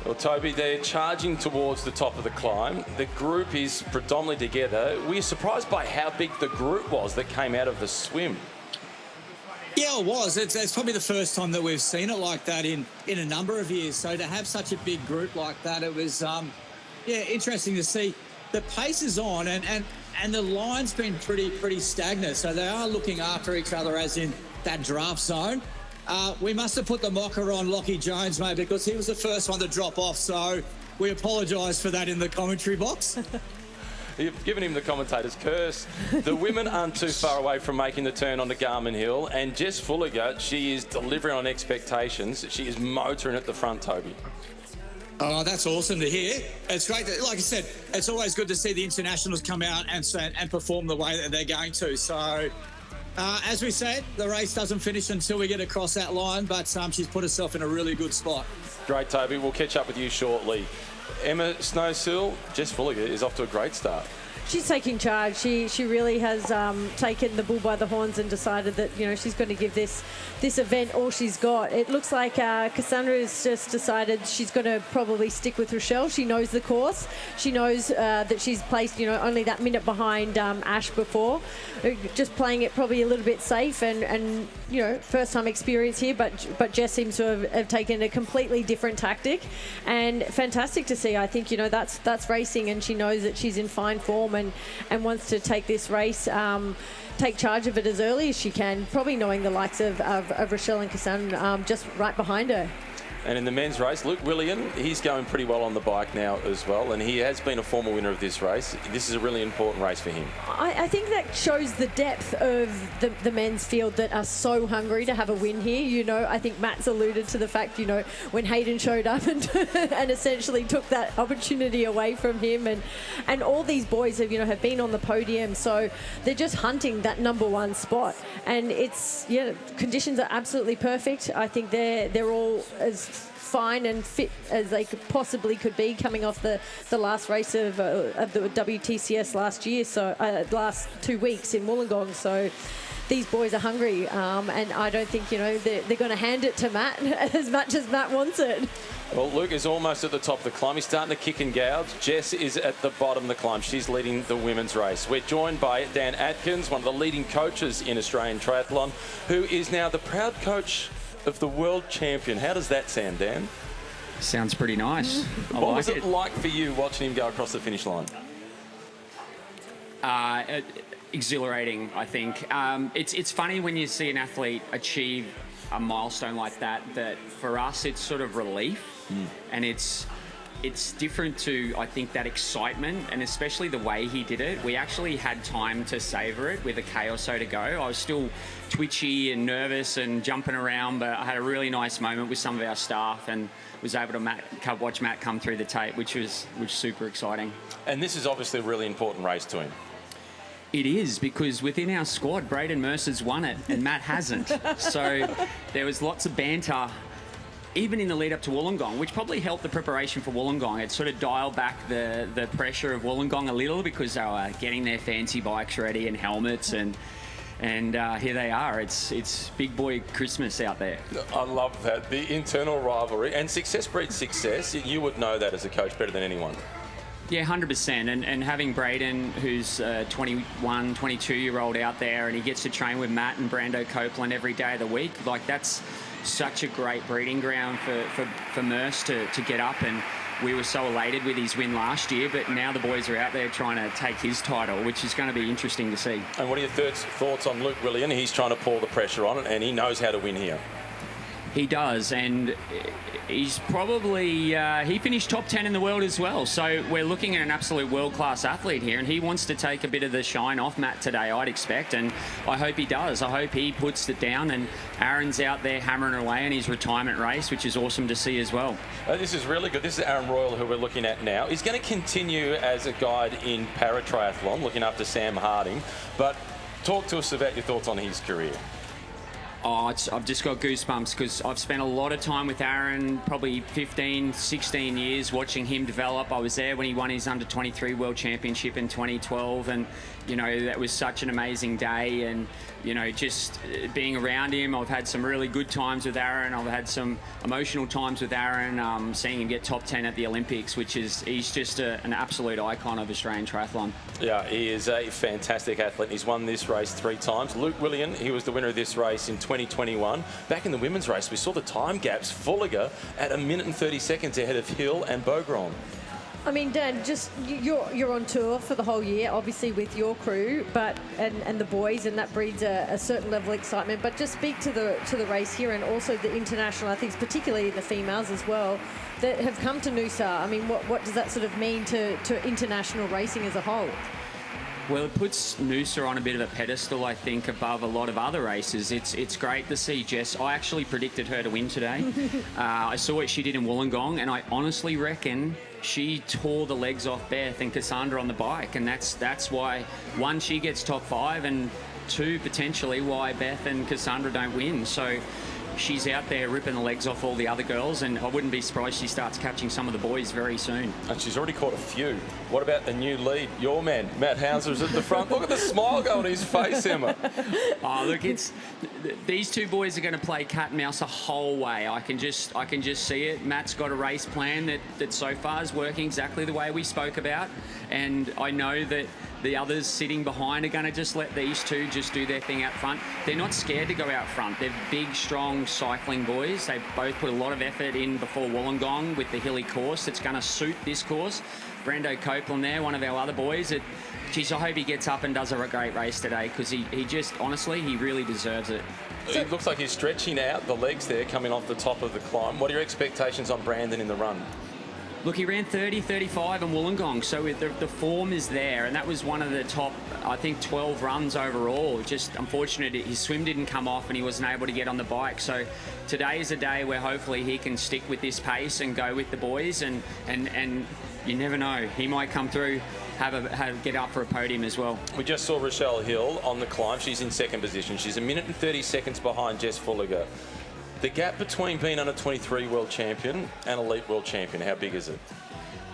Well, Toby, they're charging towards the top of the climb. The group is predominantly together. Were you surprised by how big the group was that came out of the swim? Yeah, it was. It's probably the first time that we've seen it like that in a number of years. So to have such a big group like that, it was, interesting to see. The pace is on and the line's been pretty stagnant. So they are looking after each other as in that draft zone. We must have put the mocker on Lockie Jones, mate, because he was the first one to drop off. So we apologise for that in the commentary box. You've given him the commentator's curse. The women aren't too far away from making the turn onto Garmin Hill, and Jess Fulliger, she is delivering on expectations. She is motoring at the front, Toby. Oh, that's awesome to hear. It's great. Like I said, it's always good to see the internationals come out and perform the way that they're going to. So, as we said, the race doesn't finish until we get across that line, but she's put herself in a really good spot. Great, Toby. We'll catch up with you shortly. Emma Snowsill, Jess Fulliger is off to a great start. She's taking charge. She really has taken the bull by the horns and decided that, you know, she's going to give this event all she's got. It looks like Cassandre has just decided she's going to probably stick with Rochelle. She knows the course. She knows that she's placed, you know, only that minute behind Ash before. Just playing it probably a little bit safe and you know, first time experience here, but Jess seems to have taken a completely different tactic, and fantastic to see. I think, you know, that's racing, and she knows that she's in fine form and wants to take this race, take charge of it as early as she can, probably knowing the likes of Rochelle and Cassandre just right behind her. And in the men's race, Luke Willian, he's going pretty well on the bike now as well, and he has been a former winner of this race. This is a really important race for him. I think that shows the depth of the men's field that are so hungry to have a win here. You know, I think Matt's alluded to the fact, you know, when Hayden showed up and essentially took that opportunity away from him, and all these boys have, you know, have been on the podium, so they're just hunting that #1 spot. And it's, yeah, conditions are absolutely perfect. I think they're all as fine and fit as they could be coming off the last race of the WTCS last year, so last 2 weeks in Wollongong. So these boys are hungry, and I don't think, you know, they're going to hand it to Matt as much as Matt wants it. Well, Luke is almost at the top of the climb. He's starting to kick and gouge. Jess is at the bottom of the climb. She's leading the women's race. We're joined by Dan Atkins, one of the leading coaches in Australian triathlon, who is now the proud coach of the world champion. How does that sound, Dan? Sounds pretty nice. What was it like for you watching him go across the finish line? Exhilarating, I think. It's funny when you see an athlete achieve a milestone like that for us it's sort of relief. And it's different to, I think, that excitement, and especially the way he did it. We actually had time to savour it with a K or so to go. I was still twitchy and nervous and jumping around, but I had a really nice moment with some of our staff and was able to watch Matt come through the tape, which was super exciting. And this is obviously a really important race to him. It is, because within our squad, Braden Mercer's won it and Matt hasn't. So there was lots of banter even in the lead up to Wollongong, which probably helped the preparation for Wollongong. It sort of dialed back the pressure of Wollongong a little, because they were getting their fancy bikes ready and helmets, and here they are. It's big boy Christmas out there. I love that. The internal rivalry, and success breeds success. You would know that as a coach better than anyone. Yeah, 100%. And having Braden, who's a 21, 22-year-old out there, and he gets to train with Matt and Brando Copeland every day of the week, like, that's such a great breeding ground for Merce to get up. And we were so elated with his win last year, but now the boys are out there trying to take his title, which is going to be interesting to see. And what are your thoughts on Luke Willian? He's trying to pour the pressure on it, and he knows how to win here. He does, and he's probably, he finished top 10 in the world as well. So we're looking at an absolute world-class athlete here, and he wants to take a bit of the shine off Matt today, I'd expect, and I hope he does. I hope he puts it down, and Aaron's out there hammering away in his retirement race, which is awesome to see as well. This is really good. This is Aaron Royal, who we're looking at now. He's going to continue as a guide in para-triathlon, looking after Sam Harding, but talk to us about your thoughts on his career. Oh, I've just got goosebumps because I've spent a lot of time with Aaron, probably 15, 16 years watching him develop. I was there when he won his under-23 World Championship in 2012, and, you know, that was such an amazing day. And, you know, just being around him, I've had some really good times with Aaron. I've had some emotional times with Aaron, seeing him get top 10 at the Olympics, he's just an absolute icon of Australian triathlon. Yeah, he is a fantastic athlete. He's won this race 3 times. Luke Willian, he was the winner of this race in 2021. Back in the women's race, we saw the time gaps. Fulliger at 1 minute and 30 seconds ahead of Hill and Beaugrand. I mean, Dan, just you're on tour for the whole year, obviously with your crew, but and the boys, and that breeds a certain level of excitement. But just speak to the race here, and also the international, I think, particularly the females as well, that have come to Noosa. I mean, what does that sort of mean to international racing as a whole? Well, it puts Noosa on a bit of a pedestal, I think, above a lot of other races. It's great to see Jess. I actually predicted her to win today. I saw what she did in Wollongong, and I honestly reckon she tore the legs off Beth and Cassandre on the bike, and that's why, 1, she gets top 5, and 2, potentially why Beth and Cassandre don't win. So she's out there ripping the legs off all the other girls, and I wouldn't be surprised she starts catching some of the boys very soon. And she's already caught a few. What about the new lead? Your man, Matt Hauser's at the front. Look at the smile going on his face, Emma. Oh, look, these 2 boys are going to play cat and mouse the whole way. I can just see it. Matt's got a race plan that so far is working exactly the way we spoke about, and I know that the others sitting behind are going to just let these 2 just do their thing out front. They're not scared to go out front. They're big, strong cycling boys. They both put a lot of effort in before Wollongong with the hilly course that's going to suit this course. Brando Copeland there, one of our other boys. Geez, I hope he gets up and does a great race today, because he just, honestly, he really deserves it. It looks like he's stretching out the legs there coming off the top of the climb. What are your expectations on Brandon in the run? Look, he ran 30-35 in Wollongong, so the form is there, and that was one of the top, I think, 12 runs overall. Just unfortunate his swim didn't come off and he wasn't able to get on the bike. So today is a day where hopefully he can stick with this pace and go with the boys, and you never know, he might come through, get up for a podium as well. We just saw Rochelle Hill on the climb. She's in 2nd position. She's 1 minute and 30 seconds behind Jess Fulliger. The gap between being under 23 world champion and elite world champion, how big is it?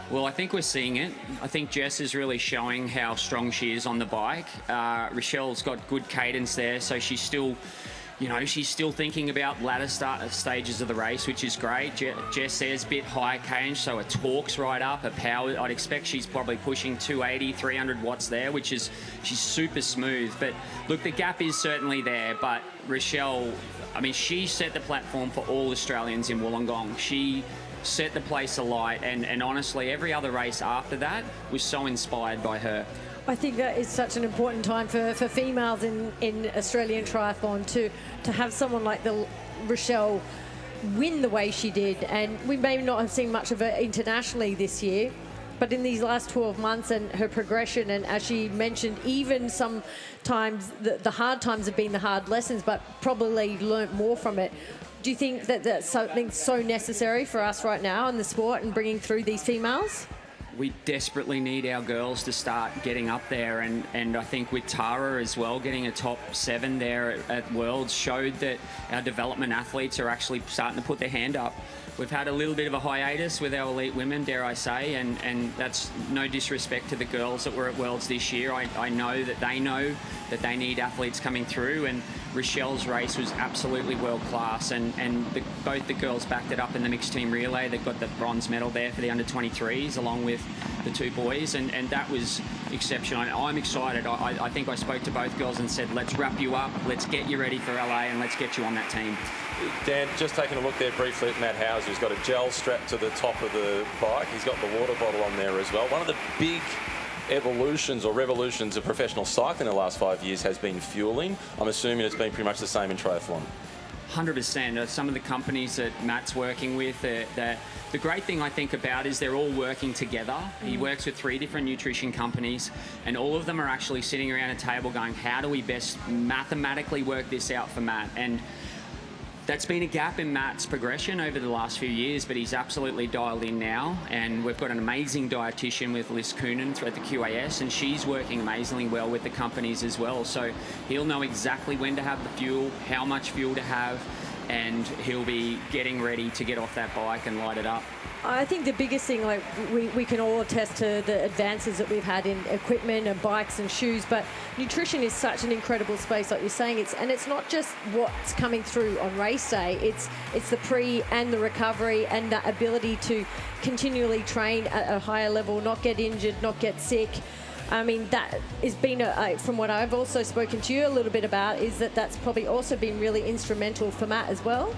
Well, I think we're seeing it. I think Jess is really showing how strong she is on the bike. Rochelle's got good cadence there, so she's still, you know, she's still thinking about latter stages of the race, which is great. Jess there's a bit higher cadence, so her torque's right up. Her power, I'd expect she's probably pushing 280, 300 watts there, which is, she's super smooth. But look, the gap is certainly there, but Rochelle, I mean, she set the platform for all Australians in Wollongong. She set the place alight, and honestly, every other race after that was so inspired by her. I think that is such an important time for females in Australian triathlon to have someone like the Rochelle win the way she did. And we may not have seen much of her internationally this year, but in these last 12 months and her progression, and as she mentioned, even sometimes the hard times have been the hard lessons, but probably learnt more from it. Do you think that that's something so necessary for us right now in the sport and bringing through these females? We desperately need our girls to start getting up there, and I think with Tara as well, getting a top 7 there at Worlds showed that our development athletes are actually starting to put their hand up. We've had a little bit of a hiatus with our elite women, dare I say, and that's no disrespect to the girls that were at Worlds this year. I know that they need athletes coming through, and Rochelle's race was absolutely world class, and both the girls backed it up in the mixed team relay. They've got the bronze medal there for the under-23s along with the 2 boys, and that was exceptional. I'm excited. I think I spoke to both girls and said, let's wrap you up, let's get you ready for LA, and let's get you on that team. Dan, just taking a look there briefly at Matt Hauser, who's got a gel strapped to the top of the bike. He's got the water bottle on there as well. One of the big evolutions or revolutions of professional cycling in the last 5 years has been fueling. I'm assuming it's been pretty much the same in triathlon. 100%. Some of the companies that Matt's working with, the great thing I think about is they're all working together. He works with 3 different nutrition companies, and all of them are actually sitting around a table going, how do we best mathematically work this out for Matt? And that's been a gap in Matt's progression over the last few years, but he's absolutely dialed in now. And we've got an amazing dietitian with Liz Coonan at the QAS, and she's working amazingly well with the companies as well. So he'll know exactly when to have the fuel, how much fuel to have, and he'll be getting ready to get off that bike and light it up. I think the biggest thing, like we can all attest to the advances that we've had in equipment and bikes and shoes, but nutrition is such an incredible space, like you're saying. It's not just what's coming through on race day. It's the pre and the recovery and that ability to continually train at a higher level, not get injured, not get sick. I mean, that has been, from what I've also spoken to you a little bit about, is that's probably also been really instrumental for Matt as well.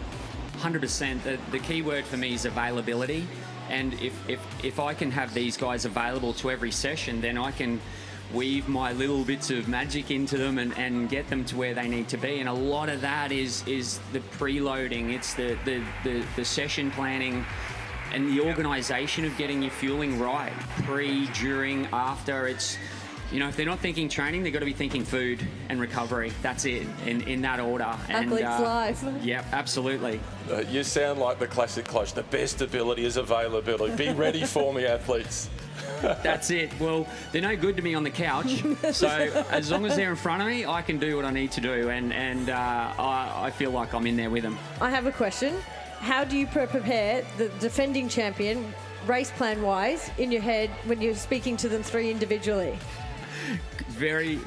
100%. The key word for me is availability. And if I can have these guys available to every session, then I can weave my little bits of magic into them and get them to where they need to be. And a lot of that is the preloading. It's the session planning and the organisation of getting your fueling right, pre, during, after. It's, you know, if they're not thinking training, they've got to be thinking food and recovery. That's it, in that order. Athlete's life. Yep, absolutely. You sound like the classic coach. The best ability is availability. Be ready for me, athletes. That's it. Well, they're no good to me on the couch. So as long as they're in front of me, I can do what I need to do. And I feel like I'm in there with them. I have a question. How do you prepare the defending champion, race plan wise, in your head when you're speaking to them three individually? Very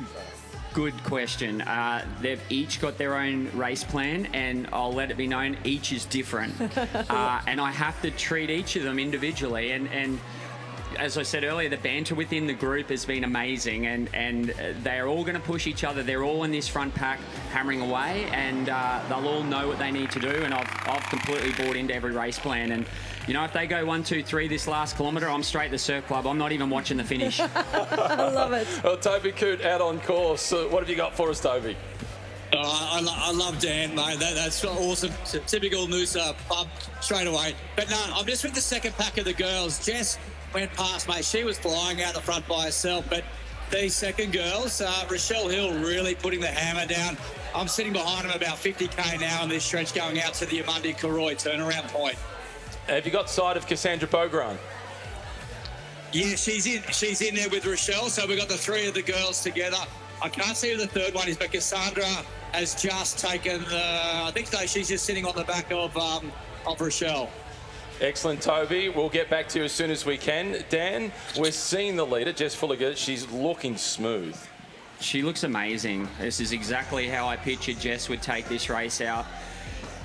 good question. They've each got their own race plan, and I'll let it be known each is different. And I have to treat each of them individually. And as I said earlier, the banter within the group has been amazing, and they're all going to push each other. They're all in this front pack hammering away, and they'll all know what they need to do. And I've completely bought into every race plan. And you know, if they go 1, 2, 3 this last kilometre, I'm straight to the Surf Club. I'm not even watching the finish. I love it. Well, Toby Coote out on course. What have you got for us, Toby? I love Dan, mate. That's awesome. It's a typical Noosa pub straight away. But no, I'm just with the second pack of the girls. Jess went past, mate. She was flying out the front by herself. But these second girls, Rochelle Hill really putting the hammer down. I'm sitting behind them about 50k now on this stretch going out to the Amundi-Karoi turnaround point. Have you got sight of Cassandre Beaugrand? Yeah, she's in there with Rochelle. So we've got the three of the girls together. I can't see who the third one is, but Cassandre has just taken I think she's just sitting on the back of Rochelle. Excellent, Toby. We'll get back to you as soon as we can. Dan, we're seeing the leader, Jess Fulliger. She's looking smooth. She looks amazing. This is exactly how I pictured Jess would take this race out.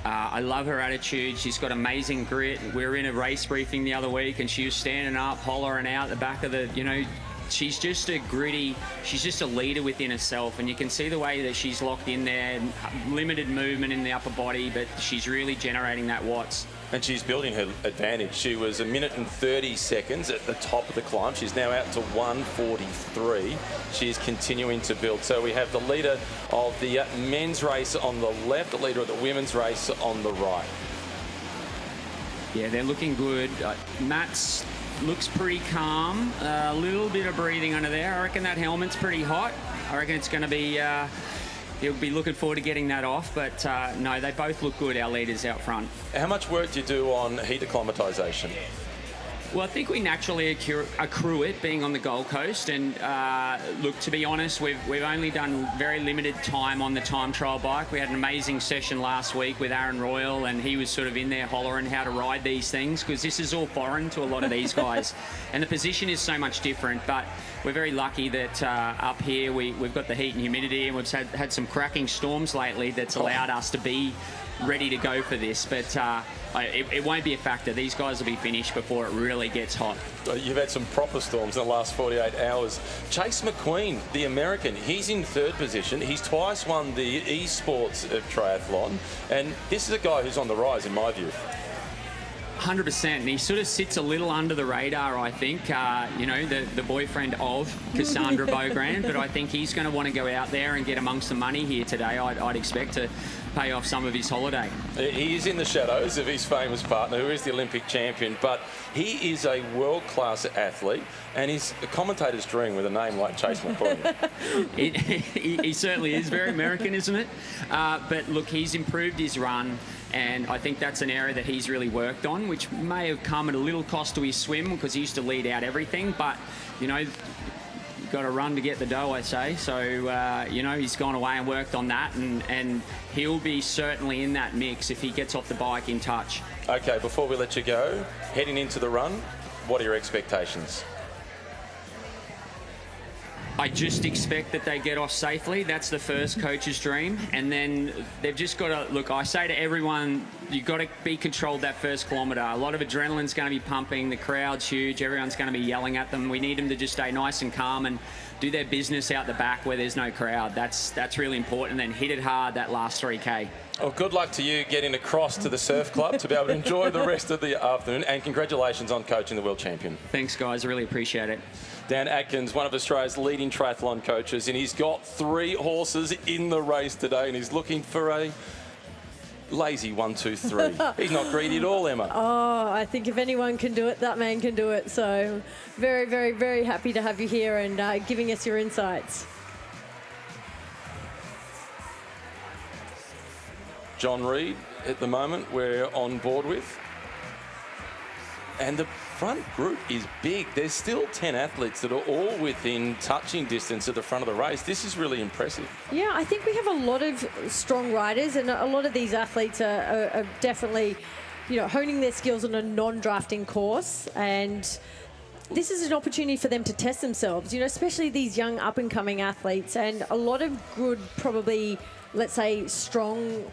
I love her attitude. She's got amazing grit. We were in a race briefing the other week, and she was standing up, hollering out the back of the, you know, she's just a gritty, she's just a leader within herself, and you can see the way that she's locked in there, limited movement in the upper body, but she's really generating that watts. And she's building her advantage. She was 1 minute and 30 seconds at the top of the climb. She's now out to 1:43. She's continuing to build. So we have the leader of the men's race on the left, the leader of the women's race on the right. Yeah, they're looking good. Matt's looks pretty calm. A little bit of breathing under there. I reckon that helmet's pretty hot. I reckon it's going to be... he'll be looking forward to getting that off, but no, they both look good, our leaders out front. How much work do you do on heat acclimatisation? Well, I think we naturally accrue it being on the Gold Coast, and look, to be honest, we've only done very limited time on the time trial bike. We had an amazing session last week with Aaron Royal, and he was sort of in there hollering how to ride these things, because this is all foreign to a lot of these guys, and the position is so much different. But we're very lucky that up here we've got the heat and humidity, and we've had some cracking storms lately that's allowed us to be ready to go for this. But it won't be a factor. These guys will be finished before it really gets hot. You've had some proper storms in the last 48 hours. Chase McQueen, the American, he's in third position. He's twice won the esports of triathlon, and this is a guy who's on the rise, in my view. 100%, and he sort of sits a little under the radar, I think. You know, the boyfriend of Cassandre Beaugrand, but I think he's going to want to go out there and get amongst the money here today. I'd expect to pay off some of his holiday. He is in the shadows of his famous partner, who is the Olympic champion, but he is a world-class athlete, and he's a commentator's dream with a name like Chase McQueen. He certainly is. Very American, isn't it? But look, he's improved his run, And I think that's an area that he's really worked on, which may have come at a little cost to his swim because he used to lead out everything. But, you know, you've got to run to get the dough, I say. So, you know, he's gone away and worked on that, and he'll be certainly in that mix if he gets off the bike in touch. Okay, before we let you go, heading into the run, what are your expectations? I just expect that they get off safely. That's the first coach's dream. And then they've just got to, look, I say to everyone, you've got to be controlled that first kilometre. A lot of adrenaline's going to be pumping. The crowd's huge. Everyone's going to be yelling at them. We need them to just stay nice and calm and do their business out the back where there's no crowd. That's really important. And then hit it hard that last 3K. Well, good luck to you getting across to the surf club to be able to enjoy the rest of the afternoon. And congratulations on coaching the world champion. Thanks, guys. I really appreciate it. Dan Atkins, one of Australia's leading triathlon coaches, and he's got 3 horses in the race today, and he's looking for a lazy 1, 2, 3. He's not greedy at all, Emma. Oh, I think if anyone can do it, that man can do it. So very, very, very happy to have you here and giving us your insights. John Reid, at the moment, we're on board with. And the front group is big. There's still 10 athletes that are all within touching distance at the front of the race. This is really impressive. Yeah, I think we have a lot of strong riders, and a lot of these athletes are definitely, you know, honing their skills on a non-drafting course. And this is an opportunity for them to test themselves, you know, especially these young up-and-coming athletes. And a lot of good, probably, let's say, strong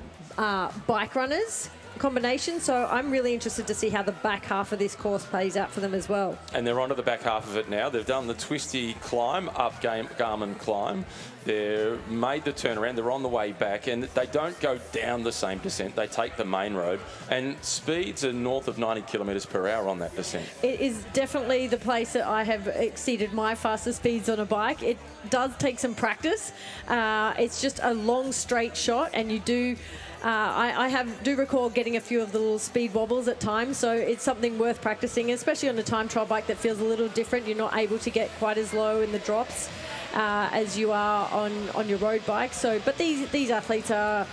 bike runners combination. So I'm really interested to see how the back half of this course plays out for them as well. And they're onto the back half of it now. They've done the twisty climb, up Garmin climb. They've made the turnaround. They're on the way back, and they don't go down the same descent. They take the main road, and speeds are north of 90 kilometres per hour on that descent. It is definitely the place that I have exceeded my fastest speeds on a bike. It does take some practice. It's just a long straight shot, and you do. I do recall getting a few of the little speed wobbles at times, so it's something worth practicing, especially on a time trial bike that feels a little different. You're not able to get quite as low in the drops as you are on your road bike. So, but these athletes are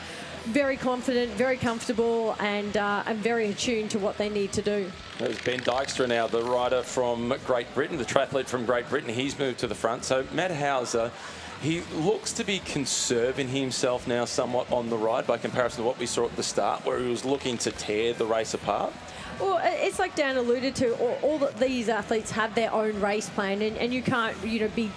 very confident, very comfortable, and very attuned to what they need to do. There's Ben Dykstra now, the rider from Great Britain, the triathlete from Great Britain. He's moved to the front. So Matt Hauser, he looks to be conserving himself now somewhat on the ride by comparison to what we saw at the start, where he was looking to tear the race apart. Well, it's like Dan alluded to, all these athletes have their own race plan, and you can't, you know, be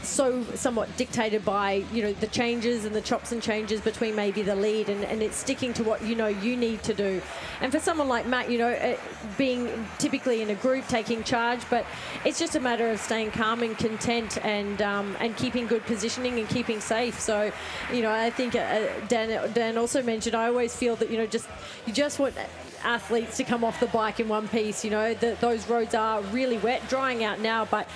so somewhat dictated by, you know, the changes and the chops and changes between maybe the lead, and it's sticking to what you know you need to do. And for someone like Matt, you know, being typically in a group, taking charge, but it's just a matter of staying calm and content, and keeping good positioning and keeping safe. So, you know, I think Dan also mentioned, I always feel that, you know, you just want athletes to come off the bike in one piece. You know, those roads are really wet, drying out now, but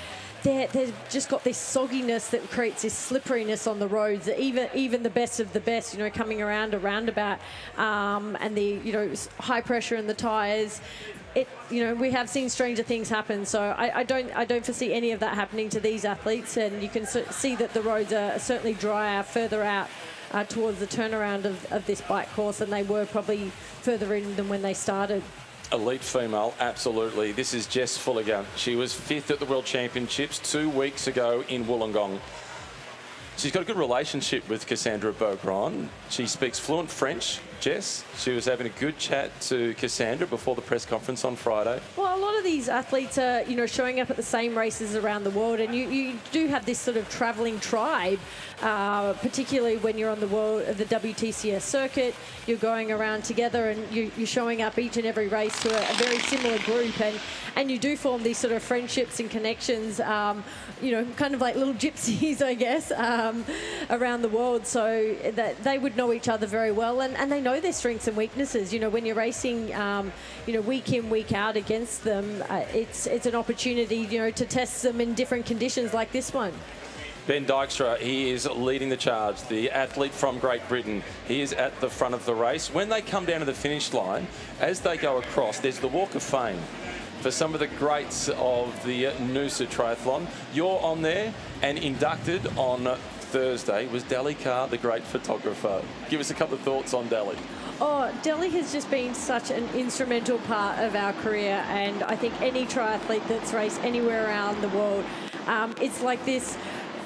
they've just got this sogginess that creates this slipperiness on the roads that even the best of the best, you know, coming around a roundabout, and the, you know, high pressure in the tyres. You know, we have seen stranger things happen, so I don't foresee any of that happening to these athletes, and you can see that the roads are certainly drier further out towards the turnaround of this bike course than they were probably further in than when they started. Elite female, absolutely. This is Jess Fulliger. She was 5th at the World Championships 2 weeks ago in Wollongong. She's got a good relationship with Cassandre Beaugrand. She speaks fluent French, Jess. She was having a good chat to Cassandre before the press conference on Friday. Well, a lot of these athletes are, you know, showing up at the same races around the world, and you do have this sort of travelling tribe, particularly when you're on the WTCS circuit. You're going around together, and you're showing up each and every race to a very similar group, and you do form these sort of friendships and connections, you know, kind of like little gypsies, I guess, around the world, so that they would know each other very well, and they know their strengths and weaknesses. You know, when you're racing, you know, week in, week out against them, it's an opportunity, you know, to test them in different conditions like this one. Ben Dykstra, he is leading the charge, the athlete from Great Britain. He is at the front of the race. When they come down to the finish line, as they go across, there's the Walk of Fame for some of the greats of the Noosa Triathlon. You're on there, and inducted on Thursday was Dali Carr, the great photographer. Give us a couple of thoughts on Dali. Oh, Delhi has just been such an instrumental part of our career, and I think any triathlete that's raced anywhere around the world, it's like this.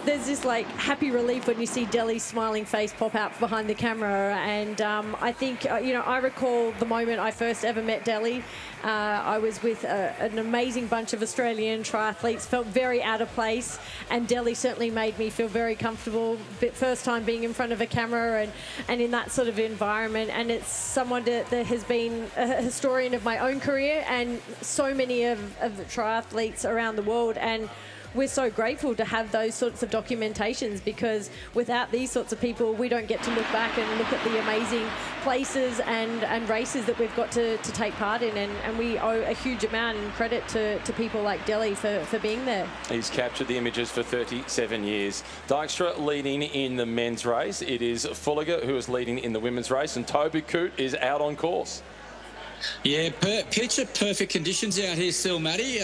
There's this like happy relief when you see Delhi's smiling face pop out behind the camera, and I think I recall the moment I first ever met Delhi. I was with an amazing bunch of Australian triathletes, felt very out of place, and Delhi certainly made me feel very comfortable. First time being in front of a camera and in that sort of environment, and it's someone that has been a historian of my own career and so many of the triathletes around the world, and we're so grateful to have those sorts of documentations, because without these sorts of people, we don't get to look back and look at the amazing places and races that we've got to take part in. And we owe a huge amount in credit to people like Delhi for being there. He's captured the images for 37 years. Dijkstra leading in the men's race. It is Fulliger who is leading in the women's race, and Toby Coote is out on course. Yeah, picture perfect conditions out here still, Matty.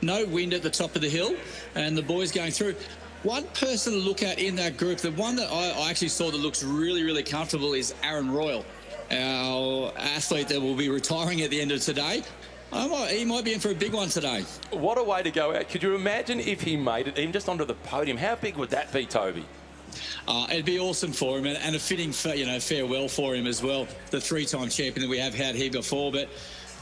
No wind at the top of the hill, and the boys going through. One person to look at in that group, the one that I actually saw that looks really, really comfortable, is Aaron Royal, our athlete that will be retiring at the end of today. He might be in for a big one today. What a way to go out. Could you imagine if he made it even just onto the podium? How big would that be, Toby? It'd be awesome for him, and a fitting farewell for him as well. The three-time champion that we have had here before. But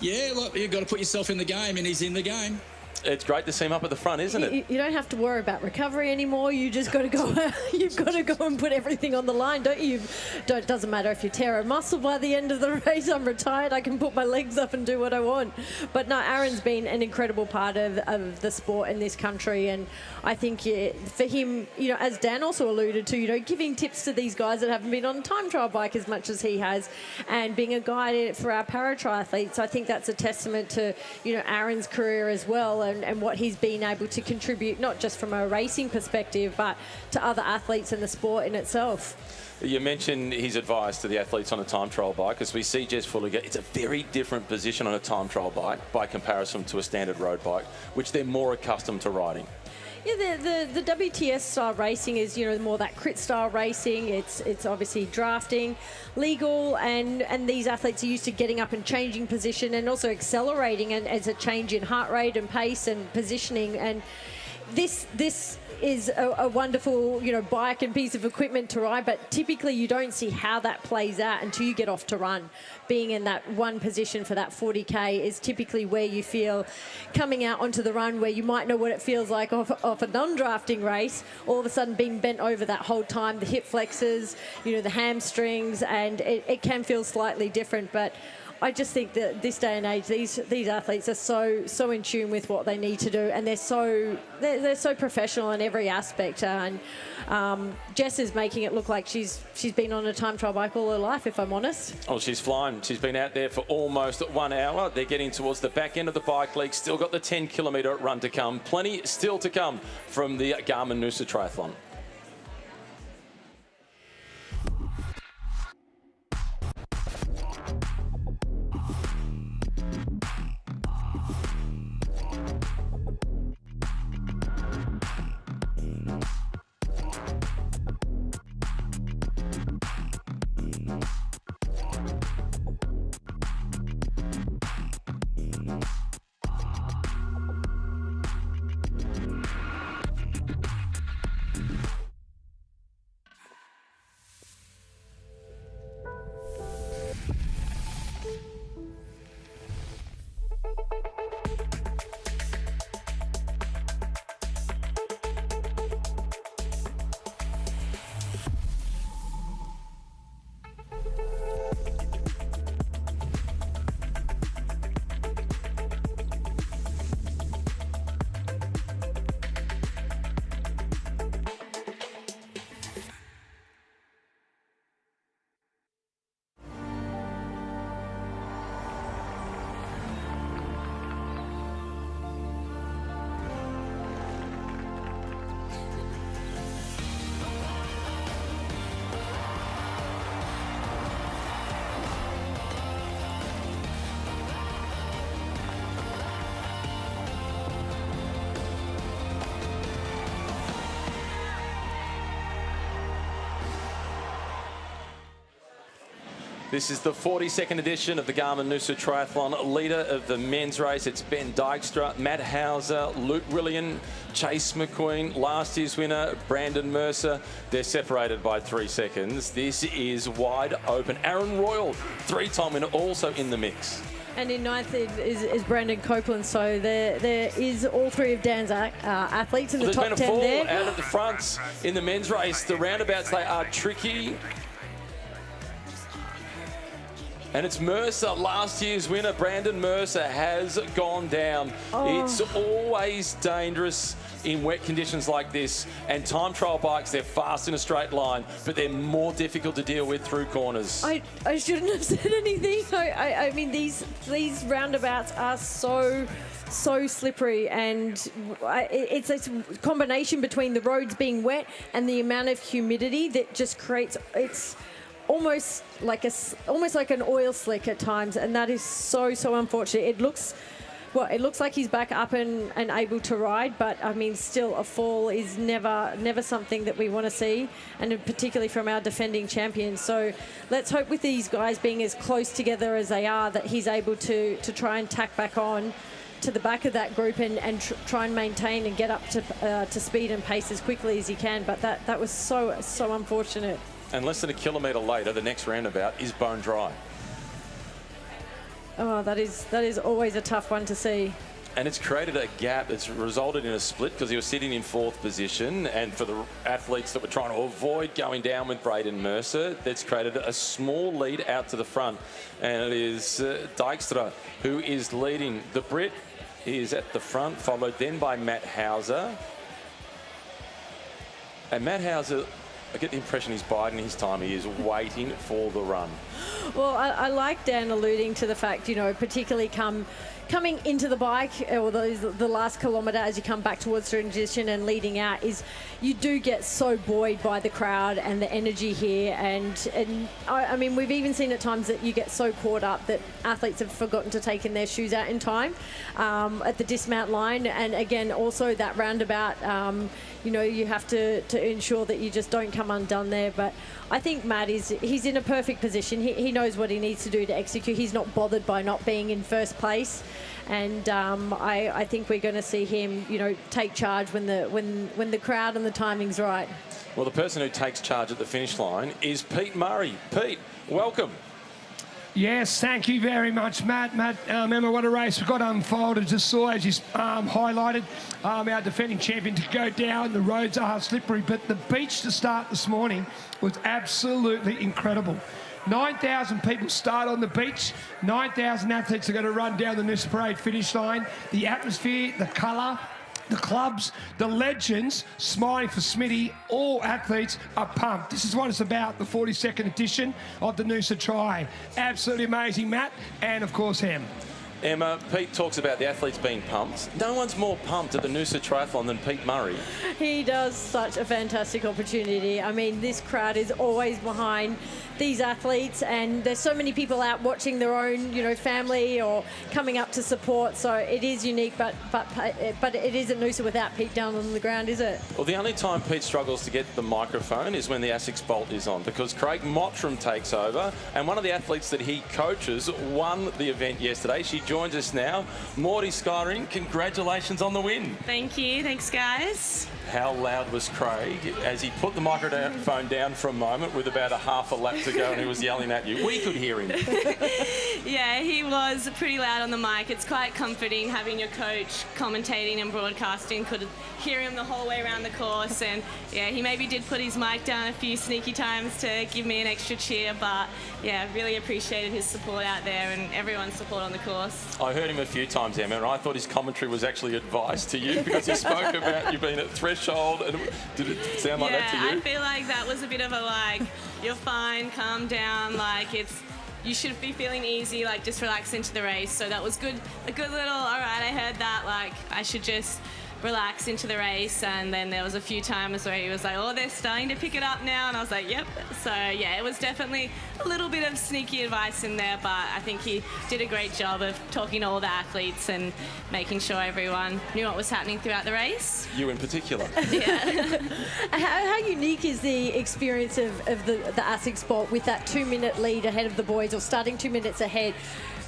yeah, look, you've got to put yourself in the game, and he's in the game. It's great to see him up at the front, isn't it? You don't have to worry about recovery anymore. You just got to go. You've got to go and put everything on the line, don't you? Doesn't matter if you tear a muscle by the end of the race. I'm retired. I can put my legs up and do what I want. But no, Aaron's been an incredible part of the sport in this country, and I think for him, as Dan also alluded to, giving tips to these guys that haven't been on a time trial bike as much as he has, and being a guide for our para triathletes, I think that's a testament to Aaron's career as well. And what he's been able to contribute, not just from a racing perspective, but to other athletes in the sport in itself. You mentioned his advice to the athletes on a time trial bike. As we see Jez Fulliger, it's a very different position on a time trial bike by comparison to a standard road bike, which they're more accustomed to riding. Yeah, the WTS style racing is more that crit style racing. It's obviously drafting, legal, and these athletes are used to getting up and changing position and also accelerating, and as a change in heart rate and pace and positioning. And this is a wonderful bike and piece of equipment to ride, but typically you don't see how that plays out until you get off to run. Being in that one position for that 40k is typically where you feel coming out onto the run, where you might know what it feels like off a non-drafting race, all of a sudden being bent over that whole time, the hip flexors, the hamstrings, and it can feel slightly different. But I just think that this day and age, these athletes are so in tune with what they need to do, and they're so professional in every aspect. And Jess is making it look like she's been on a time trial bike all her life, if I'm honest. Oh, she's flying. She's been out there for almost 1 hour. They're getting towards the back end of the bike league. Still got the 10-kilometre run to come. Plenty still to come from the Garmin Noosa Triathlon. This is the 42nd edition of the Garmin Noosa Triathlon. Leader of the men's race, it's Ben Dykstra, Matt Hauser, Luke Willian, Chase McQueen, last year's winner, Brandon Mercer. They're separated by 3 seconds. This is wide open. Aaron Royal, 3-time winner, also in the mix. And in ninth is Brandon Copeland. So there is all 3 of Dan's athletes in the top 10 there. There's been a fall out of the fronts in the men's race. The roundabouts, they are tricky. And it's Mercer, last year's winner. Brandon Mercer has gone down. It's always dangerous in wet conditions like this. And time trial bikes, they're fast in a straight line, but they're more difficult to deal with through corners. I shouldn't have said anything. I mean, these roundabouts are so slippery, and it's a combination between the roads being wet and the amount of humidity that just creates... It's almost like an oil slick at times, and that is so unfortunate. It looks like he's back up and able to ride, but I mean, still, a fall is never something that we want to see, and particularly from our defending champions. So let's hope, with these guys being as close together as they are, that he's able to try and tack back on to the back of that group and try and maintain and get up to speed and pace as quickly as he can. But that was so unfortunate. And less than a kilometre later, the next roundabout is bone dry. Oh, that is always a tough one to see. And it's created a gap that's resulted in a split because he was sitting in 4th position. And for the athletes that were trying to avoid going down with Brayden Mercer, that's created a small lead out to the front. And it is Dykstra who is leading. The Brit is at the front, followed then by Matt Hauser. And Matt Hauser, I get the impression he's biding his time. He is waiting for the run. Well, I like Dan alluding to the fact, particularly coming into the bike, or the last kilometre as you come back towards transition and leading out, is you do get so buoyed by the crowd and the energy here. And I mean, we've even seen at times that you get so caught up that athletes have forgotten to take in their shoes out in time at the dismount line. And again, also that roundabout, you have to ensure that you just don't come undone there. But I think Matt he's in a perfect position. He knows what he needs to do to execute. He's not bothered by not being in first place. And I think we're going to see him, take charge when the crowd and the timing's right. Well, the person who takes charge at the finish line is Pete Murray. Pete, welcome. Yes, thank you very much, Matt. Remember what a race we've got unfolded. Just saw, as you highlighted, our defending champion to go down. The roads are slippery, but the beach to start this morning was absolutely incredible. 9,000 people start on the beach. 9,000 athletes are going to run down the Noosa Parade finish line. The atmosphere, the colour, the clubs, the legends, smiling for Smitty, all athletes are pumped. This is what it's about, the 42nd edition of the Noosa Tri. Absolutely amazing, Matt, and of course, Em. Emma, Pete talks about the athletes being pumped. No one's more pumped at the Noosa Triathlon than Pete Murray. He does such a fantastic opportunity. I mean, this crowd is always behind these athletes, and there's so many people out watching their own, family or coming up to support. So it is unique, but it isn't Noosa without Pete down on the ground, is it? Well, the only time Pete struggles to get the microphone is when the ASICS Bolt is on, because Craig Mottram takes over, and one of the athletes that he coaches won the event yesterday. She joins us now. Morty Skyring, congratulations on the win. Thank you. Thanks, guys. How loud was Craig as he put the microphone down for a moment with about a half a lap to go and he was yelling at you? We could hear him. Yeah, he was pretty loud on the mic. It's quite comforting having your coach commentating and broadcasting. Could hear him the whole way around the course, and yeah, he maybe did put his mic down a few sneaky times to give me an extra cheer, but yeah, really appreciated his support out there and everyone's support on the course. I heard him a few times, Emma, and I thought his commentary was actually advice to you because he spoke about you being at threshold. And did it sound like that to you? Yeah, I feel like that was a bit of a you're fine, calm down, you should be feeling easy, just relax into the race. So that was good, a good little, all right, I heard that, I should just relax into the race. And then there was a few times where he was like, oh, they're starting to pick it up now, and I was like, yep. So yeah, it was definitely a little bit of sneaky advice in there, but I think he did a great job of talking to all the athletes and making sure everyone knew what was happening throughout the race. You in particular. Yeah. How unique unique is the experience of the ASIC sport with that 2-minute lead ahead of the boys, or starting 2 minutes ahead?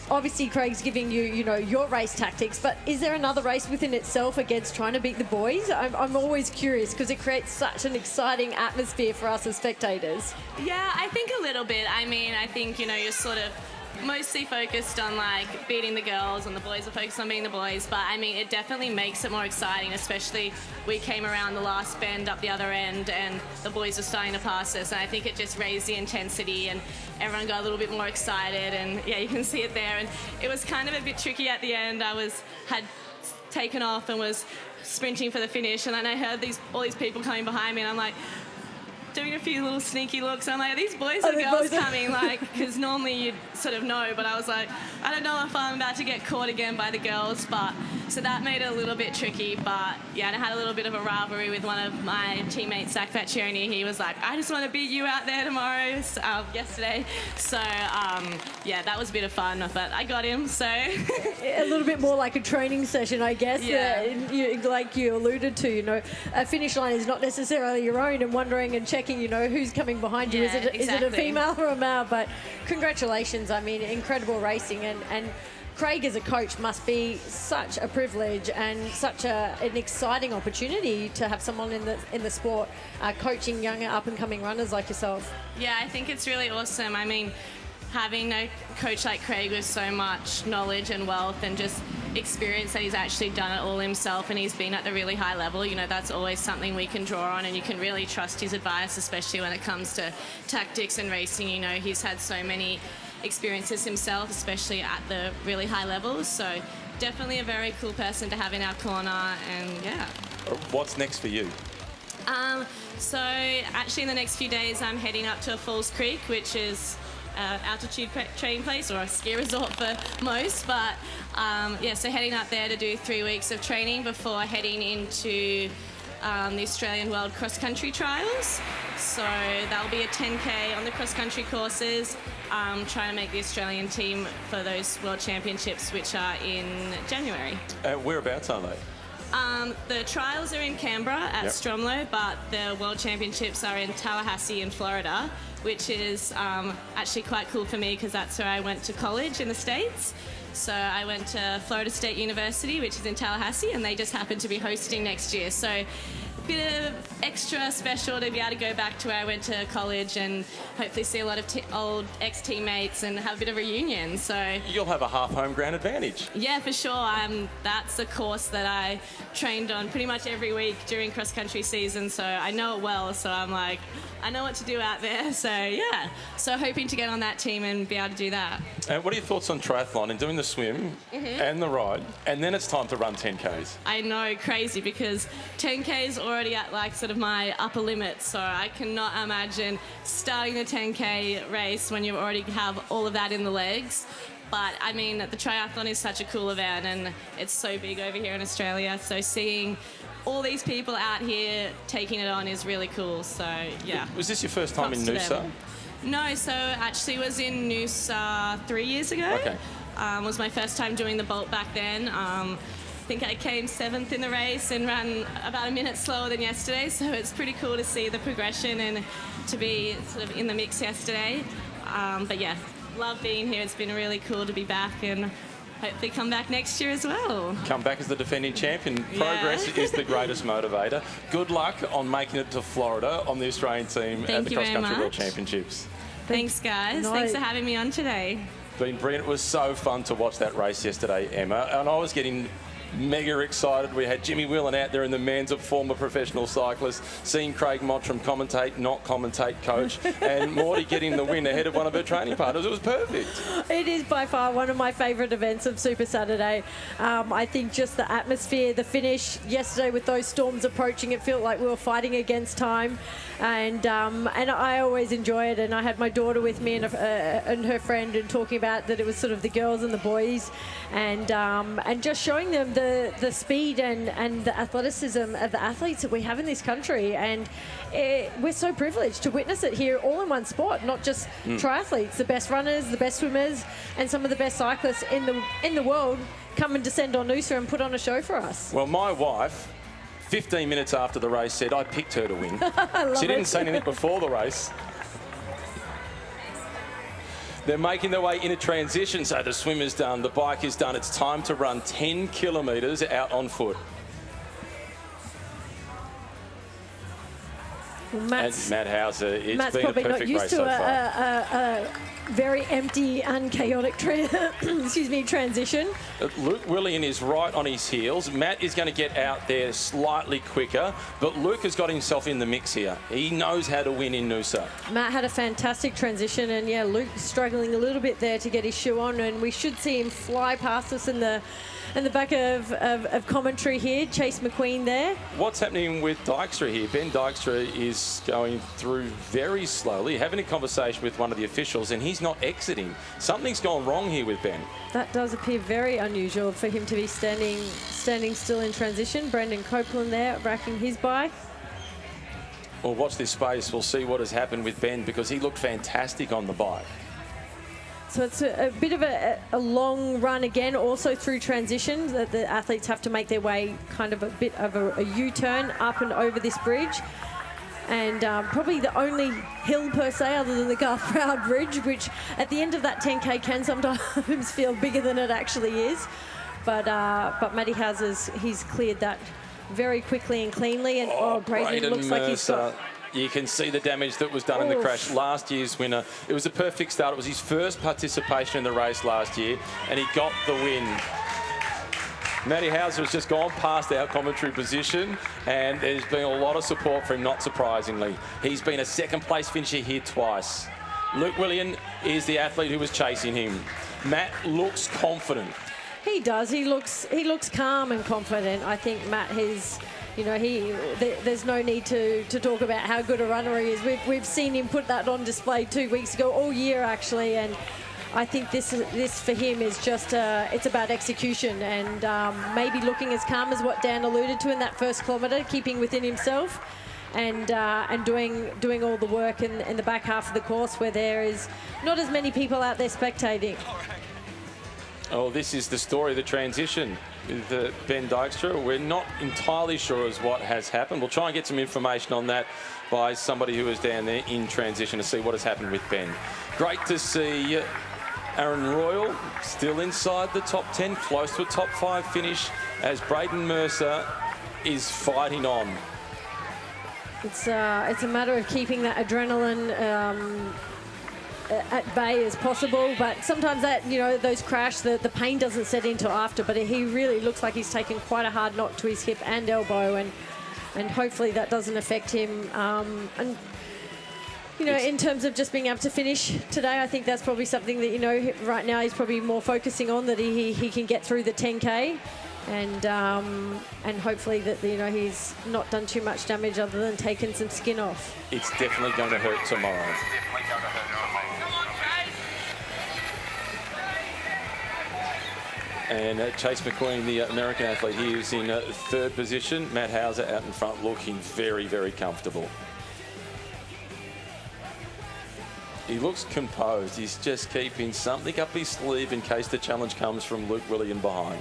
Obviously, Craig's giving you, your race tactics, but is there another race within itself against trying to beat the boys? I'm always curious because it creates such an exciting atmosphere for us as spectators. Yeah, I think a little bit. I mean, I think, you're sort of mostly focused on like beating the girls, and the boys are focused on beating the boys, but I mean it definitely makes it more exciting, especially we came around the last bend up the other end and the boys were starting to pass us, and I think it just raised the intensity and everyone got a little bit more excited, and yeah, you can see it there. And it was kind of a bit tricky at the end. Had taken off and was sprinting for the finish, and then I heard all these people coming behind me, and I'm like doing a few little sneaky looks. I'm like, are these boys or girls coming? Like, because normally you'd sort of know, but I was like, I don't know if I'm about to get caught again by the girls. But so that made it a little bit tricky. But yeah, and I had a little bit of a rivalry with one of my teammates, Zach Faccioni. He was like, I just want to beat you out there tomorrow, yesterday. So yeah, that was a bit of fun, but I got him. So a little bit more like a training session, I guess. Yeah. Like you alluded to, a finish line is not necessarily your own, and wondering and checking, who's coming behind you. Yeah, Is it a female or a male? But congratulations. I mean, incredible racing. And Craig as a coach must be such a privilege and such an exciting opportunity to have someone in the sport coaching younger up-and-coming runners like yourself. Yeah, I think it's really awesome. I mean, having a coach like Craig with so much knowledge and wealth and just experience that he's actually done it all himself, and he's been at the really high level, that's always something we can draw on, and you can really trust his advice, especially when it comes to tactics and racing. He's had so many experiences himself, especially at the really high levels, so definitely a very cool person to have in our corner. And yeah. What's next for you? So actually in the next few days I'm heading up to Falls Creek, which is altitude training place, or a ski resort for most, but yeah, so heading up there to do 3 weeks of training before heading into the Australian World Cross Country Trials. So that'll be a 10K on the cross country courses, trying to make the Australian team for those World Championships, which are in January. Whereabouts are they? The trials are in Canberra at Stromlo, but the World Championships are in Tallahassee in Florida, which is actually quite cool for me because that's where I went to college in the States. So I went to Florida State University, which is in Tallahassee, and they just happen to be hosting next year. So a bit of extra special to be able to go back to where I went to college and hopefully see a lot of old ex-teammates and have a bit of a reunion. So you'll have a half home ground advantage. Yeah, for sure. That's a course that I trained on pretty much every week during cross-country season, so I know it well. So I'm like, I know what to do out there. So yeah, so hoping to get on that team and be able to do that. What are your thoughts on triathlon and doing the swim and the ride, and then it's time to run 10Ks? I know, crazy, because 10K is already at like sort of my upper limit, so I cannot imagine starting the 10K race when you already have all of that in the legs. But I mean, the triathlon is such a cool event, and it's so big over here in Australia, so seeing all these people out here taking it on is really cool. So yeah. Was this your first time in Noosa? No, so actually was in Noosa 3 years ago. Okay. Was my first time doing the Bolt back then. I think I came 7th in the race and ran about a minute slower than yesterday, so it's pretty cool to see the progression and to be sort of in the mix yesterday. But yeah, love being here. It's been really cool to be back, and hopefully come back next year as well. Come back as the defending champion. Progress is the greatest motivator. Good luck on making it to Florida on the Australian team at the Cross Country World Championships. Thanks, guys. No. Thanks for having me on today. Been brilliant. It was so fun to watch that race yesterday, Emma, and I was getting mega excited. We had Jimmy Whelan out there in the men's, a former professional cyclist, seeing Craig Mottram commentate, not commentate, coach, and Morty getting the win ahead of one of her training partners. It was perfect. It is by far one of my favourite events of Super Saturday. I think just the atmosphere, the finish yesterday with those storms approaching, it felt like we were fighting against time, and I always enjoy it. And I had my daughter with me and her friend, and talking about that it was sort of the girls and the boys, and just showing them the speed and the athleticism of the athletes that we have in this country, and we're so privileged to witness it here all in one spot, not just triathletes, the best runners, the best swimmers, and some of the best cyclists in the world come and descend on Noosa and put on a show for us. Well, my wife 15 minutes after the race, said, I picked her to win. She didn't say anything before the race. They're making their way into transition, so the swimmer's done, the bike is done. It's time to run 10 kilometres out on foot. Well, And Matt Hauser, it's Matt's been a probably not perfect used race to so far. a very empty and chaotic transition. Luke Willian is right on his heels. Matt is going to get out there slightly quicker, but Luke has got himself in the mix here. He knows how to win in Noosa. Matt had a fantastic transition, and yeah, Luke struggling a little bit there to get his shoe on, and we should see him fly past us in the back of commentary here. Chase McQueen there. What's happening with Dykstra here? Ben Dykstra is going through very slowly, having a conversation with one of the officials, and he's not exiting. Something's gone wrong here with Ben. That does appear very unusual for him to be standing still in transition. Brendan Copeland there, racking his bike. Well, watch this space. We'll see what has happened with Ben, because he looked fantastic on the bike. So it's a bit of a long run again, also through transitions that the athletes have to make their way kind of a bit of a U-turn up and over this bridge. And probably the only hill per se other than the Garth Proud Bridge, which at the end of that 10K can sometimes feel bigger than it actually is. But Matty Hauser's, he's cleared that very quickly and cleanly. And Braden looks like he's got... You can see the damage that was done in the crash. Last year's winner. It was a perfect start. It was his first participation in the race last year, and he got the win. Matty Hauser has just gone past our commentary position, and there's been a lot of support for him, not surprisingly. He's been a second-place finisher here twice. Luke Willian is the athlete who was chasing him. Matt looks confident. He does. He looks calm and confident. I think Matt has... You know, there's no need to talk about how good a runner he is. We've seen him put that on display 2 weeks ago, all year actually, and I think this for him is just it's about execution and maybe looking as calm as what Dan alluded to in that first kilometre, keeping within himself and doing all the work in the back half of the course where there is not as many people out there spectating. Oh, this is the story of the transition with Ben Dykstra. We're not entirely sure as what has happened. We'll try and get some information on that by somebody who is down there in transition to see what has happened with Ben. Great to see Aaron Royal still inside the top 10, close to a top 5 finish as Braden Mercer is fighting on. It's a matter of keeping that adrenaline at bay as possible, but sometimes that, you know, those crash, the pain doesn't set in till after, but he really looks like he's taken quite a hard knock to his hip and elbow, and hopefully that doesn't affect him. And you know, in terms of just being able to finish today, I think that's probably something that, you know, right now he's probably more focusing on, that he can get through the 10K. And hopefully that, you know, he's not done too much damage other than taken some skin off. It's definitely going to hurt tomorrow. And Chase McQueen, the American athlete, he is in third position. Matt Hauser out in front, looking very, very comfortable. He looks composed. He's just keeping something up his sleeve in case the challenge comes from Luke Willian behind.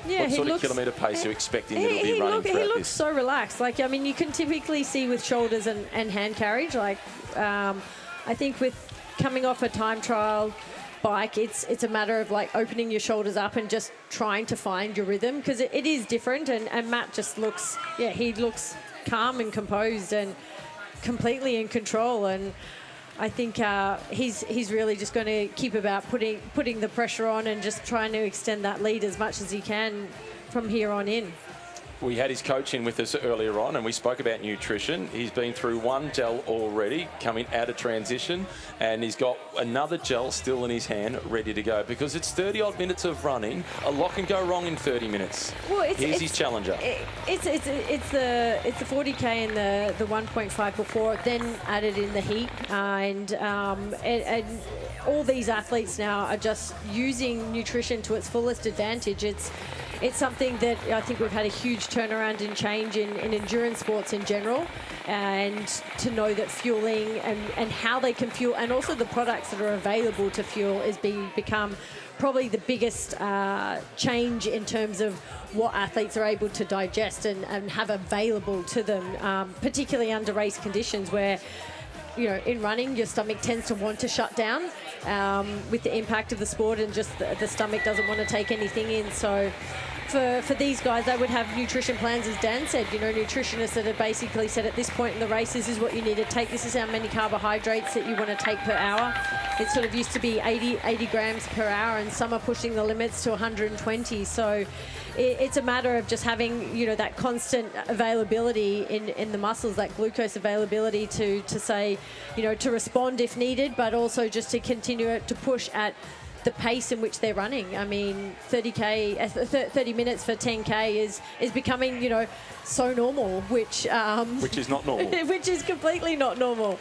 Yeah, what sort of kilometre pace are you expecting that he'll be running throughout this? He looks so relaxed. Like, I mean, you can typically see with shoulders and hand carriage. Like, I think with coming off a time trial bike, it's a matter of like opening your shoulders up and just trying to find your rhythm, because it is different. And Matt just looks, yeah, he looks calm and composed and completely in control. And I think he's really just going to keep about putting the pressure on and just trying to extend that lead as much as he can from here on in. We had his coach in with us earlier on, and we spoke about nutrition. He's been through one gel already, coming out of transition, and he's got another gel still in his hand, ready to go, because it's 30-odd minutes of running. A lot can go wrong in 30 minutes. Well, here's his challenger. It's the 40K and the 1.5 before, then added in the heat, and all these athletes now are just using nutrition to its fullest advantage. It's something that I think we've had a huge turnaround and change in endurance sports in general, and to know that fueling and how they can fuel, and also the products that are available to fuel, is become probably the biggest change in terms of what athletes are able to digest and have available to them, particularly under race conditions where, in running, your stomach tends to want to shut down with the impact of the sport, and just the stomach doesn't want to take anything in. So for these guys, they would have nutrition plans, as Dan said, nutritionists that have basically said at this point in the race, this is what you need to take, this is how many carbohydrates that you want to take per hour. It sort of used to be 80 grams per hour, and some are pushing the limits to 120. So it's a matter of just having, that constant availability in the muscles, that glucose availability to say, to respond if needed, but also just to continue to push at the pace in which they're running. I mean, 30 minutes for 10K is becoming, so normal, which is not normal. Which is completely not normal.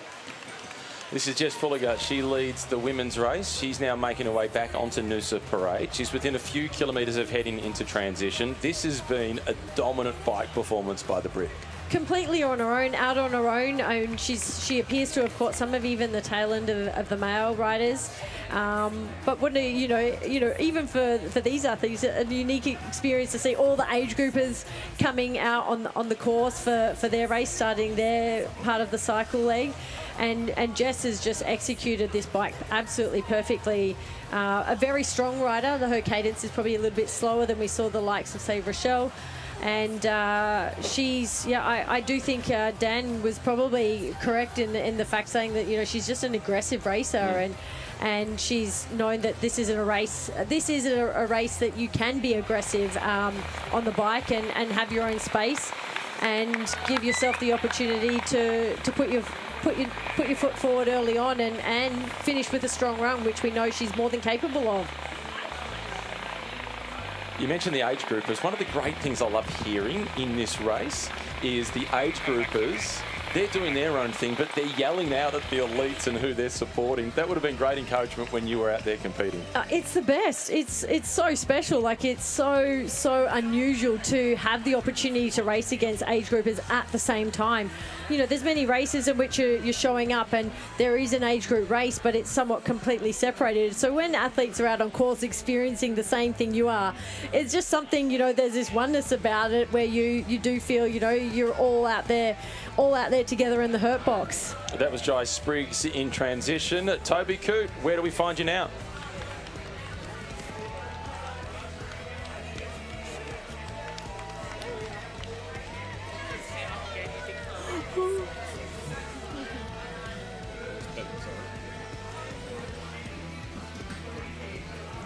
This is Jess Fulliger. She leads the women's race. She's now making her way back onto Noosa Parade. She's within a few kilometres of heading into transition. This has been a dominant bike performance by the Brit. Completely on her own, out on her own. She appears to have caught some of even the tail end of the male riders. But when even for these athletes, a unique experience to see all the age groupers coming out on the course for their race, starting their part of the cycle leg. And Jess has just executed this bike absolutely perfectly. A very strong rider. Her cadence is probably a little bit slower than we saw the likes of, say, Rochelle. And I do think Dan was probably correct in the fact saying that, she's just an aggressive racer, and she's known that this isn't a race. This is a race that you can be aggressive on the bike and have your own space and give yourself the opportunity to put your foot forward early on and finish with a strong run, which we know she's more than capable of. You mentioned the age groupers. One of the great things I love hearing in this race is the age groupers. They're doing their own thing, but they're yelling out at the elites and who they're supporting. That would have been great encouragement when you were out there competing. It's the best. It's so special. Like, it's so unusual to have the opportunity to race against age groupers at the same time. There's many races in which you're showing up and there is an age group race, but it's somewhat completely separated. So when athletes are out on course experiencing the same thing you are, it's just something, there's this oneness about it where you do feel, you're all out there together in the hurt box. That was Jai Spriggs in transition. Toby Coote, where do we find you now?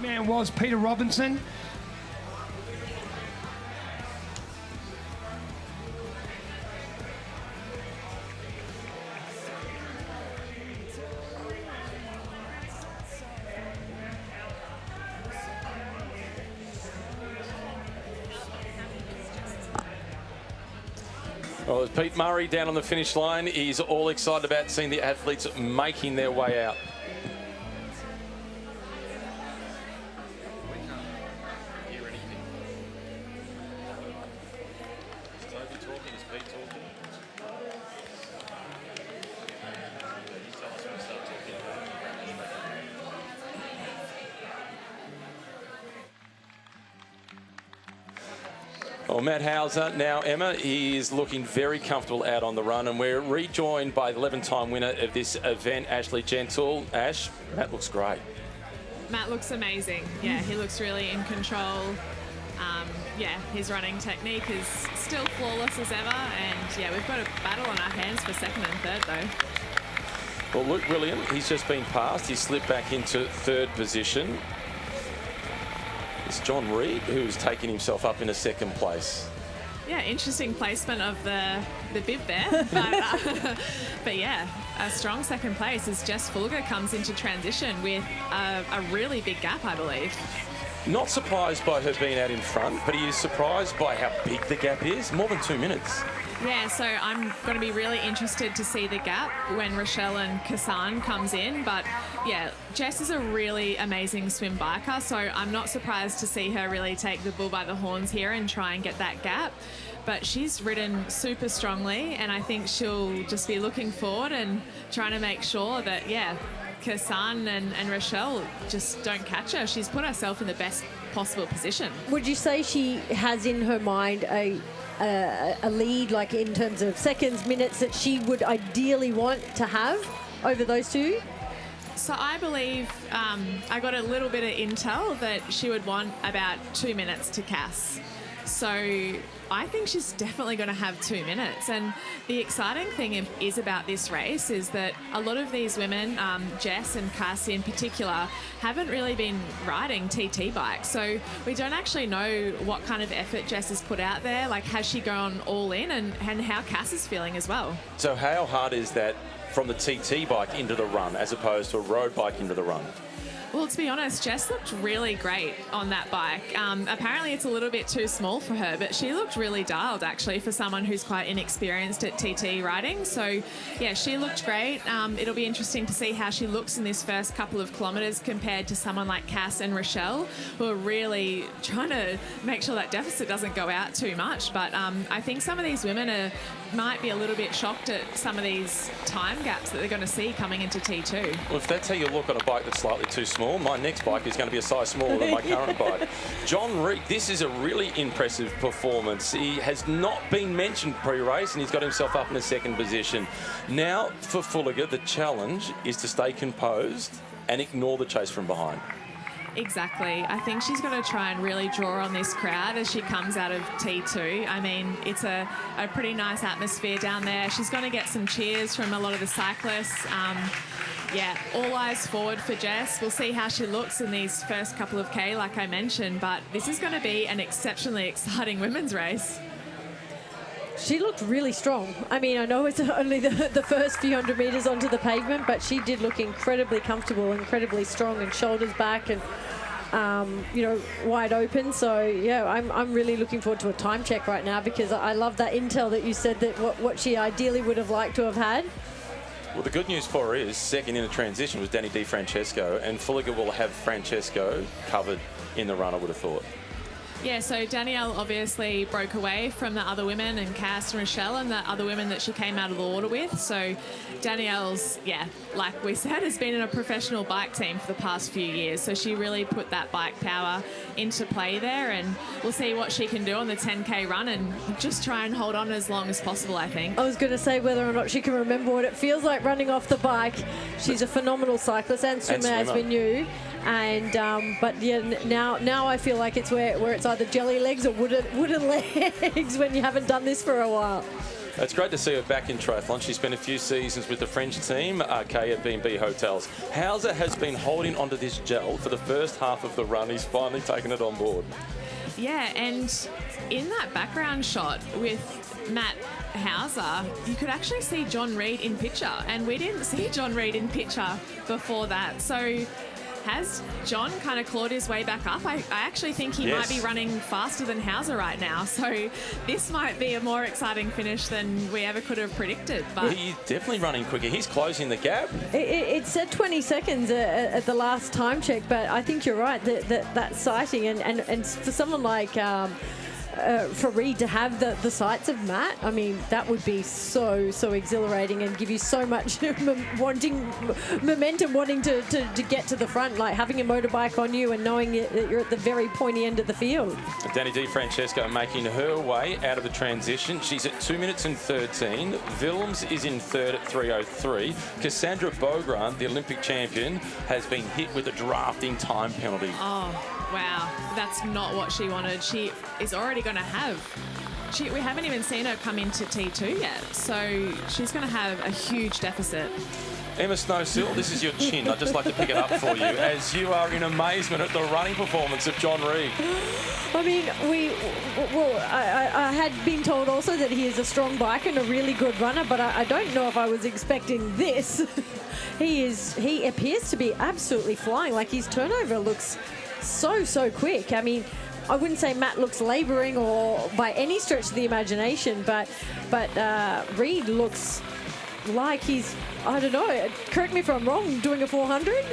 Man was Peter Robinson. Well, there's Pete Murray down on the finish line. He's all excited about seeing the athletes making their way out. Well, Matt Hauser now, Emma, he is looking very comfortable out on the run, and we're rejoined by the 11-time winner of this event, Ashley Gentle. Ash, Matt looks great. Matt looks amazing. Yeah, he looks really in control. His running technique is still flawless as ever, and we've got a battle on our hands for second and third though. Well, Luke William, he's just been passed. He slipped back into third position. It's John Reid who's taken himself up into second place. Yeah, interesting placement of the bib there. But yeah, a strong second place as Jess Fulliger comes into transition with a really big gap, I believe. Not surprised by her being out in front, but he is surprised by how big the gap is. More than 2 minutes. Yeah, so I'm going to be really interested to see the gap when Rochelle and Cassandre comes in. But yeah, Jess is a really amazing swim biker, so I'm not surprised to see her really take the bull by the horns here and try and get that gap. But she's ridden super strongly, and I think she'll just be looking forward and trying to make sure that, Cassandre and Rochelle just don't catch her. She's put herself in the best possible position. Would you say she has in her mind a lead, like in terms of seconds, minutes, that she would ideally want to have over those two? So I believe I got a little bit of intel that she would want about 2 minutes to Cass. So I think she's definitely going to have 2 minutes. And the exciting thing is about this race is that a lot of these women, Jess and Cass in particular, haven't really been riding TT bikes. So we don't actually know what kind of effort Jess has put out there. Like, has she gone all in, and how Cass is feeling as well. So how hard is that from the TT bike into the run as opposed to a road bike into the run? Well, to be honest, Jess looked really great on that bike. Apparently it's a little bit too small for her, but she looked really dialed actually for someone who's quite inexperienced at TT riding. So yeah, she looked great. It'll be interesting to see how she looks in this first couple of kilometres compared to someone like Cass and Rochelle, who are really trying to make sure that deficit doesn't go out too much. But I think some of these women might be a little bit shocked at some of these time gaps that they're going to see coming into T2. Well, if that's how you look on a bike that's slightly too small, my next bike is going to be a size smaller than my current bike. John Reid, this is a really impressive performance. He has not been mentioned pre-race and he's got himself up in the second position. Now, for Fulliger, the challenge is to stay composed and ignore the chase from behind. Exactly. I think she's going to try and really draw on this crowd as she comes out of T2. I mean, it's a pretty nice atmosphere down there. She's going to get some cheers from a lot of the cyclists. Yeah, all eyes forward for Jess. We'll see how she looks in these first couple of K, like I mentioned, but this is going to be an exceptionally exciting women's race. She looked really strong. I mean, I know it's only the first few hundred metres onto the pavement, but she did look incredibly comfortable, incredibly strong, and shoulders back and, you know, wide open. So, yeah, I'm really looking forward to a time check right now because I love that intel that you said that what she ideally would have liked to have had. Well, the good news for her is second in the transition was Danny Di Francesco, and Fulliger will have Francesco covered in the run, I would have thought. Yeah, so Danielle obviously broke away from the other women, and Cass and Rochelle and the other women that she came out of the water with. So Danielle's, yeah, like we said, has been in a professional bike team for the past few years. So she really put that bike power into play there, and we'll see what she can do on the 10K run and just try and hold on as long as possible, I think. I was going to say whether or not she can remember what it feels like running off the bike. She's a phenomenal cyclist and swimmer, as we knew. And but yeah, now I feel like it's where it's either jelly legs or wooden legs when you haven't done this for a while. It's great to see her back in triathlon. She spent a few seasons with the French team, Kay at B&B Hotels. Hauser has been holding onto this gel for the first half of the run. He's finally taken it on board. Yeah, and in that background shot with Matt Hauser, you could actually see John Reid in picture, and we didn't see John Reid in picture before that. So has John kind of clawed his way back up? I actually think he might be running faster than Hauser right now. So this might be a more exciting finish than we ever could have predicted. But he's definitely running quicker. He's closing the gap. It said 20 seconds at the last time check, but I think you're right. That sighting and for someone like for Reid to have the sights of Matt, I mean, that would be so exhilarating and give you so much momentum wanting to get to the front, like having a motorbike on you and knowing that you're at the very pointy end of the field. Danny Di Francesco making her way out of the transition. She's at 2 minutes and 13. Willems is in third at 3:03. Cassandre Beaugrand, the Olympic champion, has been hit with a drafting time penalty. oh wow, that's not what she wanted. She is already going to have, we haven't even seen her come into T2 yet, so she's going to have a huge deficit. Emma Snowsill, this is your chin. I'd just like to pick it up for you as you are in amazement at the running performance of John Reid. I mean, I had been told also that he is a strong biker and a really good runner, but I don't know if I was expecting this. He appears to be absolutely flying. Like, his turnover looks so quick. I mean, I wouldn't say Matt looks labouring or by any stretch of the imagination, but Reid looks like he's, I don't know, correct me if I'm wrong, doing a 400?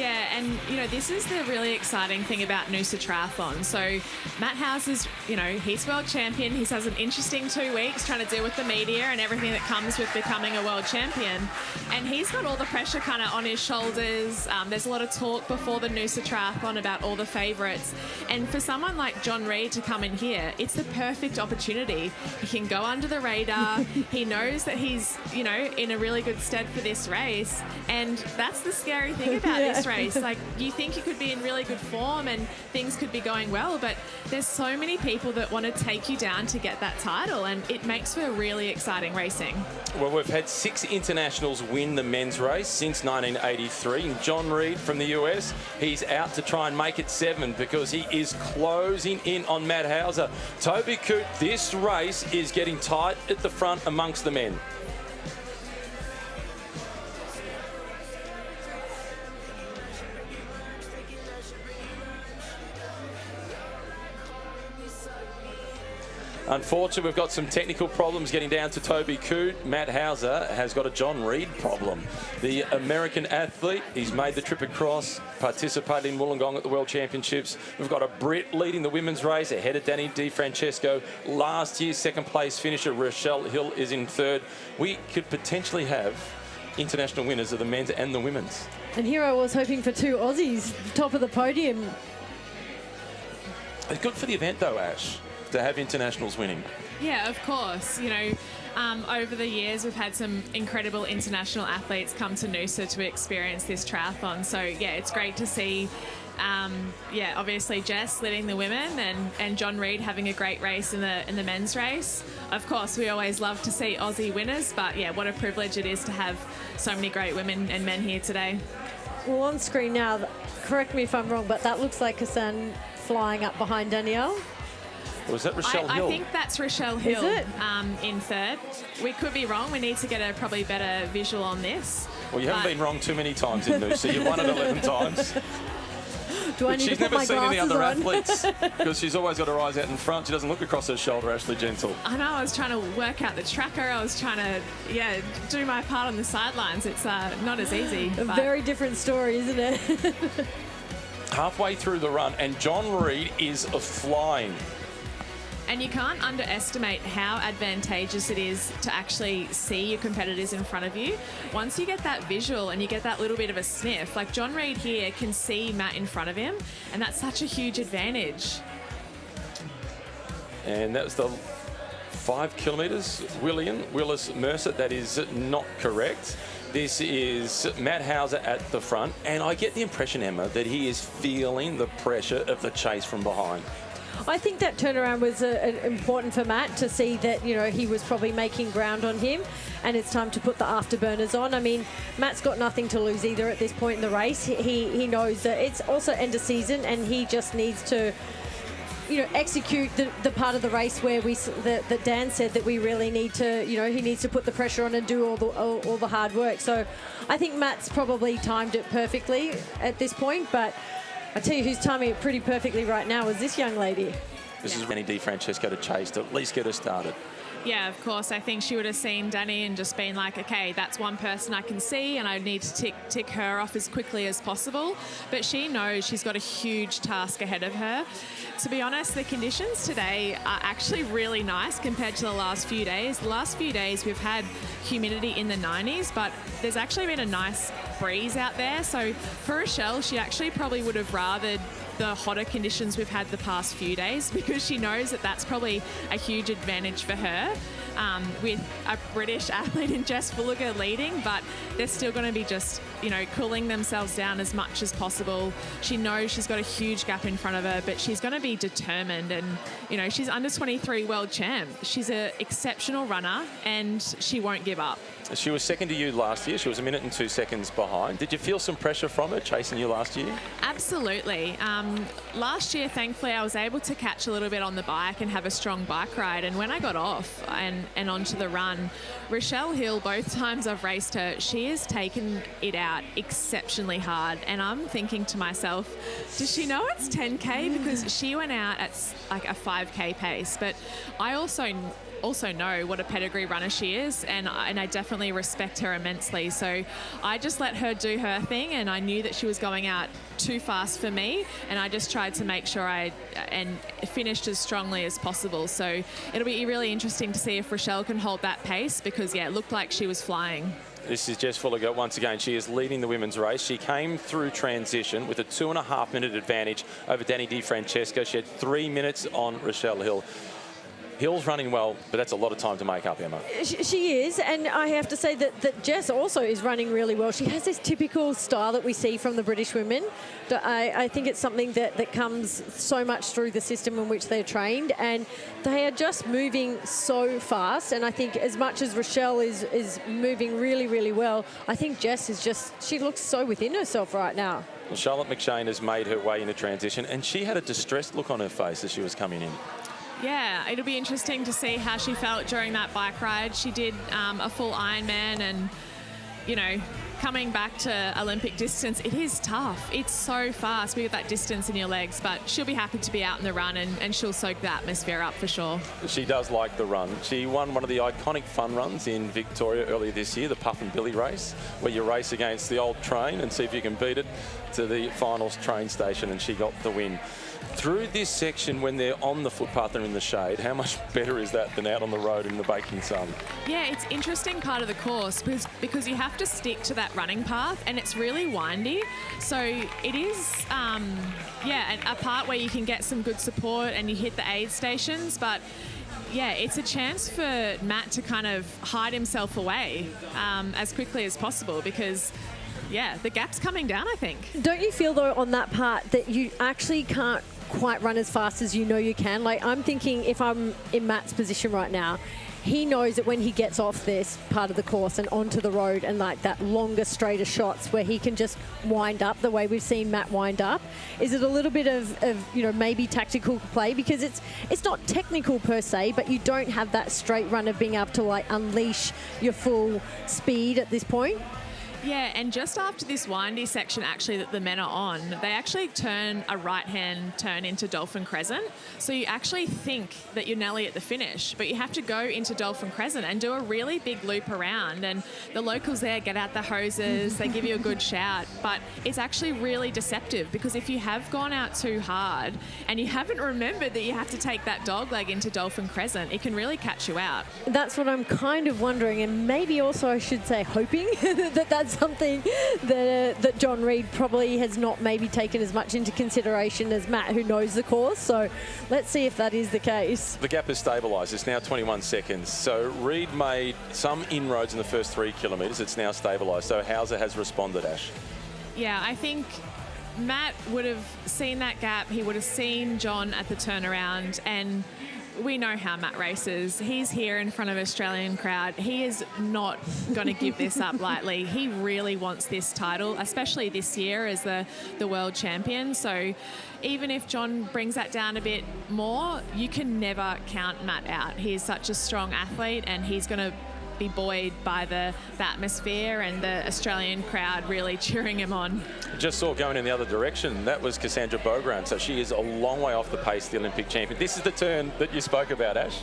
Yeah, and, you know, this is the really exciting thing about Noosa Triathlon. So Matt Hauser's, you know, he's world champion. He has an interesting 2 weeks trying to deal with the media and everything that comes with becoming a world champion. And he's got all the pressure kind of on his shoulders. There's a lot of talk before the Noosa Triathlon about all the favourites. And for someone like John Reid to come in here, it's the perfect opportunity. He can go under the radar. He knows that he's, you know, in a really good stead for this race. And that's the scary thing about this race. Like, you think you could be in really good form and things could be going well, but there's so many people that want to take you down to get that title, and it makes for really exciting racing. Well, we've had 6 internationals win the men's race since 1983. And John Reid from the US, he's out to try and make it 7 because he is closing in on Matt Hauser. Toby Coote, this race is getting tight at the front amongst the men. Unfortunately, we've got some technical problems getting down to Toby Coote. Matt Hauser has got a John Reid problem. The American athlete, he's made the trip across, participated in Wollongong at the World Championships. We've got a Brit leading the women's race ahead of Danny DiFrancesco. Last year's second place finisher, Rochelle Hill, is in 3rd. We could potentially have international winners of the men's and the women's. And here I was hoping for 2 Aussies, top of the podium. It's good for the event though, Ash, to have internationals winning. Yeah, of course. You know, over the years, we've had some incredible international athletes come to Noosa to experience this triathlon. So, yeah, it's great to see, obviously Jess leading the women and John Reid having a great race in the men's race. Of course, we always love to see Aussie winners, but, yeah, what a privilege it is to have so many great women and men here today. Well, on screen now, correct me if I'm wrong, but that looks like Cassandre flying up behind Danielle. Was that Rochelle Hill? I think that's Rochelle Hill. Is it? In 3rd. We could be wrong. We need to get a probably better visual on this. Well, you haven't been wrong too many times in Noosa. You've won it 11 times. Do I need she's to put never my seen any glasses other on? athletes because she's always got her eyes out in front. She doesn't look across her shoulder, Ashley Gentle. I know. I was trying to work out the tracker. I was trying to, do my part on the sidelines. It's not as easy. A very different story, isn't it? Halfway through the run, and John Reid is flying. And you can't underestimate how advantageous it is to actually see your competitors in front of you. Once you get that visual and you get that little bit of a sniff, like John Reid here can see Matt in front of him, and that's such a huge advantage. And that was the 5 kilometres. Willis Mercer, that is not correct. This is Matt Hauser at the front, and I get the impression, Emma, that he is feeling the pressure of the chase from behind. I think that turnaround was important for Matt to see that, you know, he was probably making ground on him and it's time to put the afterburners on. I mean, Matt's got nothing to lose either at this point in the race. He knows that it's also end of season and he just needs to, you know, execute the part of the race where that Dan said that we really need to, you know, he needs to put the pressure on and do all the hard work. So I think Matt's probably timed it perfectly at this point, but I tell you who's timing it pretty perfectly right now is this young lady. This is Danny DiFrancesco to chase to at least get her started. Yeah, of course. I think she would have seen Danny and just been like, okay, that's one person I can see and I need to tick her off as quickly as possible. But she knows she's got a huge task ahead of her. To be honest, the conditions today are actually really nice compared to the last few days. The last few days we've had humidity in the 90s, but there's actually been a nice breeze out there. So for Rochelle, she actually probably would have rathered the hotter conditions we've had the past few days because she knows that that's probably a huge advantage for her with a British athlete in Jess Fulliger leading, but they're still going to be just, you know, cooling themselves down as much as possible. She knows she's got a huge gap in front of her, but she's going to be determined and, you know, she's under 23 world champ. She's an exceptional runner and she won't give up. She was second to you last year. She was 1 minute and 2 seconds behind. Did you feel some pressure from her chasing you last year? Absolutely. Last year, thankfully, I was able to catch a little bit on the bike and have a strong bike ride. And when I got off and onto the run, Rochelle Hill, both times I've raced her, she has taken it out exceptionally hard. And I'm thinking to myself, does she know it's 10K? Because she went out at like a 5K pace. But I also also know what a pedigree runner she is, and I definitely respect her immensely. So I just let her do her thing, and I knew that she was going out too fast for me, and I just tried to make sure I finished as strongly as possible. So it'll be really interesting to see if Rochelle can hold that pace, because yeah, it looked like she was flying. This is Jess Fulliger once again. She is leading the women's race. She came through transition with a 2.5 minute advantage over Danny DiFrancesco. She had 3 minutes on Rochelle Hill. Hill's running well, but that's a lot of time to make up, Emma. She is, and I have to say that Jess also is running really well. She has this typical style that we see from the British women. I think it's something that comes so much through the system in which they're trained, and they are just moving so fast. And I think as much as Rochelle is moving really, really well, I think Jess is she looks so within herself right now. Well, Charlotte McShane has made her way into transition, and she had a distressed look on her face as she was coming in. Yeah, it'll be interesting to see how she felt during that bike ride. She did a full Ironman, and, you know, coming back to Olympic distance, it is tough. It's so fast with that distance in your legs, but she'll be happy to be out in the run, and she'll soak the atmosphere up for sure. She does like the run. She won one of the iconic fun runs in Victoria earlier this year, the Puff and Billy race, where you race against the old train and see if you can beat it to the finals train station, and she got the win. Through this section, when they're on the footpath and in the shade, how much better is that than out on the road in the baking sun? Yeah, it's interesting part of the course because you have to stick to that running path, and it's really windy. So it is, a part where you can get some good support and you hit the aid stations, but yeah, it's a chance for Matt to kind of hide himself away as quickly as possible, because yeah, the gap's coming down, I think. Don't you feel, though, on that part that you actually can't quite run as fast as you know you can? Like, I'm thinking if I'm in Matt's position right now, he knows that when he gets off this part of the course and onto the road and like that longer, straighter shots where he can just wind up the way we've seen Matt wind up, is it a little bit of maybe tactical play? Because it's not technical per se, but you don't have that straight run of being able to like unleash your full speed at this point. Yeah, and just after this windy section actually that the men are on, they actually turn a right-hand turn into Dolphin Crescent. So you actually think that you're nearly at the finish, but you have to go into Dolphin Crescent and do a really big loop around. And the locals there get out the hoses, they give you a good shout, but it's actually really deceptive, because if you have gone out too hard and you haven't remembered that you have to take that dog leg into Dolphin Crescent, it can really catch you out. That's what I'm kind of wondering, and maybe also I should say hoping that's something that John Reid probably has not maybe taken as much into consideration as Matt, who knows the course. So let's see if that is the case. The gap has stabilised. It's now 21 seconds. So Reid made some inroads in the first 3 kilometres. It's now stabilised. So Hauser has responded, Ash. Yeah, I think Matt would have seen that gap. He would have seen John at the turnaround, and we know how Matt races. He's here in front of an Australian crowd. He is not going to give this up lightly. He really wants this title, especially this year as the world champion. So even if John brings that down a bit more, you can never count Matt out. He is such a strong athlete, and he's going to be buoyed by the atmosphere and the Australian crowd really cheering him on. Just saw going in the other direction, that was Cassandre Beaugrand, so she is a long way off the pace, the Olympic champion. This is the turn that you spoke about, Ash.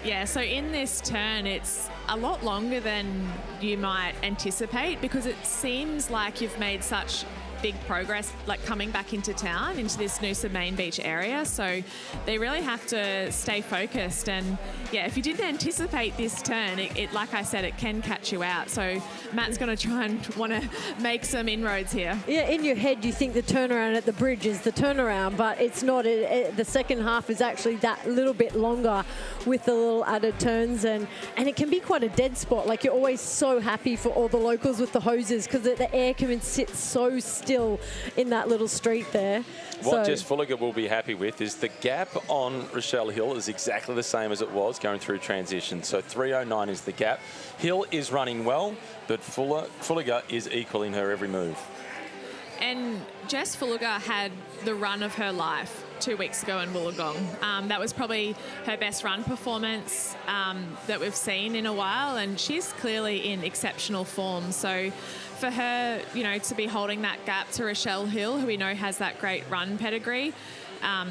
Yeah, so in this turn, it's a lot longer than you might anticipate, because it seems like you've made such big progress, like coming back into town, into this Noosa Main Beach area. So they really have to stay focused. And yeah, if you didn't anticipate this turn, it like I said, it can catch you out. So Matt's going to try and want to make some inroads here. Yeah, in your head, you think the turnaround at the bridge is the turnaround, but it's not. The second half is actually that little bit longer with the little added turns, and it can be quite a dead spot. Like, you're always so happy for all the locals with the hoses, because the air can sit so still in that little street there. What Jess Fulliger will be happy with is the gap on Rochelle Hill is exactly the same as it was going through transition. So 3:09 is the gap. Hill is running well, but Fulliger is equaling her every move. And Jess Fulliger had the run of her life 2 weeks ago in Wollongong. That was probably her best run performance that we've seen in a while, and she's clearly in exceptional form. So for her, to be holding that gap to Rochelle Hill, who we know has that great run pedigree,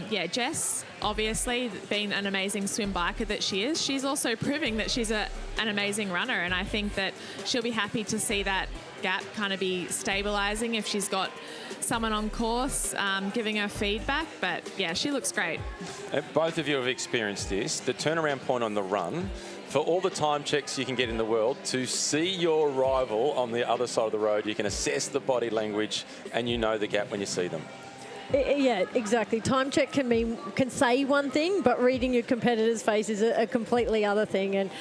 yeah, Jess, obviously, being an amazing swim biker that she is, she's also proving that she's an amazing runner. And I think that she'll be happy to see that gap kind of be stabilising if she's got someone on course giving her feedback. But, yeah, she looks great. Both of you have experienced this. The turnaround point on the run, for all the time checks you can get in the world, to see your rival on the other side of the road, you can assess the body language and you know the gap when you see them. Yeah, exactly. Time check can say one thing, but reading your competitor's face is a completely other thing, and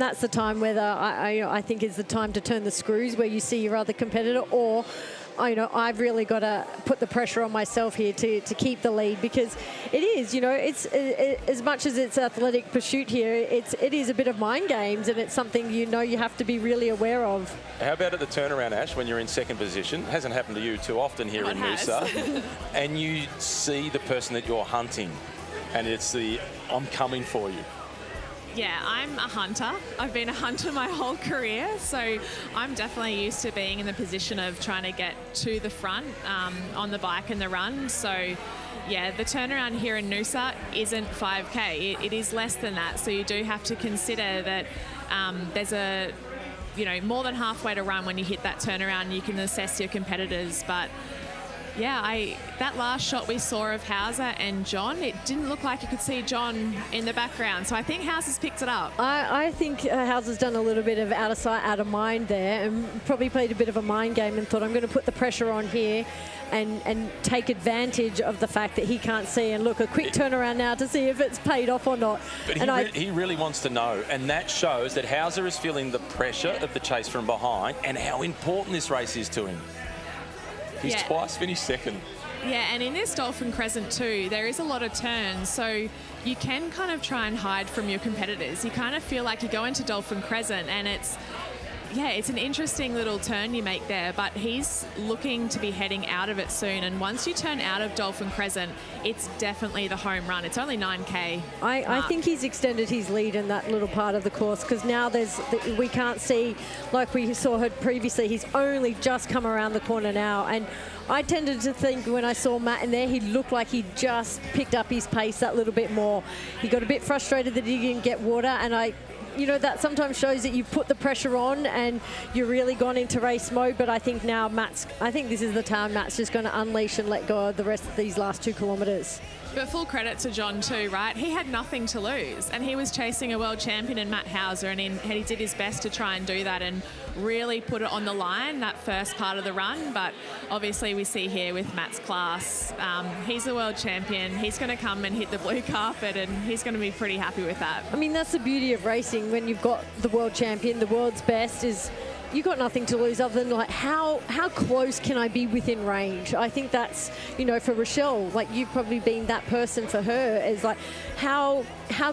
that's the time where I think is the time to turn the screws, where you see your other competitor, or I've really got to put the pressure on myself here to keep the lead, because it is, it's as much as it's athletic pursuit here, it is a bit of mind games, and it's something you have to be really aware of. How about at the turnaround, Ash, when you're in second position? It hasn't happened to you too often here in Noosa. And you see the person that you're hunting, and it's the, I'm coming for you. Yeah, I'm a hunter. I've been a hunter my whole career, so I'm definitely used to being in the position of trying to get to the front on the bike and the run. So, yeah, the turnaround here in Noosa isn't 5K. It is less than that, so you do have to consider that there's a, more than halfway to run when you hit that turnaround. You can assess your competitors, but yeah, that last shot we saw of Hauser and John, it didn't look like you could see John in the background. So I think Hauser's picked it up. I think Hauser's done a little bit of out of sight, out of mind there, and probably played a bit of a mind game and thought, I'm going to put the pressure on here and take advantage of the fact that he can't see, and look, a quick turnaround now to see if it's paid off or not. But he really wants to know, and that shows that Hauser is feeling the pressure of the chase from behind and how important this race is to him. He's twice finished second. Yeah, and in this Dolphin Crescent too, there is a lot of turns, so you can kind of try and hide from your competitors. You kind of feel like you go into Dolphin Crescent and it's an interesting little turn you make there, but he's looking to be heading out of it soon, and once you turn out of Dolphin Crescent, it's definitely the home run. It's only 9K. I think he's extended his lead in that little part of the course, because now we can't see, like we saw previously, he's only just come around the corner now, and I tended to think when I saw Matt in there, he looked like he just picked up his pace that little bit more. He got a bit frustrated that he didn't get water, and that sometimes shows that you've put the pressure on and you're really gone into race mode. But I think now I think this is the time Matt's just going to unleash and let go of the rest of these last 2 kilometres. But full credit to John too, right? He had nothing to lose, and he was chasing a world champion in Matt Hauser, and he did his best to try and do that and really put it on the line, that first part of the run. But obviously we see here with Matt's class, he's a world champion. He's going to come and hit the blue carpet, and he's going to be pretty happy with that. I mean, that's the beauty of racing. When you've got the world champion, the world's best, is you've got nothing to lose other than like how close can I be within range. I think that's, for Rochelle, like you've probably been that person for her, is like how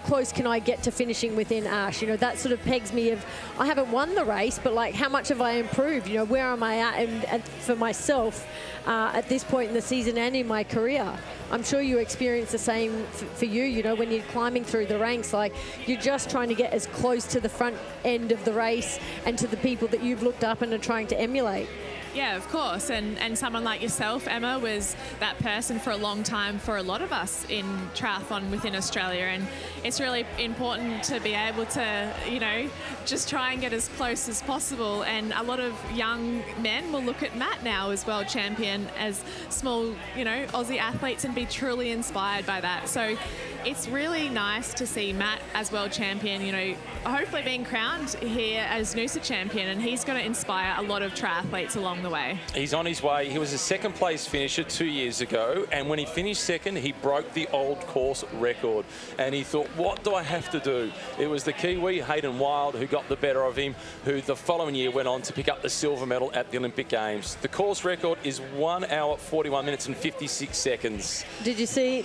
close can I get to finishing within Ash. That sort of pegs me of, I haven't won the race, but like how much have I improved? Where am I at? And for myself at this point in the season and in my career, I'm sure you experience the same for you, when you're climbing through the ranks, like you're just trying to get as close to the front end of the race and to the people that you've looked up and are trying to emulate. Yeah, of course. And someone like yourself, Emma, was that person for a long time for a lot of us in triathlon within Australia. And it's really important to be able to, just try and get as close as possible. And a lot of young men will look at Matt now as world champion, as small, Aussie athletes, and be truly inspired by that. So it's really nice to see Matt as world champion, hopefully being crowned here as Noosa champion, and he's going to inspire a lot of triathletes along the way. He's on his way. He was a second place finisher 2 years ago, and when he finished second, he broke the old course record, and he thought, what do I have to do? It was the Kiwi, Hayden Wild, who got the better of him, who the following year went on to pick up the silver medal at the Olympic Games. The course record is 1 hour, 41 minutes and 56 seconds. Did you see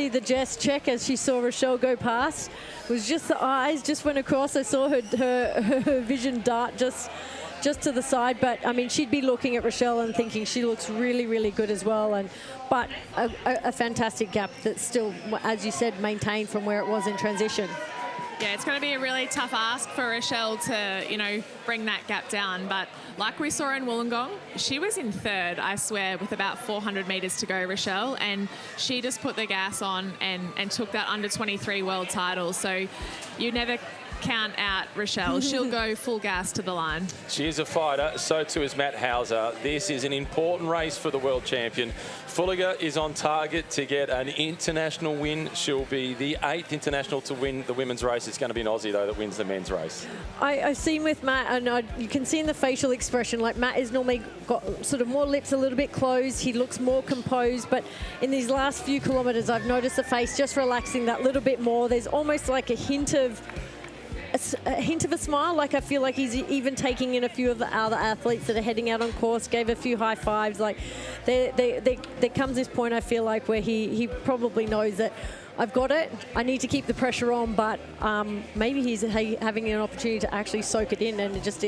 the Jess check as she saw Rochelle go past? It was just the eyes just went across. I saw her vision dart just to the side, but I mean, she'd be looking at Rochelle and thinking she looks really, really good as well. But a fantastic gap that's still, as you said, maintained from where it was in transition. Yeah, it's going to be a really tough ask for Rochelle to, you know, bring that gap down. But like we saw in Wollongong, she was in third, I swear, with about 400 metres to go, Rochelle. And she just put the gas on and took that under-23 world title. So you never count out Rochelle. She'll go full gas to the line. She is a fighter, so too is Matt Hauser. This is an important race for the world champion. Fulliger is on target to get an international win. She'll be the 8th international to win the women's race. It's going to be an Aussie, though, that wins the men's race. I've seen with Matt, and you can see in the facial expression, like Matt is normally got sort of more lips a little bit closed. He looks more composed, but in these last few kilometres, I've noticed the face just relaxing that little bit more. There's almost like a hint of a smile. Like I feel like he's even taking in a few of the other athletes that are heading out on course, gave a few high fives. Like there comes this point, I feel like, where he probably knows that I've got it. I need to keep the pressure on, but maybe he's having an opportunity to actually soak it in and just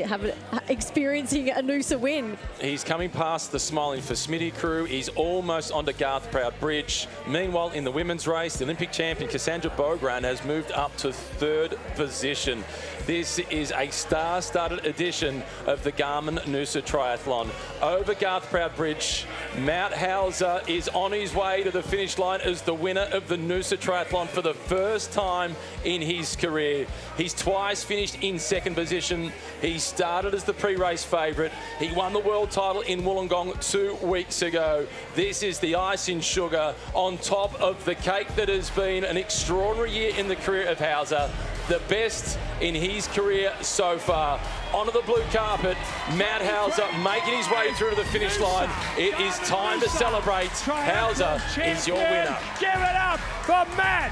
experiencing a Noosa win. He's coming past the Smiling for Smitty crew. He's almost onto Garth Proud Bridge. Meanwhile, in the women's race, the Olympic champion Cassandre Beaugrand has moved up to 3rd position. This is a star-studded edition of the Garmin Noosa Triathlon. Over Garth Proud Bridge, Matt Hauser is on his way to the finish line as the winner of the Noosa Triathlon for the first time in his career. He's twice finished in 2nd position. He started as the pre-race favourite. He won the world title in Wollongong 2 weeks ago. This is the icing sugar on top of the cake that has been an extraordinary year in the career of Hauser. The best in his career so far. Onto the blue carpet, Matt Hauser making his way through to the finish line. It is time to celebrate. Hauser is your winner. Give it up for Matt,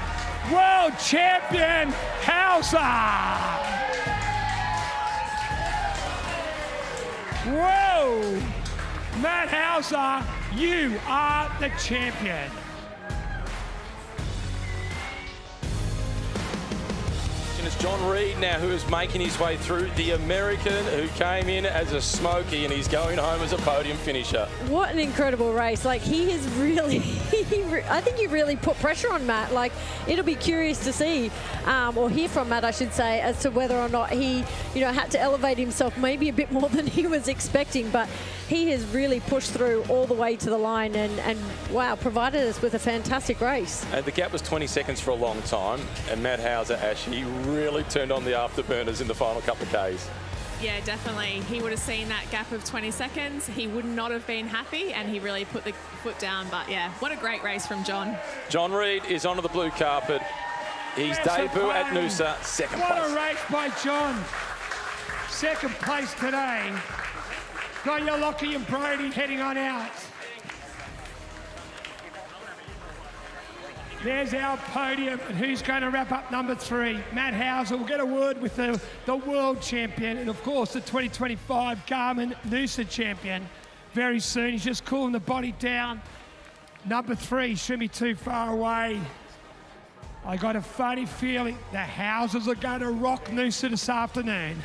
world champion Hauser. Whoa! Matt Hauser, you are the champion. It's John Reid now who is making his way through. The American who came in as a smoky and he's going home as a podium finisher. What an incredible race. Like, he has really, I think he really put pressure on Matt. Like, it'll be curious to see, or hear from Matt, I should say, as to whether or not he, you know, had to elevate himself maybe a bit more than he was expecting. But he has really pushed through all the way to the line and wow, provided us with a fantastic race. And the gap was 20 seconds for a long time, and Matt Hauser, Ash, he really turned on the afterburners in the final couple of Ks. Yeah, definitely. He would have seen that gap of 20 seconds. He would not have been happy, and he really put the foot down. But yeah, what a great race from John. John Reid is onto the blue carpet. His debut at Noosa, 2nd place. What a race by John. 2nd place today. Got your Lockie and Brody heading on out. There's our podium, and who's going to wrap up number 3? Matt Hauser. We'll get a word with the world champion and, of course, the 2025 Garmin Noosa champion very soon. He's just cooling the body down. Number 3 shouldn't be too far away. I got a funny feeling the Hausers are going to rock Noosa this afternoon.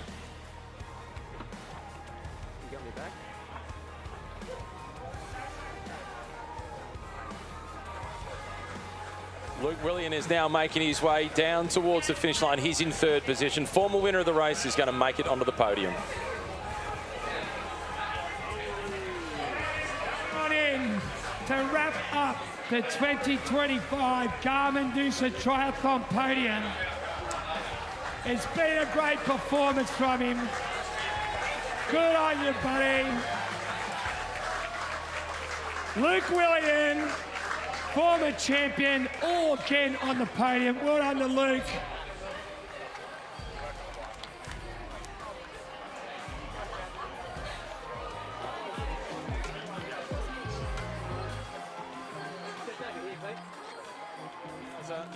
Luke Willian is now making his way down towards the finish line. He's in 3rd position. Former winner of the race is going to make it onto the podium. On in to wrap up the 2025 Garmin Noosa Triathlon podium. It's been a great performance from him. Good on you, buddy. Luke Willian, former champion, all again on the podium. Well done to Luke.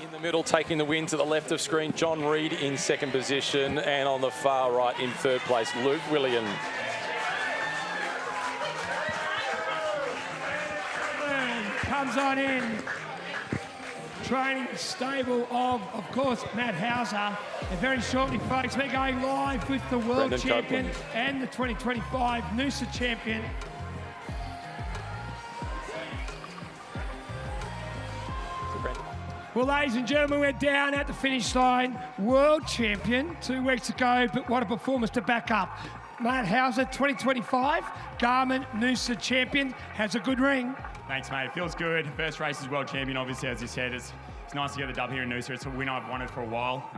In the middle, taking the win to the left of screen, John Reid in 2nd position, and on the far right in 3rd place, Luke Willian. Comes on in. Training stable of course, Matt Hauser. And very shortly, folks, we're going live with the world Brendan champion Copeland and the 2025 Noosa champion. Well, ladies and gentlemen, we're down at the finish line. World champion 2 weeks ago, but what a performance to back up. Matt Hauser, 2025, Garmin Noosa champion, has a good ring. Thanks, mate. It feels good. First race as world champion, obviously, as you said. It's nice to get the dub here in Noosa. It's a win I've wanted for a while.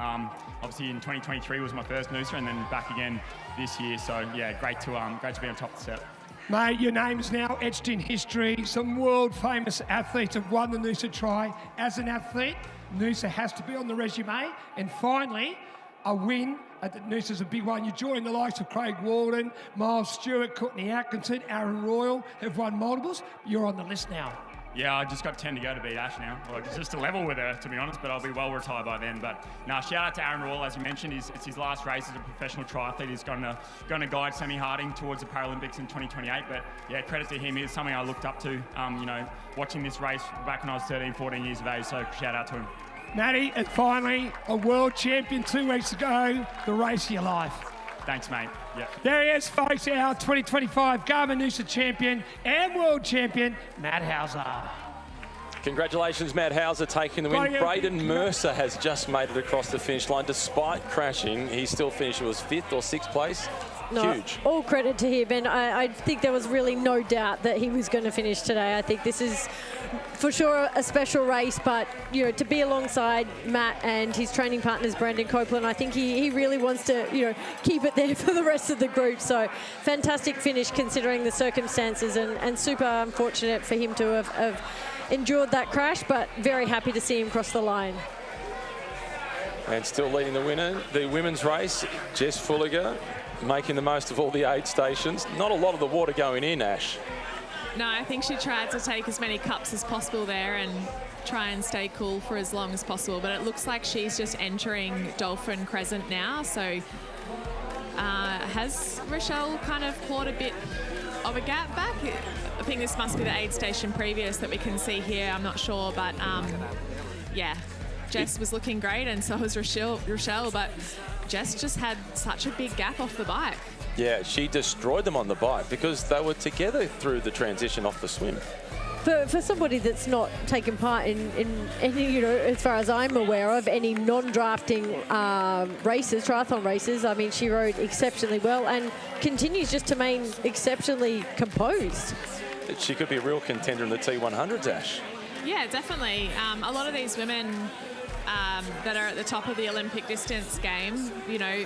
Obviously, in 2023 was my first Noosa, and then back again this year. So, yeah, great to be on top of the set. Mate, your name is now etched in history. Some world-famous athletes have won the Noosa Tri. As an athlete, Noosa has to be on the resume. And finally, a win at the Noosa's a big one. You join the likes of Craig Walden, Miles Stewart, Courtney Atkinson, Aaron Royal have won multiples. You're on the list now. Yeah, I just got 10 to go to beat Ash now. Well, it's just a level with her, to be honest, but I'll be well retired by then. But no, shout out to Aaron Royal, as you mentioned. It's his last race as a professional triathlete. He's going to guide Sammy Harding towards the Paralympics in 2028. But yeah, credit to him. It's something I looked up to, watching this race back when I was 13, 14 years of age. So shout out to him. Matty, and finally, a world champion 2 weeks ago, the race of your life. Thanks, mate. Yeah. There he is, folks, our 2025 Garmin Noosa champion and world champion, Matt Hauser. Congratulations, Matt Hauser, taking the win. Braden Mercer has just made it across the finish line. Despite crashing, he still finished, it was 5th or 6th place. No, huge. All credit to him, and I think there was really no doubt that he was going to finish today. I think this is for sure a special race, but to be alongside Matt and his training partners Brandon Copeland, I think he really wants to keep it there for the rest of the group. So fantastic finish considering the circumstances, and super unfortunate for him to have endured that crash, but very happy to see him cross the line. And still leading the women's race, Jess Fulliger, making the most of all the aid stations. Not a lot of the water going in, Ash. No, I think she tried to take as many cups as possible there and try and stay cool for as long as possible. But it looks like she's just entering Dolphin Crescent now. So has Rochelle kind of clawed a bit of a gap back? I think this must be the aid station previous that we can see here. I'm not sure, but yeah, Jess was looking great, and so was Rochelle, but Jess just had such a big gap off the bike. Yeah, she destroyed them on the bike because they were together through the transition off the swim. For somebody that's not taken part in any, as far as I'm aware of, any non-drafting races, triathlon races, I mean, she rode exceptionally well and continues just to remain exceptionally composed. She could be a real contender in the T100s, Ash. Yeah, definitely. A lot of these women that are at the top of the Olympic distance game,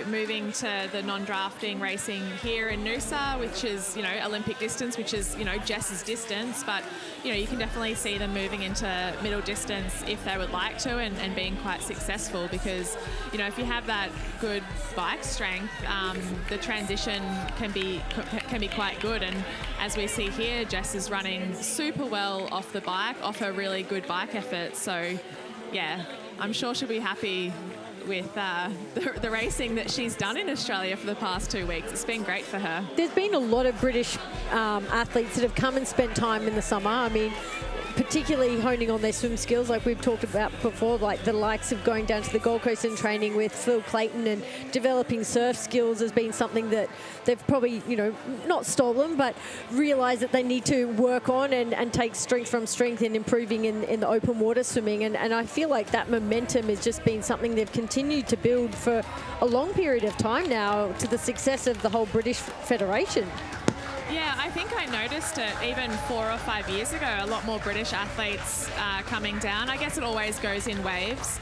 moving to the non-drafting racing here in Noosa, which is, Olympic distance, which is, Jess's distance. But, you can definitely see them moving into middle distance if they would like to, and being quite successful because, if you have that good bike strength, the transition can be quite good. And as we see here, Jess is running super well off the bike, off a really good bike effort. So, yeah, I'm sure she'll be happy with the racing that she's done in Australia for the past 2 weeks. It's been great for her. There's been a lot of British athletes that have come and spent time in the summer. I mean, particularly honing on their swim skills, like we've talked about before, like the likes of going down to the Gold Coast and training with Phil Clayton and developing surf skills has been something that they've probably, not stolen, but realised that they need to work on and take strength from strength in improving in the open water swimming. And I feel like that momentum has just been something they've continued to build for a long period of time now to the success of the whole British Federation. Yeah, I think I noticed it even 4 or 5 years ago, a lot more British athletes coming down. I guess it always goes in waves.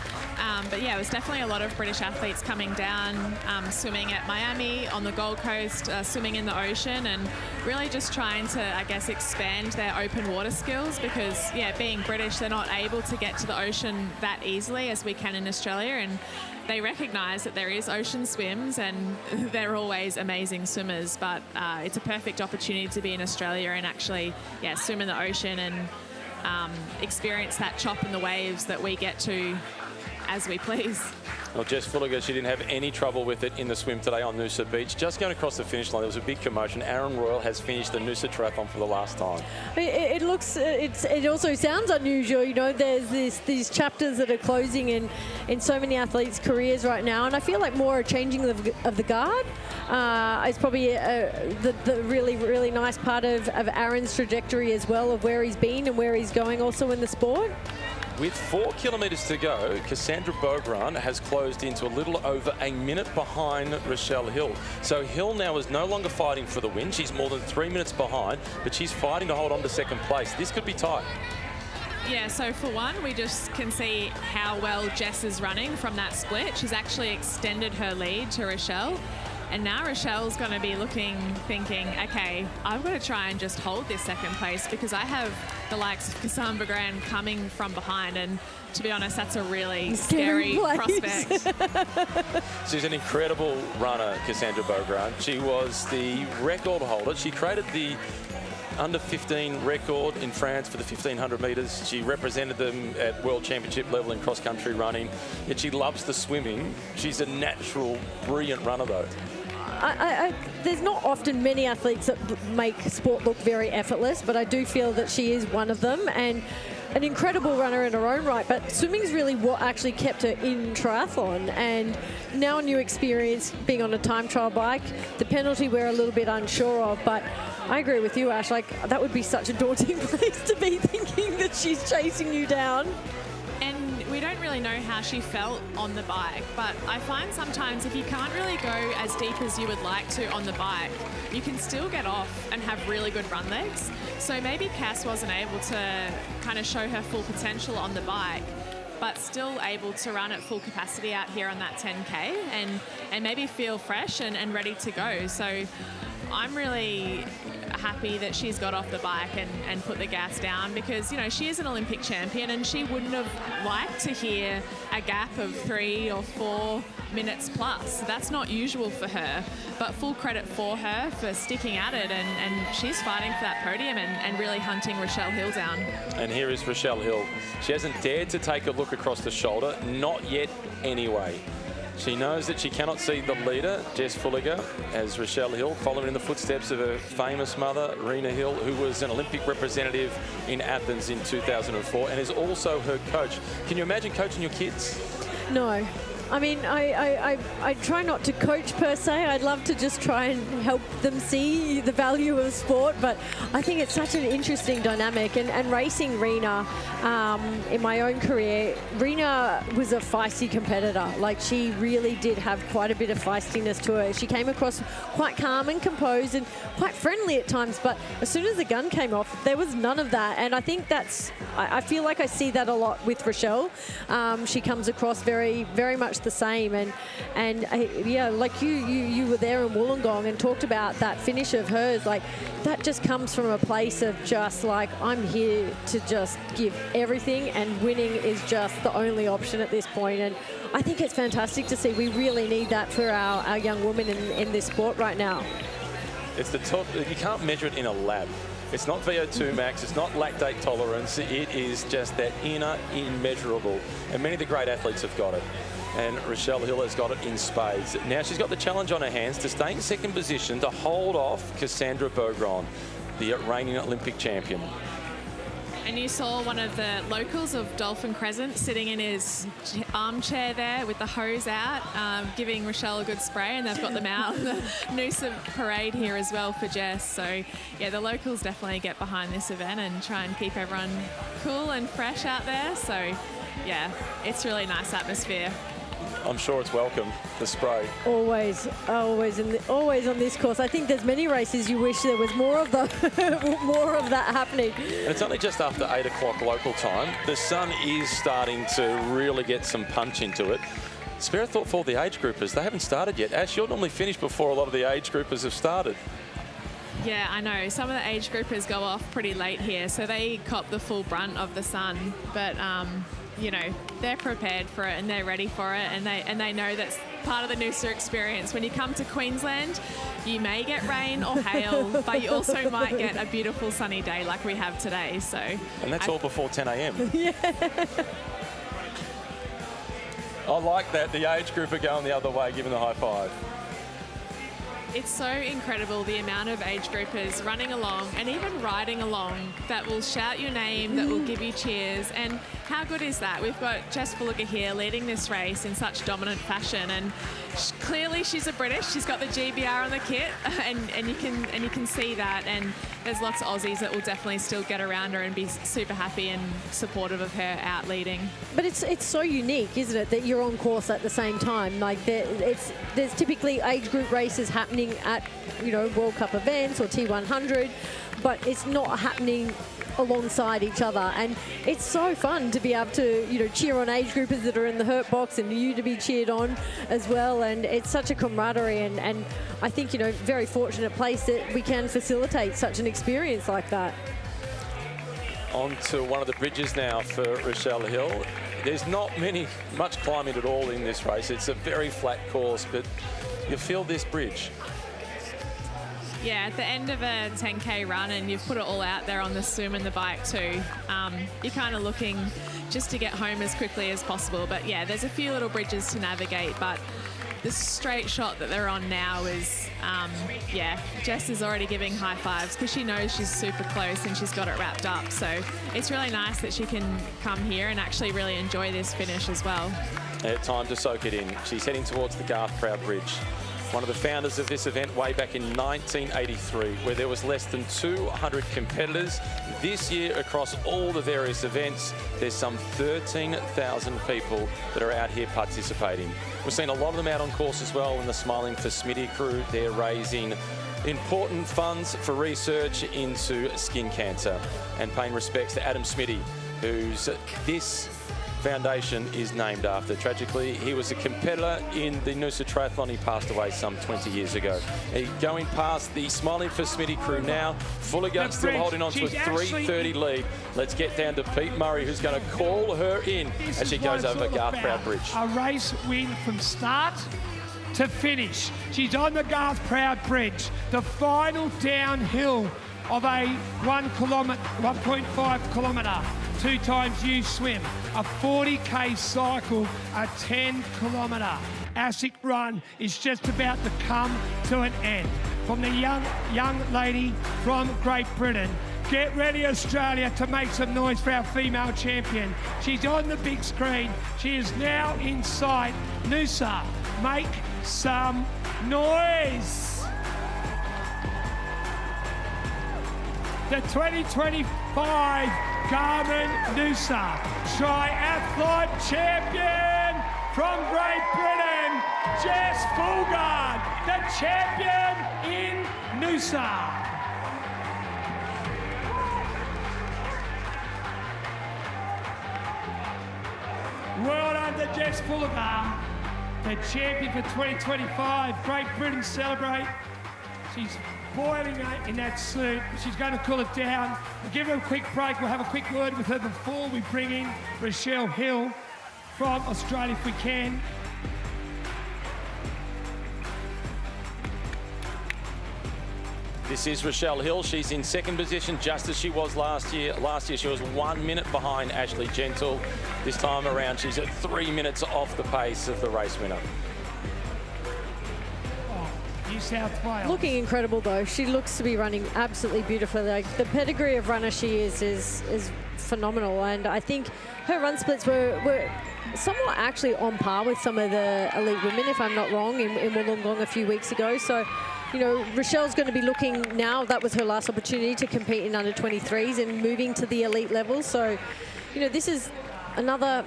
But yeah, it was definitely a lot of British athletes coming down, swimming at Miami, on the Gold Coast, swimming in the ocean, and really just trying to, I guess, expand their open water skills because, yeah, being British, they're not able to get to the ocean that easily as we can in Australia. And they recognise that there is ocean swims and they're always amazing swimmers, but it's a perfect opportunity to be in Australia and actually, yeah, swim in the ocean and experience that chop in the waves that we get to as we please. Well, Jess Fulliger, she didn't have any trouble with it in the swim today on Noosa Beach. Just going across the finish line, there was a big commotion. Aaron Royal has finished the Noosa Triathlon for the last time. It looks, it also sounds unusual, there's these chapters that are closing in so many athletes' careers right now, and I feel like more a changing of the guard is probably the really, really nice part of Aaron's trajectory as well, of where he's been and where he's going also in the sport. with 4 kilometres to go, Cassandre Beaugrand has closed into a little over a minute behind Rochelle Hill. So Hill now is no longer fighting for the win. She's more than 3 minutes behind, but she's fighting to hold on to second place. This could be tight. Yeah, so for one, we just can see how well Jess is running from that split. She's actually extended her lead to Rochelle. And now Rochelle's going to be thinking, okay, I've got to try and just hold this second place because I have the likes of Cassandre Beaugrand coming from behind. And to be honest, that's a really scary prospect. She's an incredible runner, Cassandre Beaugrand. She was the record holder. She created the under 15 record in France for the 1500 metres. She represented them at World Championship level in cross-country running. Yet she loves the swimming. She's a natural, brilliant runner, though. There's not often many athletes that make sport look very effortless, but I do feel that she is one of them, and an incredible runner in her own right. But swimming's really what actually kept her in triathlon, and now a new experience being on a time trial bike. The penalty we're a little bit unsure of, but I agree with you, Ash. Like, that would be such a daunting place to be, thinking that she's chasing you down. And we don't really know how she felt on the bike, but I find sometimes if you can't really go as deep as you would like to on the bike, you can still get off and have really good run legs. So maybe Cass wasn't able to kind of show her full potential on the bike, but still able to run at full capacity out here on that 10K and maybe feel fresh and ready to go. So I'm really happy that she's got off the bike and put the gas down because, you know, she is an Olympic champion and she wouldn't have liked to hear a gap of 3 or 4 minutes plus. That's not usual for her, but full credit for her for sticking at it and she's fighting for that podium and really hunting Rochelle Hill down. And here is Rochelle Hill. She hasn't dared to take a look across the shoulder, not yet anyway. She knows that she cannot see the leader, Jess Fulliger, as Rochelle Hill, following in the footsteps of her famous mother, Rena Hill, who was an Olympic representative in Athens in 2004 and is also her coach. Can you imagine coaching your kids? No. I mean, I try not to coach per se. I'd love to just try and help them see the value of sport, but I think it's such an interesting dynamic. And racing Rena, in my own career, Rena was a feisty competitor. Like, she really did have quite a bit of feistiness to her. She came across quite calm and composed and quite friendly at times, but as soon as the gun came off, there was none of that. And I think I feel like I see that a lot with Rochelle. She comes across very, very much the same, and yeah, like you were there in Wollongong and talked about that finish of hers. Like, that just comes from a place of just like, I'm here to just give everything, and winning is just the only option at this point. And I think it's fantastic to see. We really need that for our young women in this sport right now. It's the top. You can't measure it in a lab. It's not VO2 max, it's not lactate tolerance, it is just that inner immeasurable. And many of the great athletes have got it. And Rochelle Hill has got it in spades. Now she's got the challenge on her hands to stay in second position to hold off Cassandre Beaugrand, the reigning Olympic champion. And you saw one of the locals of Dolphin Crescent sitting in his armchair there with the hose out, giving Rochelle a good spray, and they've got them out on the Noosa parade here as well for Jess. So yeah, the locals definitely get behind this event and try and keep everyone cool and fresh out there. So yeah, it's really nice atmosphere. I'm sure it's welcome, the spray. Always on this course. I think there's many races you wish there was more of more of that happening. And it's only just after 8 o'clock local time. The sun is starting to really get some punch into it. Spare a thought for the age groupers. They haven't started yet. Ash, you're normally finished before a lot of the age groupers have started. Yeah, I know. Some of the age groupers go off pretty late here, so they cop the full brunt of the sun. But you know, they're prepared for it and they're ready for it, and they know that's part of the Noosa experience. When you come to Queensland, you may get rain or hail, but you also might get a beautiful sunny day like we have today. So, and that's all before 10 a.m. Yeah. I like that. The age group are going the other way, giving the high five. it's so incredible the amount of age groupers running along and even riding along that will shout your name, that will give you cheers. And how good is that? We've got Jess Fulliger here leading this race in such dominant fashion, and clearly she's a British. She's got the GBR on the kit, and you can see that. And there's lots of Aussies that will definitely still get around her and be super happy and supportive of her out leading. But it's so unique, isn't it, that you're on course at the same time? Like there's typically age group races happening at World Cup events or T100, but it's not happening alongside each other, and it's so fun to be able to cheer on age groupers that are in the hurt box and you to be cheered on as well. And it's such a camaraderie, and I think very fortunate place that we can facilitate such an experience like that. On to one of the bridges now for Rochelle Hill. There's not much climbing at all in this race. It's a very flat course, but you feel this bridge. Yeah, at the end of a 10K run, and you've put it all out there on the swim and the bike too, you're kind of looking just to get home as quickly as possible. But yeah, there's a few little bridges to navigate, but the straight shot that they're on now is, Jess is already giving high fives because she knows she's super close and she's got it wrapped up. So it's really nice that she can come here and actually really enjoy this finish as well. Time to soak it in. She's heading towards the Garth Proud Bridge. One of the founders of this event way back in 1983, where there was less than 200 competitors. This year, across all the various events, there's some 13,000 people that are out here participating. We've seen a lot of them out on course as well in the Smiling for Smitty crew. They're raising important funds for research into skin cancer, and paying respects to Adam Smitty, who's this foundation is named after. Tragically, he was a competitor in the Noosa Triathlon. He passed away some 20 years ago. Going past the Smiling for Smitty crew now. Fulliger still holding on to a 3:30 lead. Let's get down to Pete Murray, who's going to call her in as she goes over Garth Proud Bridge. A race win from start to finish. She's on the Garth Proud Bridge, the final downhill of a 1.5 kilometre 2 times U swim, a 40k cycle, a 10 kilometre ASIC run is just about to come to an end. From the young lady from Great Britain, get ready Australia to make some noise for our female champion. She's on the big screen. She is now in sight. Noosa, make some noise. The 2025 Garmin Noosa Triathlon champion from Great Britain, Jess Beaugrand, the champion in Noosa. Well done to Jess Beaugrand, the champion for 2025. Great Britain celebrate. She's boiling in that suit. She's going to cool it down. We'll give her a quick break. We'll have a quick word with her before we bring in Rochelle Hill from Australia if we can. This is Rochelle Hill. She's in second position, just as she was last year. Last year, she was 1 minute behind Ashley Gentle. This time around, she's at 3 minutes off the pace of the race winner. New South Wales. Looking incredible though. She looks to be running absolutely beautifully. Like the pedigree of runner she is phenomenal, and I think her run splits were somewhat actually on par with some of the elite women, if I'm not wrong, in Wollongong a few weeks ago. So, Rochelle's going to be looking now. That was her last opportunity to compete in under 23s and moving to the elite level. So, this is another,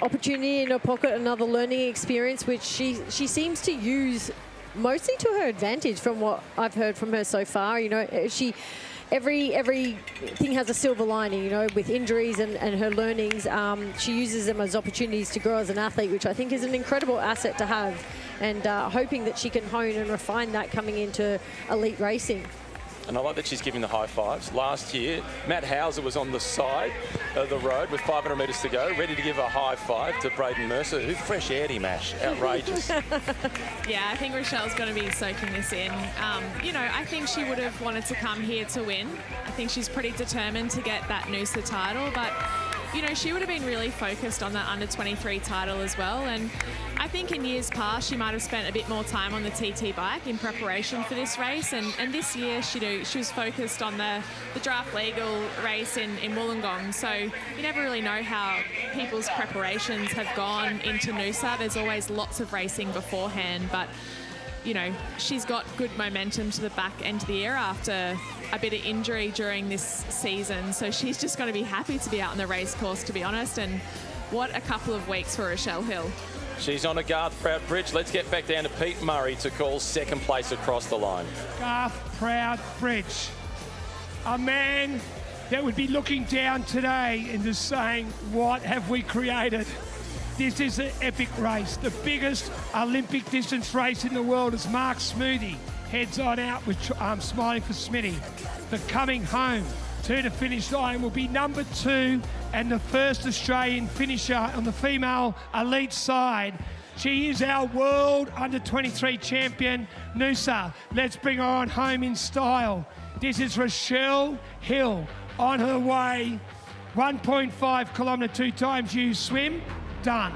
opportunity in her pocket, another learning experience, which she seems to use mostly to her advantage from what I've heard from her so far. Everything has a silver lining, with injuries and her learnings. She uses them as opportunities to grow as an athlete, which I think is an incredible asset to have, and hoping that she can hone and refine that coming into elite racing. And I like that she's giving the high fives. Last year, Matt Hauser was on the side of the road with 500 metres to go, ready to give a high five to Braden Mercer, who fresh aired him, Ash. Outrageous. Yeah, I think Rochelle's going to be soaking this in. I think she would have wanted to come here to win. I think she's pretty determined to get that Noosa title, but you know, she would have been really focused on that under-23 title as well. And I think in years past, she might have spent a bit more time on the TT bike in preparation for this race. And this year, she was focused on the draft legal race in Wollongong. So you never really know how people's preparations have gone into Noosa. There's always lots of racing beforehand, but you know, she's got good momentum to the back end of the year after a bit of injury during this season. So she's just going to be happy to be out on the race course, to be honest. And what a couple of weeks for Rochelle Hill. She's on a Garth Proud bridge. Let's get back down to Pete Murray to call second place across the line. Garth Proud Bridge. A man that would be looking down today and just saying, what have we created? This is an epic race, the biggest Olympic distance race in the world as Mark Smoothie heads on out with Smiling for Smitty. But coming home to the finish line will be number 2 and the first Australian finisher on the female elite side. She is our world under-23 champion, Noosa. Let's bring her on home in style. This is Rochelle Hill on her way. 1.5 kilometre 2 times used swim. Done.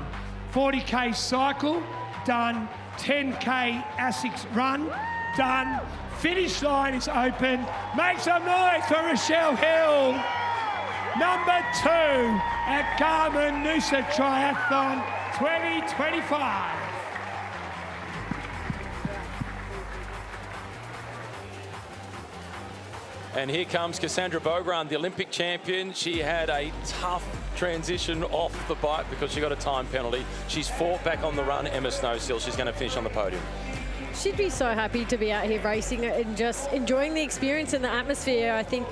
40k cycle, done. 10k ASICS run, done. Finish line is open. Make some noise for Rochelle Hill. Number 2 at Garmin Noosa Triathlon 2025. And here comes Cassandre Beaugrand, the Olympic champion. She had a tough transition off the bike because she got a time penalty. She's fought back on the run, Emma Snowsill. She's going to finish on the podium. She'd be so happy to be out here racing and just enjoying the experience and the atmosphere. I think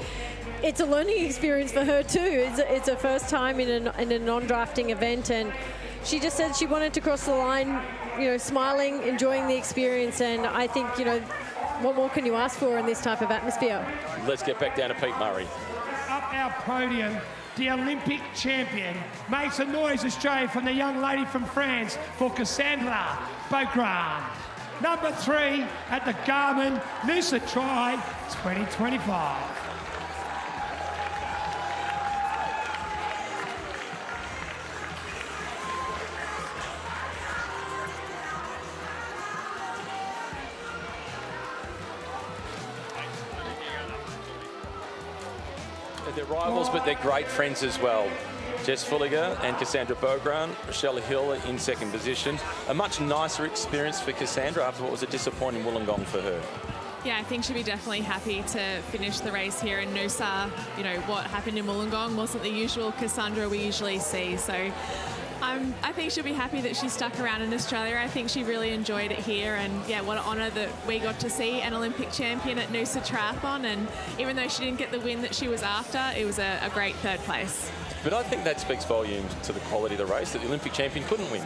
it's a learning experience for her too. It's her first time in a non-drafting event, and she just said she wanted to cross the line, you know, smiling, enjoying the experience. And I think, you know, what more can you ask for in this type of atmosphere? Let's get back down to Pete Murray. Up our podium, the Olympic champion. Make some noise, Australia, from the young lady from France for Cassandre Beaugrand. Number 3 at the Garmin Noosa Tri 2025. They're rivals, but they're great friends as well. Jess Fulliger and Cassandre Beaugrand, Rochelle Hill in second position. A much nicer experience for Cassandre after what was a disappointing Wollongong for her. Yeah, I think she'll be definitely happy to finish the race here in Noosa. You know, what happened in Wollongong wasn't the usual Cassandre we usually see. So I think she'll be happy that she stuck around in Australia. I think she really enjoyed it here, and yeah, what an honour that we got to see an Olympic champion at Noosa Triathlon. And even though she didn't get the win that she was after, it was a great third place. But I think that speaks volumes to the quality of the race, that the Olympic champion couldn't win.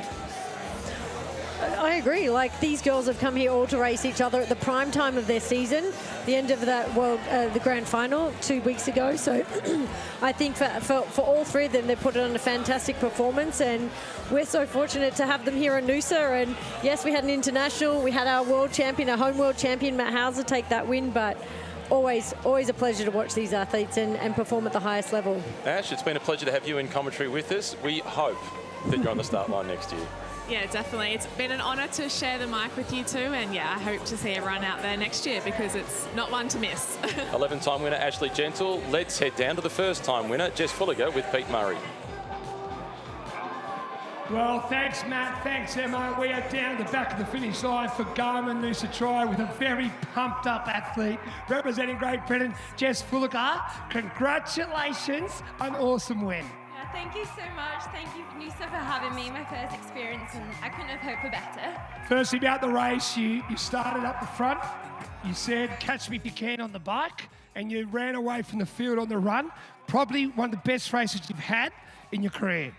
I agree. Like, these girls have come here all to race each other at the prime time of their season, the end of that the grand final 2 weeks ago. So I think for all three of them, they put on a fantastic performance, and we're so fortunate to have them here in Noosa. And yes, we had an international, we had our world champion, our home world champion, Matt Hauser, take that win, but always a pleasure to watch these athletes and perform at the highest level. Ash, it's been a pleasure to have you in commentary with us. We hope that you're on the start line next year. Yeah, definitely. It's been an honour to share the mic with you two, and yeah, I hope to see everyone out there next year because it's not one to miss. 11-time winner Ashley Gentle. Let's head down to the first-time winner, Jess Fulliger, with Pete Murray. Well, thanks, Matt. Thanks, Emma. We are down the back of the finish line for Garmin Noosa Tri with a very pumped-up athlete representing Great Britain, Jess Fulliger. Congratulations on an awesome win. Thank you so much. Thank you, Noosa, for having me. My first experience, and I couldn't have hoped for better. Firstly, about the race, you started up the front. You said, catch me if you can on the bike, and you ran away from the field on the run. Probably one of the best races you've had in your career.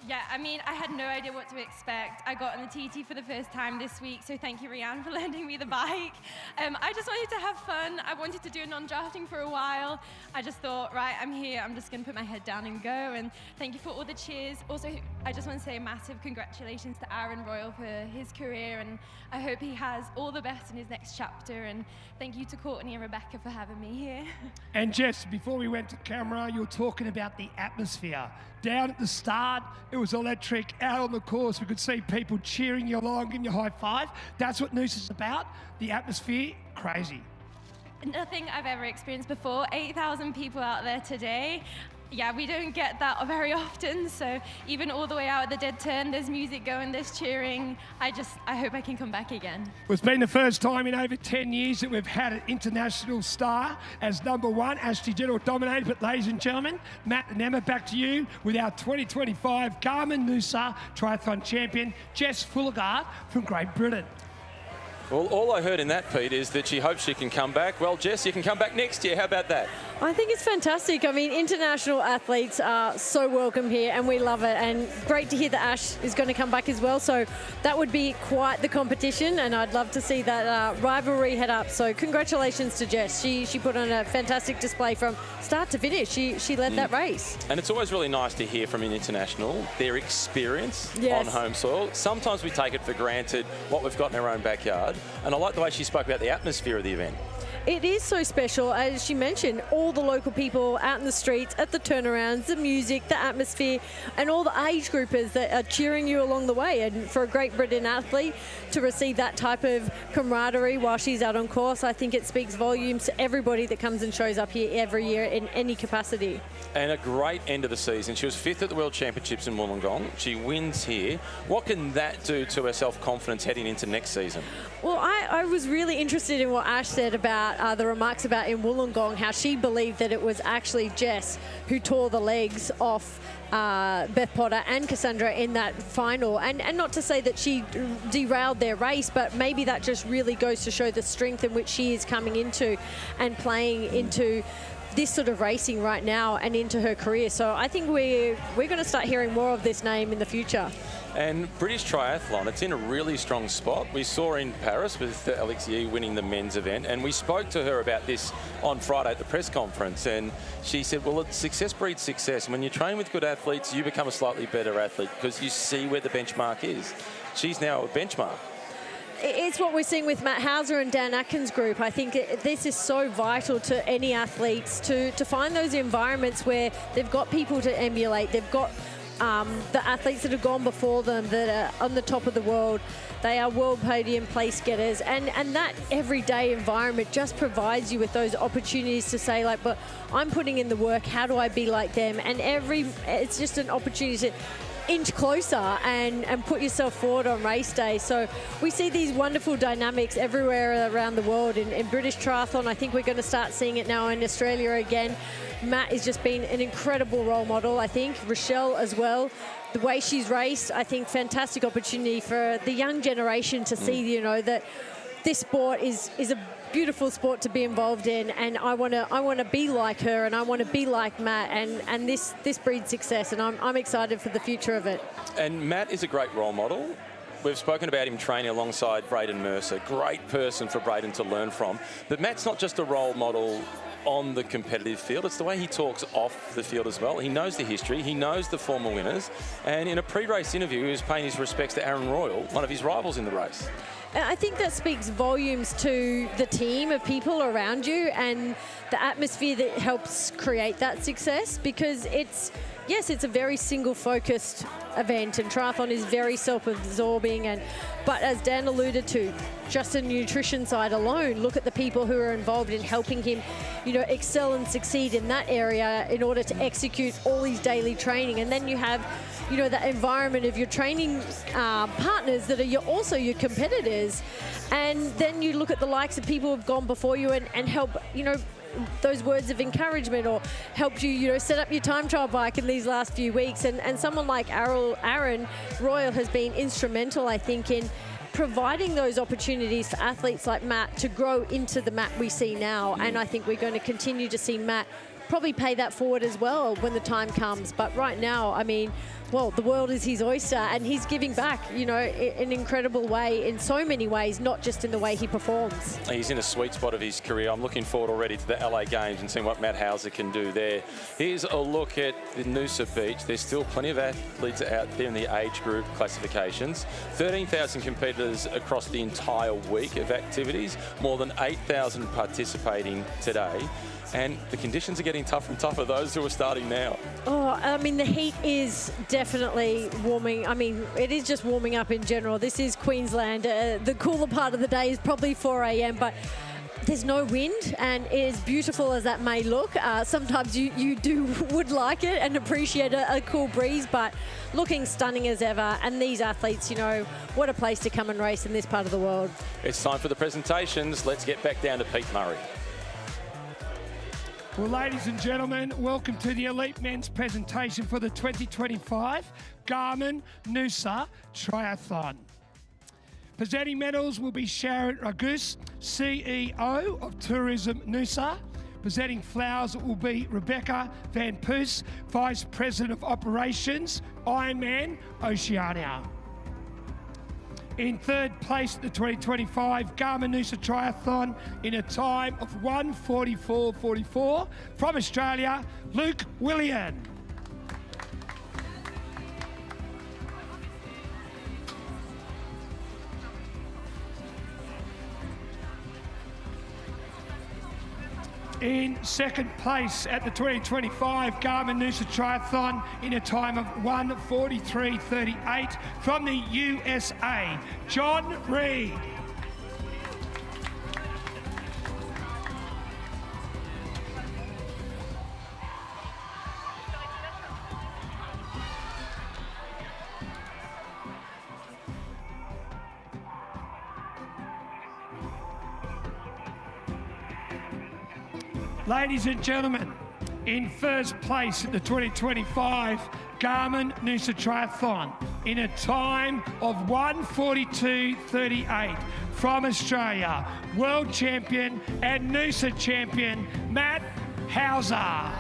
Yeah, I mean, I had no idea what to expect. I got on the TT for the first time this week, so thank you, Rianne, for lending me the bike. I just wanted to have fun. I wanted to do a non-drafting for a while. I just thought, right, I'm here. I'm just going to put my head down and go, and thank you for all the cheers. Also, I just want to say a massive congratulations to Aaron Royal for his career, and I hope he has all the best in his next chapter. And thank you to Courtney and Rebecca for having me here. And Jess, before we went to camera, you were talking about the atmosphere. Down at the start, it was electric. Out on the course, we could see people cheering you along, giving you a high five. That's what Noosa's about. The atmosphere, crazy. Nothing I've ever experienced before. 8,000 people out there today. Yeah, we don't get that very often, so even all the way out at the dead turn, there's music going, there's cheering. I hope I can come back again. Well, it's been the first time in over 10 years that we've had an international star as number one. Ashley General dominated, but ladies and gentlemen, Matt and Emma, back to you with our 2025 Garmin Noosa Triathlon champion, Jess Fullergard from Great Britain. Well, all I heard in that, Pete, is that she hopes she can come back. Well, Jess, you can come back next year. How about that? I think it's fantastic. I mean, international athletes are so welcome here, and we love it. And great to hear that Ash is going to come back as well. So that would be quite the competition, and I'd love to see that rivalry head up. So congratulations to Jess. She put on a fantastic display from start to finish. She led that race. And it's always really nice to hear from an international, their experience on home soil. Sometimes we take it for granted what we've got in our own backyard. And I like the way she spoke about the atmosphere of the event. It is so special, as she mentioned, all the local people out in the streets, at the turnarounds, the music, the atmosphere, and all the age groupers that are cheering you along the way. And for a Great Britain athlete to receive that type of camaraderie while she's out on course, I think it speaks volumes to everybody that comes and shows up here every year in any capacity. And a great end of the season. She was 5th at the World Championships in Wollongong. She wins here. What can that do to her self-confidence heading into next season? Well, I was really interested in what Ash said about the remarks about in Wollongong, how she believed that it was actually Jess who tore the legs off Beth Potter and Cassandre in that final. And not to say that she derailed their race, but maybe that just really goes to show the strength in which she is coming into and playing into this sort of racing right now and into her career. So I think we're going to start hearing more of this name in the future. And British Triathlon, it's in a really strong spot. We saw in Paris with Alex Yee winning the men's event, and we spoke to her about this on Friday at the press conference, and she said, well, success breeds success. And when you train with good athletes, you become a slightly better athlete because you see where the benchmark is. She's now a benchmark. It's what we're seeing with Matt Hauser and Dan Atkins' group. I think this is so vital to any athletes to find those environments where they've got people to emulate. They've got the athletes that have gone before them that are on the top of the world. They are world podium place getters, and that everyday environment just provides you with those opportunities to say, like, but I'm putting in the work, how do I be like them? And it's just an opportunity to inch closer and put yourself forward on race day. So we see these wonderful dynamics everywhere around the world. In British Triathlon, I think we're going to start seeing it now in Australia again. Matt has just been an incredible role model, I think. Rochelle as well. The way she's raced, I think fantastic opportunity for the young generation to see, you know, that this sport is a beautiful sport to be involved in, and I want to be like her, and I want to be like Matt, and this breeds success, and I'm excited for the future of it. And Matt is a great role model. We've spoken about him training alongside Braden Mercer. Great person for Braden to learn from. But Matt's not just a role model on the competitive field, it's the way he talks off the field as well. He knows the history, he knows the former winners, and in a pre-race interview he was paying his respects to Aaron Royal, one of his rivals in the race. I think that speaks volumes to the team of people around you and the atmosphere that helps create that success, because it's a very single-focused event, and triathlon is very self-absorbing. But as Dan alluded to, just the nutrition side alone, look at the people who are involved in helping him, you know, excel and succeed in that area in order to execute all his daily training. And then you have, you know, that environment of your training partners that are also your competitors. And then you look at the likes of people who've gone before you and help, you know, those words of encouragement, or helped you, you know, set up your time trial bike in these last few weeks. And someone like Aaron Royal has been instrumental, I think, in providing those opportunities for athletes like Matt to grow into the Matt we see now. And I think we're going to continue to see Matt probably pay that forward as well when the time comes. But right now, I mean, well, the world is his oyster, and he's giving back, you know, in an incredible way, in so many ways, not just in the way he performs. He's in a sweet spot of his career. I'm looking forward already to the LA Games and seeing what Matt Hauser can do there. Here's a look at the Noosa Beach. There's still plenty of athletes out there in the age group classifications. 13,000 competitors across the entire week of activities, more than 8,000 participating today. And the conditions are getting tougher and tougher, those who are starting now. Oh, I mean, the heat is definitely warming. I mean, it is just warming up in general. This is Queensland. The cooler part of the day is probably 4 a.m., but there's no wind, and as beautiful as that may look, sometimes you would like it and appreciate a cool breeze, but looking stunning as ever. And these athletes, you know, what a place to come and race in this part of the world. It's time for the presentations. Let's get back down to Pete Murray. Well, ladies and gentlemen, welcome to the Elite Men's presentation for the 2025 Garmin Noosa Triathlon. Presenting medals will be Sharon Ragus, CEO of Tourism Noosa. Presenting flowers will be Rebecca Van Poos, Vice President of Operations, IRONMAN Oceania. In third place at the 2025 Garmin Noosa Triathlon in a time of 1:44.44 from Australia, Luke Willian. In second place at the 2025 Garmin Noosa Triathlon in a time of 1:43.38 from the USA, John Reed. Ladies and gentlemen, in first place at the 2025 Garmin Noosa Triathlon in a time of 1:42.38 from Australia, world champion and Noosa champion, Matt Hauser.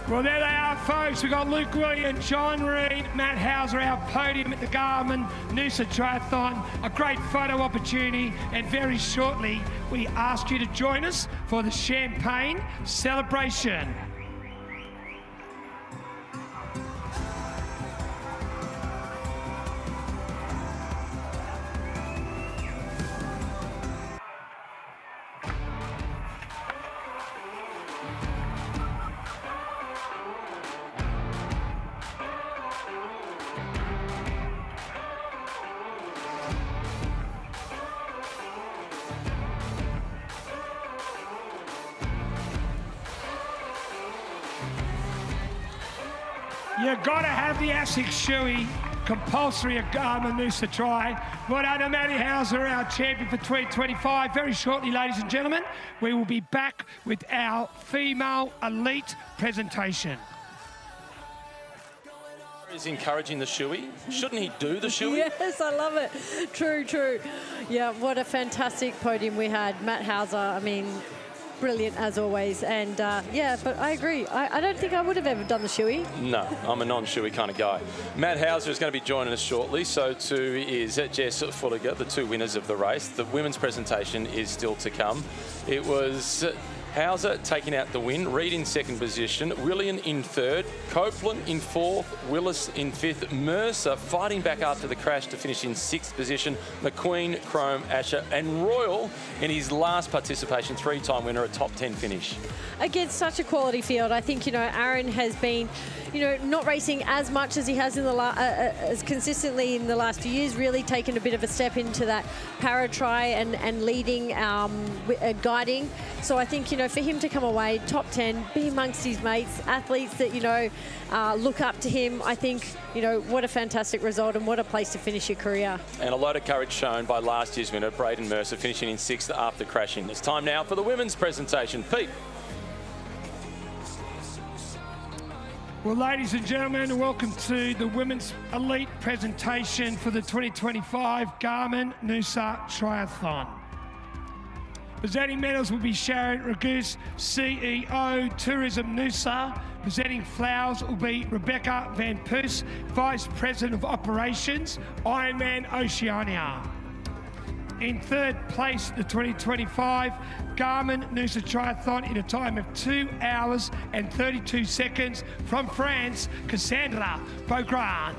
Well, there they are, folks. We've got Luke William, John Reed, Matt Hauser, our podium at the Garmin Noosa Triathlon. A great photo opportunity, and very shortly we ask you to join us for the champagne celebration. You've got to have the ASICS shoey, compulsory at Garmin Noosa Tri. Well done to Matty Hauser, our champion for 2025. Very shortly, ladies and gentlemen, we will be back with our female elite presentation. Is encouraging the shoey. Shouldn't he do the shoey? Yes, I love it. True, true. Yeah, what a fantastic podium we had. Matt Hauser, I mean, brilliant as always. And yeah, but I agree. I don't think I would have ever done the shoey. No, I'm a non-shoey kind of guy. Matt Hauser is going to be joining us shortly. So too is Jess Fulliger, the two winners of the race. The women's presentation is still to come. It was Hauser taking out the win, Reed in second position, William in third, Copeland in fourth, Willis in fifth, Mercer fighting back after the crash to finish in sixth position, McQueen, Chrome, Asher, and Royal in his last participation, three-time winner, a top 10 finish. Against such a quality field, I think, you know, Aaron has been, you know, not racing as much as he has in the as consistently in the last few years, really taken a bit of a step into that para-tri and leading, guiding. So I think, you know, for him to come away top 10, be amongst his mates, athletes that, you know, look up to him, I think, you know, what a fantastic result and what a place to finish your career. And a lot of courage shown by last year's winner, Braden Mercer, finishing in sixth after crashing. It's time now for the women's presentation. Pete. Well, ladies and gentlemen, welcome to the Women's Elite presentation for the 2025 Garmin Noosa Triathlon. Presenting medals will be Sharon Ragus, CEO, Tourism Noosa. Presenting flowers will be Rebecca Van Puss, Vice President of Operations, IRONMAN Oceania. In third place, the 2025 Garmin Noosa Triathlon in a time of 2 hours and 32 seconds from France, Cassandre Beaugrand.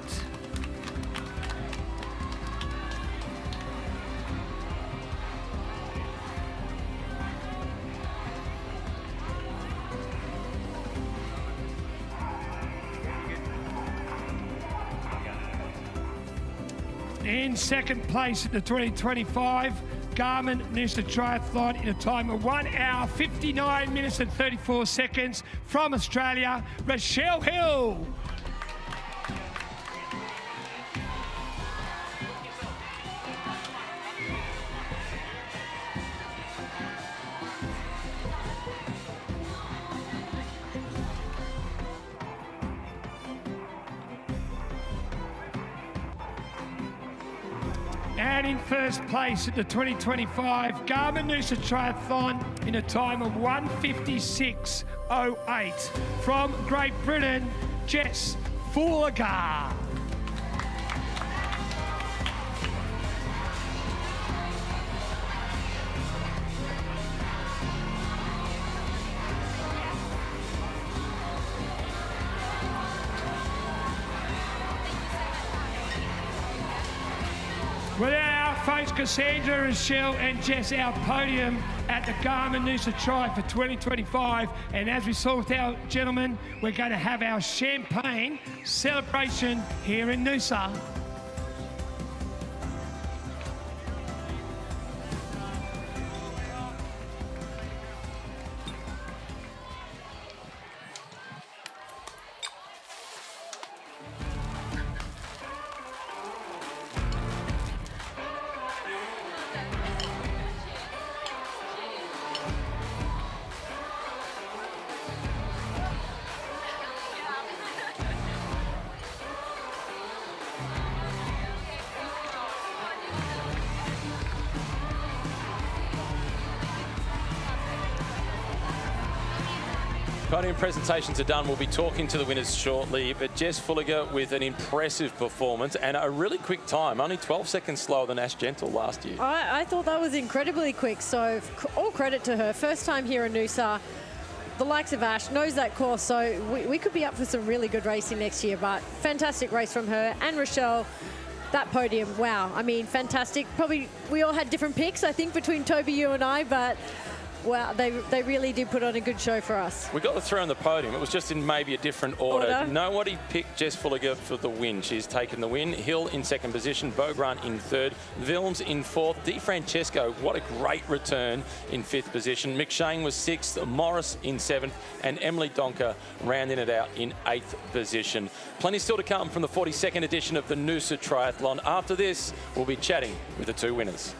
In second place at the 2025 Garmin Noosa Triathlon in a time of 1 hour, 59 minutes and 34 seconds from Australia, Rochelle Hill. And in first place at the 2025 Garmin Noosa Triathlon in a time of 1:56:08 from Great Britain, Jess Fullagar. Well, our folks, Cassandre, Rochelle and Jess, our podium at the Garmin Noosa Tri for 2025. And as we saw with our gentlemen, we're going to have our champagne celebration here in Noosa. Podium presentations are done. We'll be talking to the winners shortly, but Jess Fullagar with an impressive performance and a really quick time, only 12 seconds slower than Ash Gentle last year. I thought that was incredibly quick, so all credit to her. First time here in Noosa. The likes of Ash knows that course, so we could be up for some really good racing next year, but fantastic race from her. And Rochelle, that podium, wow, I mean, fantastic. Probably we all had different picks, I think, between Toby, you and I, but wow, they really did put on a good show for us. We got the three on the podium. It was just in maybe a different order. Nobody picked Jess Fullagar for the win. She's taken the win. Hill in second position, Beaugrand in third, Wilms in fourth, Di Francesco, what a great return, in fifth position. McShane was sixth, Morris in seventh, and Emily Donker rounding it out in eighth position. Plenty still to come from the 42nd edition of the Noosa Triathlon. After this, we'll be chatting with the two winners.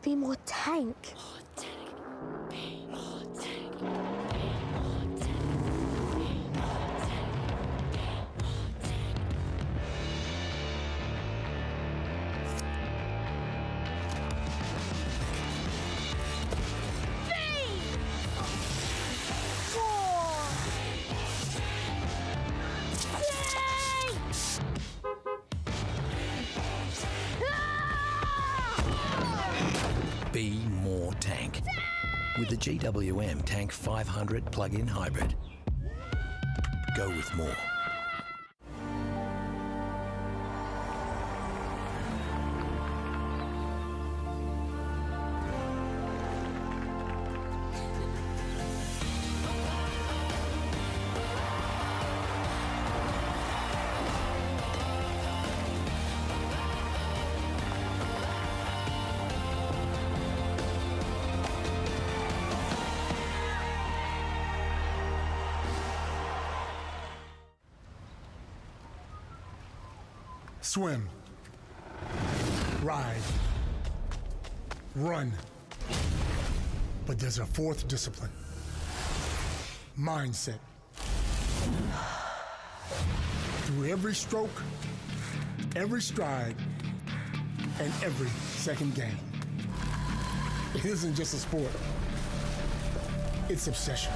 Be more tank. Ah! Be more tank. With the GWM Tank 500 plug-in hybrid. Go with more. Swim, ride, run. But there's a fourth discipline. Mindset. Through every stroke, every stride, and every second gain. It isn't just a sport. It's obsession.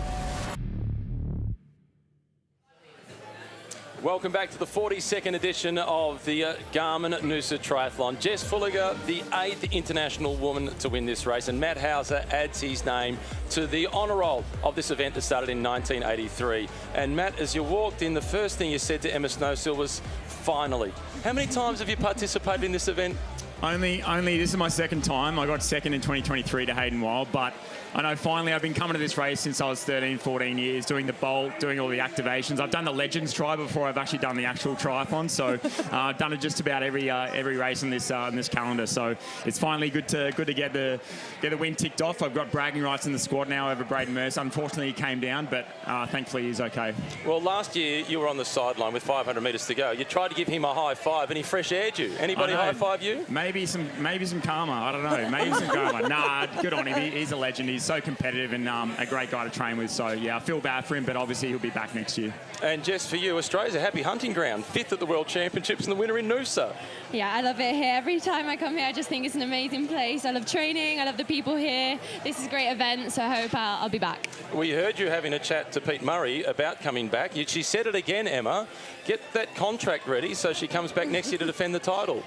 Welcome back to the 42nd edition of the Garmin Noosa Triathlon. Jess Fulliger, the 8th international woman to win this race, and Matt Hauser adds his name to the honour roll of this event that started in 1983. And Matt, as you walked in, the first thing you said to Emma Snowsill was, finally. How many times have you participated in this event? Only this is my second time. I got second in 2023 to Hayden Wild, but I know finally I've been coming to this race since I was 13, 14 years, doing the bolt, doing all the activations. I've done the Legends Tri before I've actually done the actual triathlon, so I've done it just about every race in this calendar. So it's finally good to get the win ticked off. I've got bragging rights in the squad now over Braden Mercer. Unfortunately, he came down, but thankfully he's okay. Well, last year you were on the sideline with 500 metres to go. You tried to give him a high five, and he fresh aired you. Anybody high five you? Maybe some karma. I don't know. Maybe some karma. Nah, good on him. He's a legend. He's so competitive and a great guy to train with. So yeah, I feel bad for him, but obviously he'll be back next year. And Jess, for you, Australia's a happy hunting ground. 5th at the World Championships and the winner in Noosa. Yeah, I love it here. Every time I come here, I just think it's an amazing place. I love training. I love the people here. This is a great event, so I hope I'll be back. We heard you having a chat to Pete Murray about coming back. She said it again, Emma. Get that contract ready so she comes back next year to defend the title.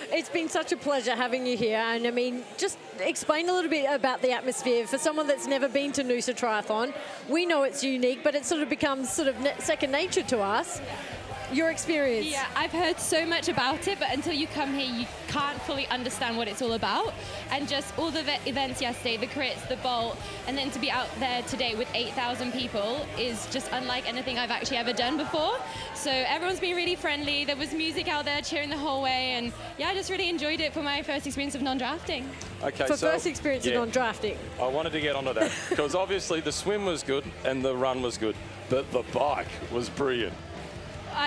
It's been such a pleasure having you here, and I mean, just explain a little bit about the atmosphere for someone that's never been to Noosa Triathlon. We know it's unique, but it sort of becomes sort of second nature to us. Your experience? Yeah, I've heard so much about it, but until you come here, you can't fully understand what it's all about. And just all the events yesterday, the crits, the bolt, and then to be out there today with 8,000 people is just unlike anything I've actually ever done before. So everyone's been really friendly. There was music out there cheering the whole way, and yeah, I just really enjoyed it for my first experience of non-drafting. Okay, for first experience of non-drafting. I wanted to get onto that because obviously the swim was good and the run was good, but the bike was brilliant.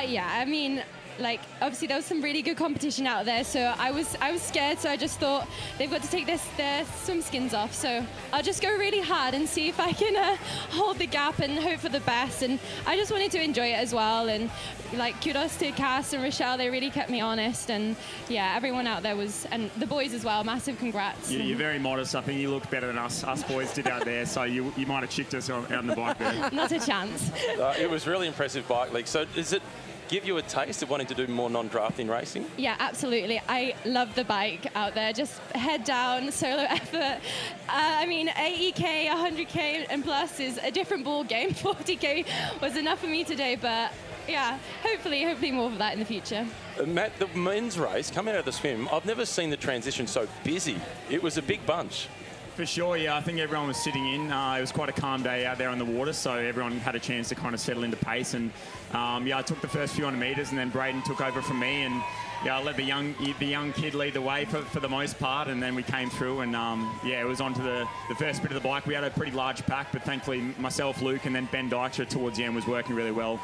Yeah, I mean, like, obviously there was some really good competition out there, so I was scared, so I just thought they've got to take their swim skins off, so I'll just go really hard and see if I can hold the gap and hope for the best. And I just wanted to enjoy it as well, and like, kudos to Cass and Rochelle, they really kept me honest, and yeah, everyone out there was, and the boys as well, massive congrats. You're very modest. I think you look better than us boys did out there, so you might have chicked us out on the bike there. Not a chance. It was really impressive bike league. So does it give you a taste of wanting to do more non-drafting racing? Yeah, absolutely. I love the bike out there. Just head down, solo effort. I mean, 80k, 100k and plus is a different ball game. 40k was enough for me today, but yeah, hopefully more of that in the future. Matt, the men's race, coming out of the swim, I've never seen the transition so busy. It was a big bunch. For sure, yeah. I think everyone was sitting in. It was quite a calm day out there on the water, so everyone had a chance to kind of settle into pace. And yeah, I took the first few 100 metres, and then Braden took over from me, and yeah, I let the young kid lead the way for the most part, and then we came through, and yeah, it was onto the first bit of the bike. We had a pretty large pack, but thankfully myself, Luke, and then Ben Dykstra towards the end was working really well.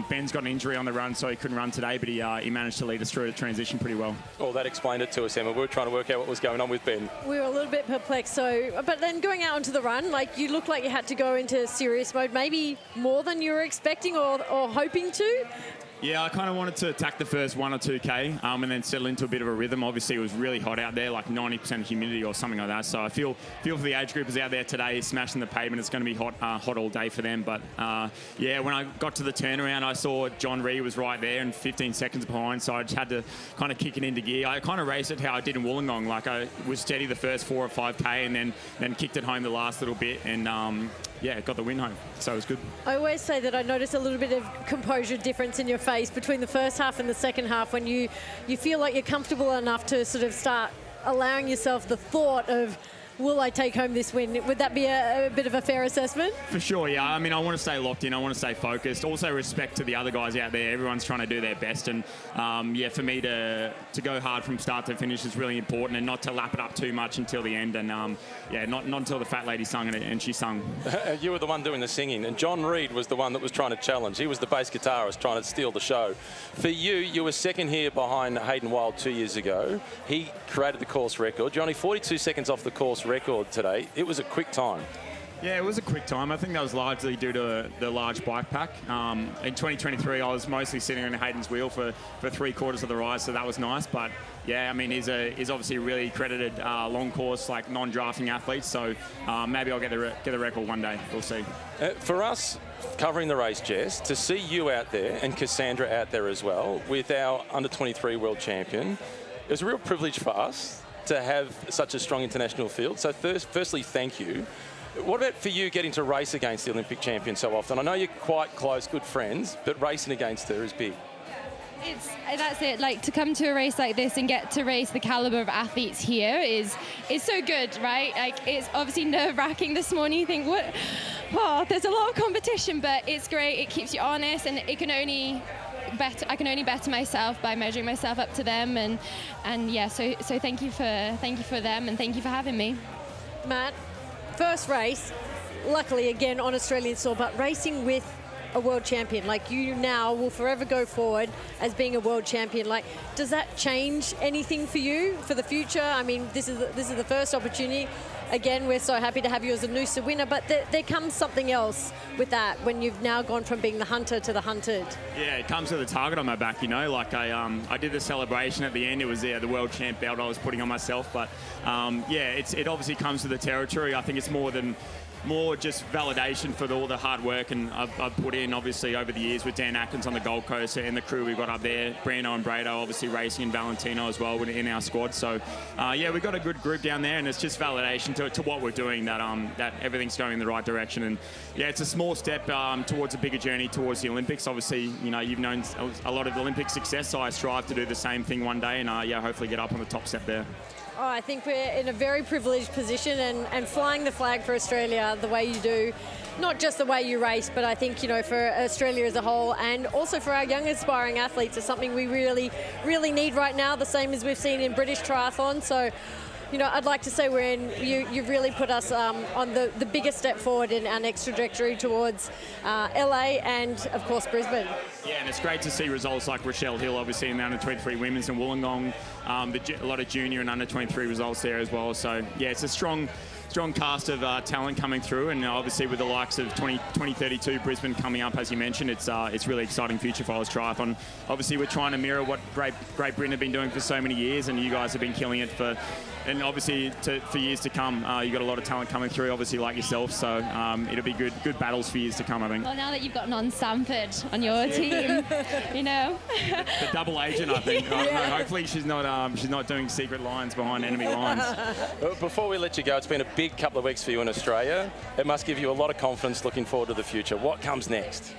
Ben's got an injury on the run, so he couldn't run today, but he managed to lead us through the transition pretty well. Well, that explained it to us, Emma. We were trying to work out what was going on with Ben. We were a little bit perplexed. So, but then going out onto the run, like, you looked like you had to go into serious mode, maybe more than you were expecting or hoping to. Yeah, I kind of wanted to attack the first 1 or 2K and then settle into a bit of a rhythm. Obviously, it was really hot out there, like 90% humidity or something like that. So I feel for the age groupers out there today smashing the pavement. It's going to be hot all day for them. But, yeah, when I got to the turnaround, I saw John Reid was right there and 15 seconds behind. So I just had to kind of kick it into gear. I kind of raced it how I did in Wollongong. Like I was steady the first 4 or 5K and then kicked it home the last little bit and, yeah, got the win home. So it was good. I always say that I notice a little bit of composure difference in your face between the first half and the second half when you feel like you're comfortable enough to sort of start allowing yourself the thought of, will I take home this win? Would that be a bit of a fair assessment? For sure, yeah. I mean, I want to stay locked in. I want to stay focused. Also, respect to the other guys out there. Everyone's trying to do their best. And, yeah, for me to go hard from start to finish is really important and not to lap it up too much until the end. And, yeah, not until the fat lady sung and she sung. You were the one doing the singing. And John Reid was the one that was trying to challenge. He was the bass guitarist trying to steal the show. For you, you were second here behind Hayden Wilde 2 years ago. He created the course record. You're only 42 seconds off the course record today. It was a quick time. Yeah, it was a quick time. I think that was largely due to the large bike pack. In 2023, I was mostly sitting on Hayden's wheel for 3/4 of the ride, so that was nice. But yeah, I mean, he's obviously a really credited long course, like non-drafting athlete. So maybe I'll get the record one day. We'll see. For us, covering the race, Jess, to see you out there and Cassandre out there as well with our under-23 world champion, it was a real privilege for us to have such a strong international field. So firstly, thank you. What about for you getting to race against the Olympic champion so often? I know you're quite close, good friends, but racing against her is big. That's it. Like, to come to a race like this and get to race the caliber of athletes here is so good, right? Like, it's obviously nerve-wracking this morning. You think, there's a lot of competition, but it's great. It keeps you honest, and I can only better myself by measuring myself up to them, and yeah. So thank you for them, and thank you for having me, Matt. First race, luckily again on Australian soil, but racing with a world champion. Like, you now will forever go forward as being a world champion. Like, does that change anything for you for the future? I mean, this is the first opportunity. Again, we're so happy to have you as a Noosa winner, but there comes something else with that when you've now gone from being the hunter to the hunted. Yeah, it comes with a target on my back, you know. Like, I did the celebration at the end. It was the world champ belt I was putting on myself. But, yeah, it obviously comes with the territory. I think it's more just validation for all the hard work and I've put in, obviously, over the years with Dan Atkins on the Gold Coast and the crew we've got up there, Brando and Brado, obviously racing, and Valentino as well in our squad. So, yeah, we've got a good group down there, and it's just validation to what we're doing, that everything's going in the right direction. And, yeah, it's a small step towards a bigger journey towards the Olympics. Obviously, you know, you've known a lot of Olympic success, so I strive to do the same thing one day and, yeah, hopefully get up on the top step there. Oh, I think we're in a very privileged position, and flying the flag for Australia the way you do, not just the way you race, but I think, you know, for Australia as a whole and also for our young aspiring athletes is something we really, really need right now, the same as we've seen in British triathlon. So, you know, I'd like to say you've really put us on the biggest step forward in our next trajectory towards LA and, of course, Brisbane. Yeah, and it's great to see results like Rochelle Hill, obviously, in the under-23 women's, and Wollongong, a lot of junior and under-23 results there as well. So, yeah, it's a strong cast of talent coming through, and obviously with the likes of 2032 Brisbane coming up, as you mentioned, it's really exciting future for Oz Triathlon. Obviously, we're trying to mirror what Great Britain have been doing for so many years, and you guys have been killing it and obviously for years to come. You've got a lot of talent coming through, obviously, like yourself, so it'll be good battles for years to come, I think. Well, now that you've got non-Stamford on your team, you know. The double agent, I think. Yeah. Hopefully she's not doing secret lines behind enemy lines. Before we let you go, it's been a big couple of weeks for you in Australia. It must give you a lot of confidence looking forward to the future. What comes next?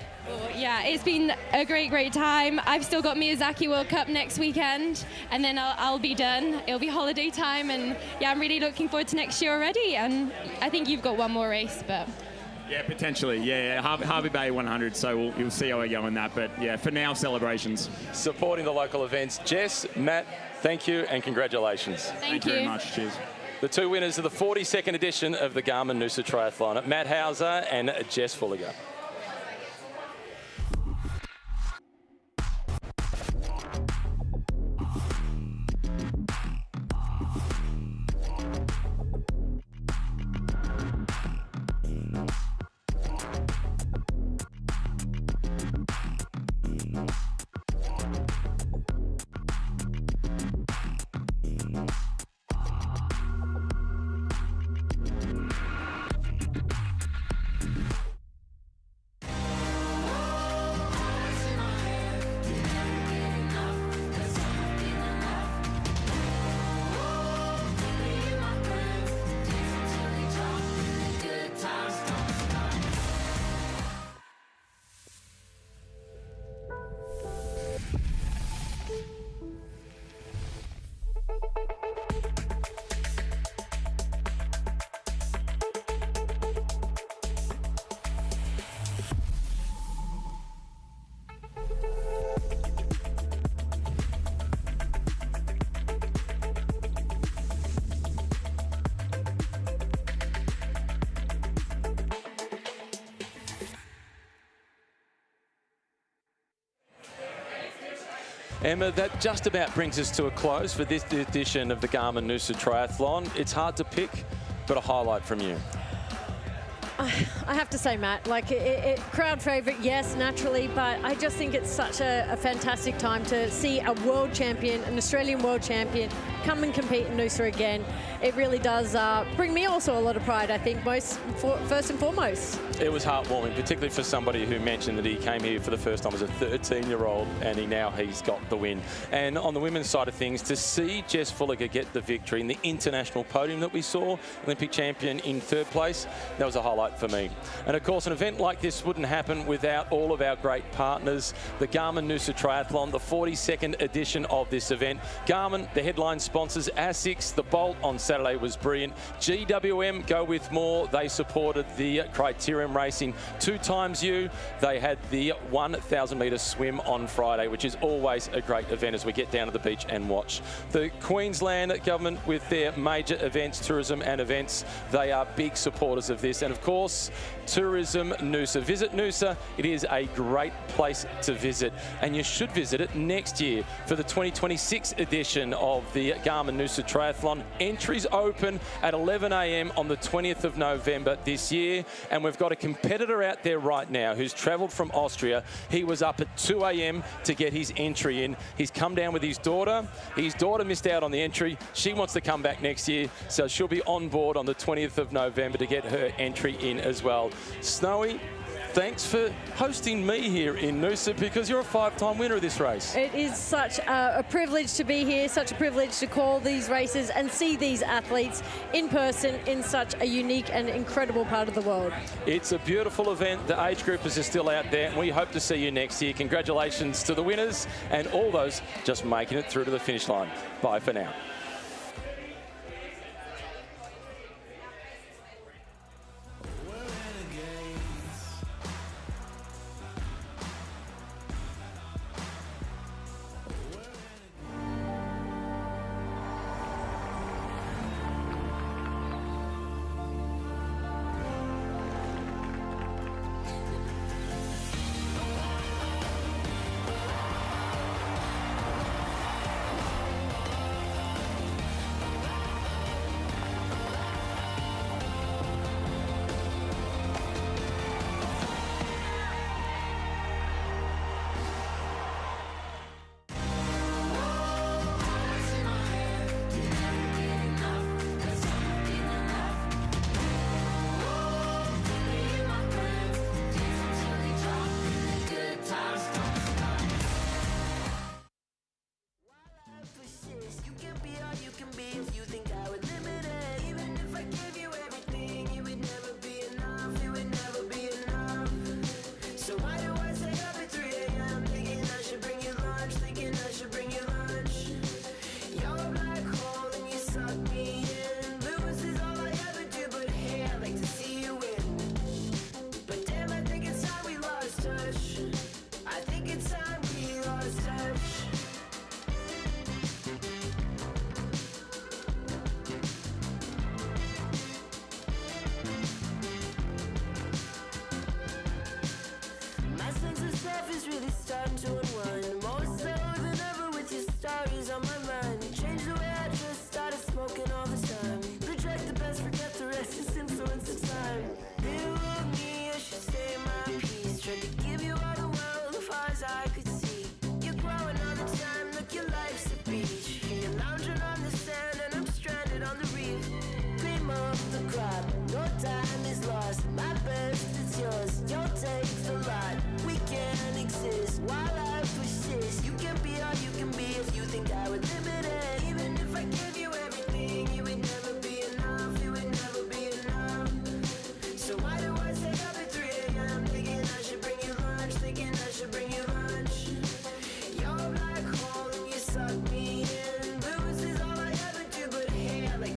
Yeah, it's been a great time. I've still got Miyazaki World Cup next weekend, and then I'll be done. It'll be holiday time, and yeah, I'm really looking forward to next year already. And I think you've got one more race, but yeah, potentially. Yeah, Harvey Bay 100. So we'll see how we go in that. But yeah, for now, celebrations. Supporting the local events, Jess, Matt, thank you and congratulations. Thank you very much. Cheers. The two winners of the 42nd edition of the Garmin Noosa Triathlon, Matt Hauser and Jess Fulliger. Emma, that just about brings us to a close for this edition of the Garmin Noosa Triathlon. It's hard to pick, but a highlight from you. I have to say, Matt, like crowd favourite, yes, naturally, but I just think it's such a fantastic time to see a world champion, an Australian world champion, come and compete in Noosa again. It really does bring me also a lot of pride, I think, first and foremost. It was heartwarming, particularly for somebody who mentioned that he came here for the first time as a 13-year-old, and he's got the win. And on the women's side of things, to see Jess Fulliger get the victory in the international podium that we saw, Olympic champion in third place, that was a highlight for me. And of course, an event like this wouldn't happen without all of our great partners. The Garmin Noosa Triathlon, the 42nd edition of this event. Garmin, the headline sponsors. ASICS, the Bolt on Saturday was brilliant. GWM, Go With More, they supported the criterium racing 2XU. They had the 1,000 metre swim on Friday, which is always a great event as we get down to the beach and watch. The Queensland government with their major events, tourism and events, they are big supporters of this. And of course, Tourism Noosa. Visit Noosa. It is a great place to visit, and you should visit it next year for the 2026 edition of the Garmin Noosa Triathlon. Entries open at 11 a.m. on the 20th of November this year, and we've got a competitor out there right now who's travelled from Austria. He was up at 2 a.m. to get his entry in. He's come down with his daughter. His daughter missed out on the entry. She wants to come back next year, so she'll be on board on the 20th of November to get her entry in as well. Snowy, thanks for hosting me here in Noosa, because you're a 5-time winner of this race. It is such a privilege to be here, such a privilege to call these races and see these athletes in person in such a unique and incredible part of the world. It's a beautiful event. The age groupers are still out there, and we hope to see you next year. Congratulations to the winners and all those just making it through to the finish line. Bye for now.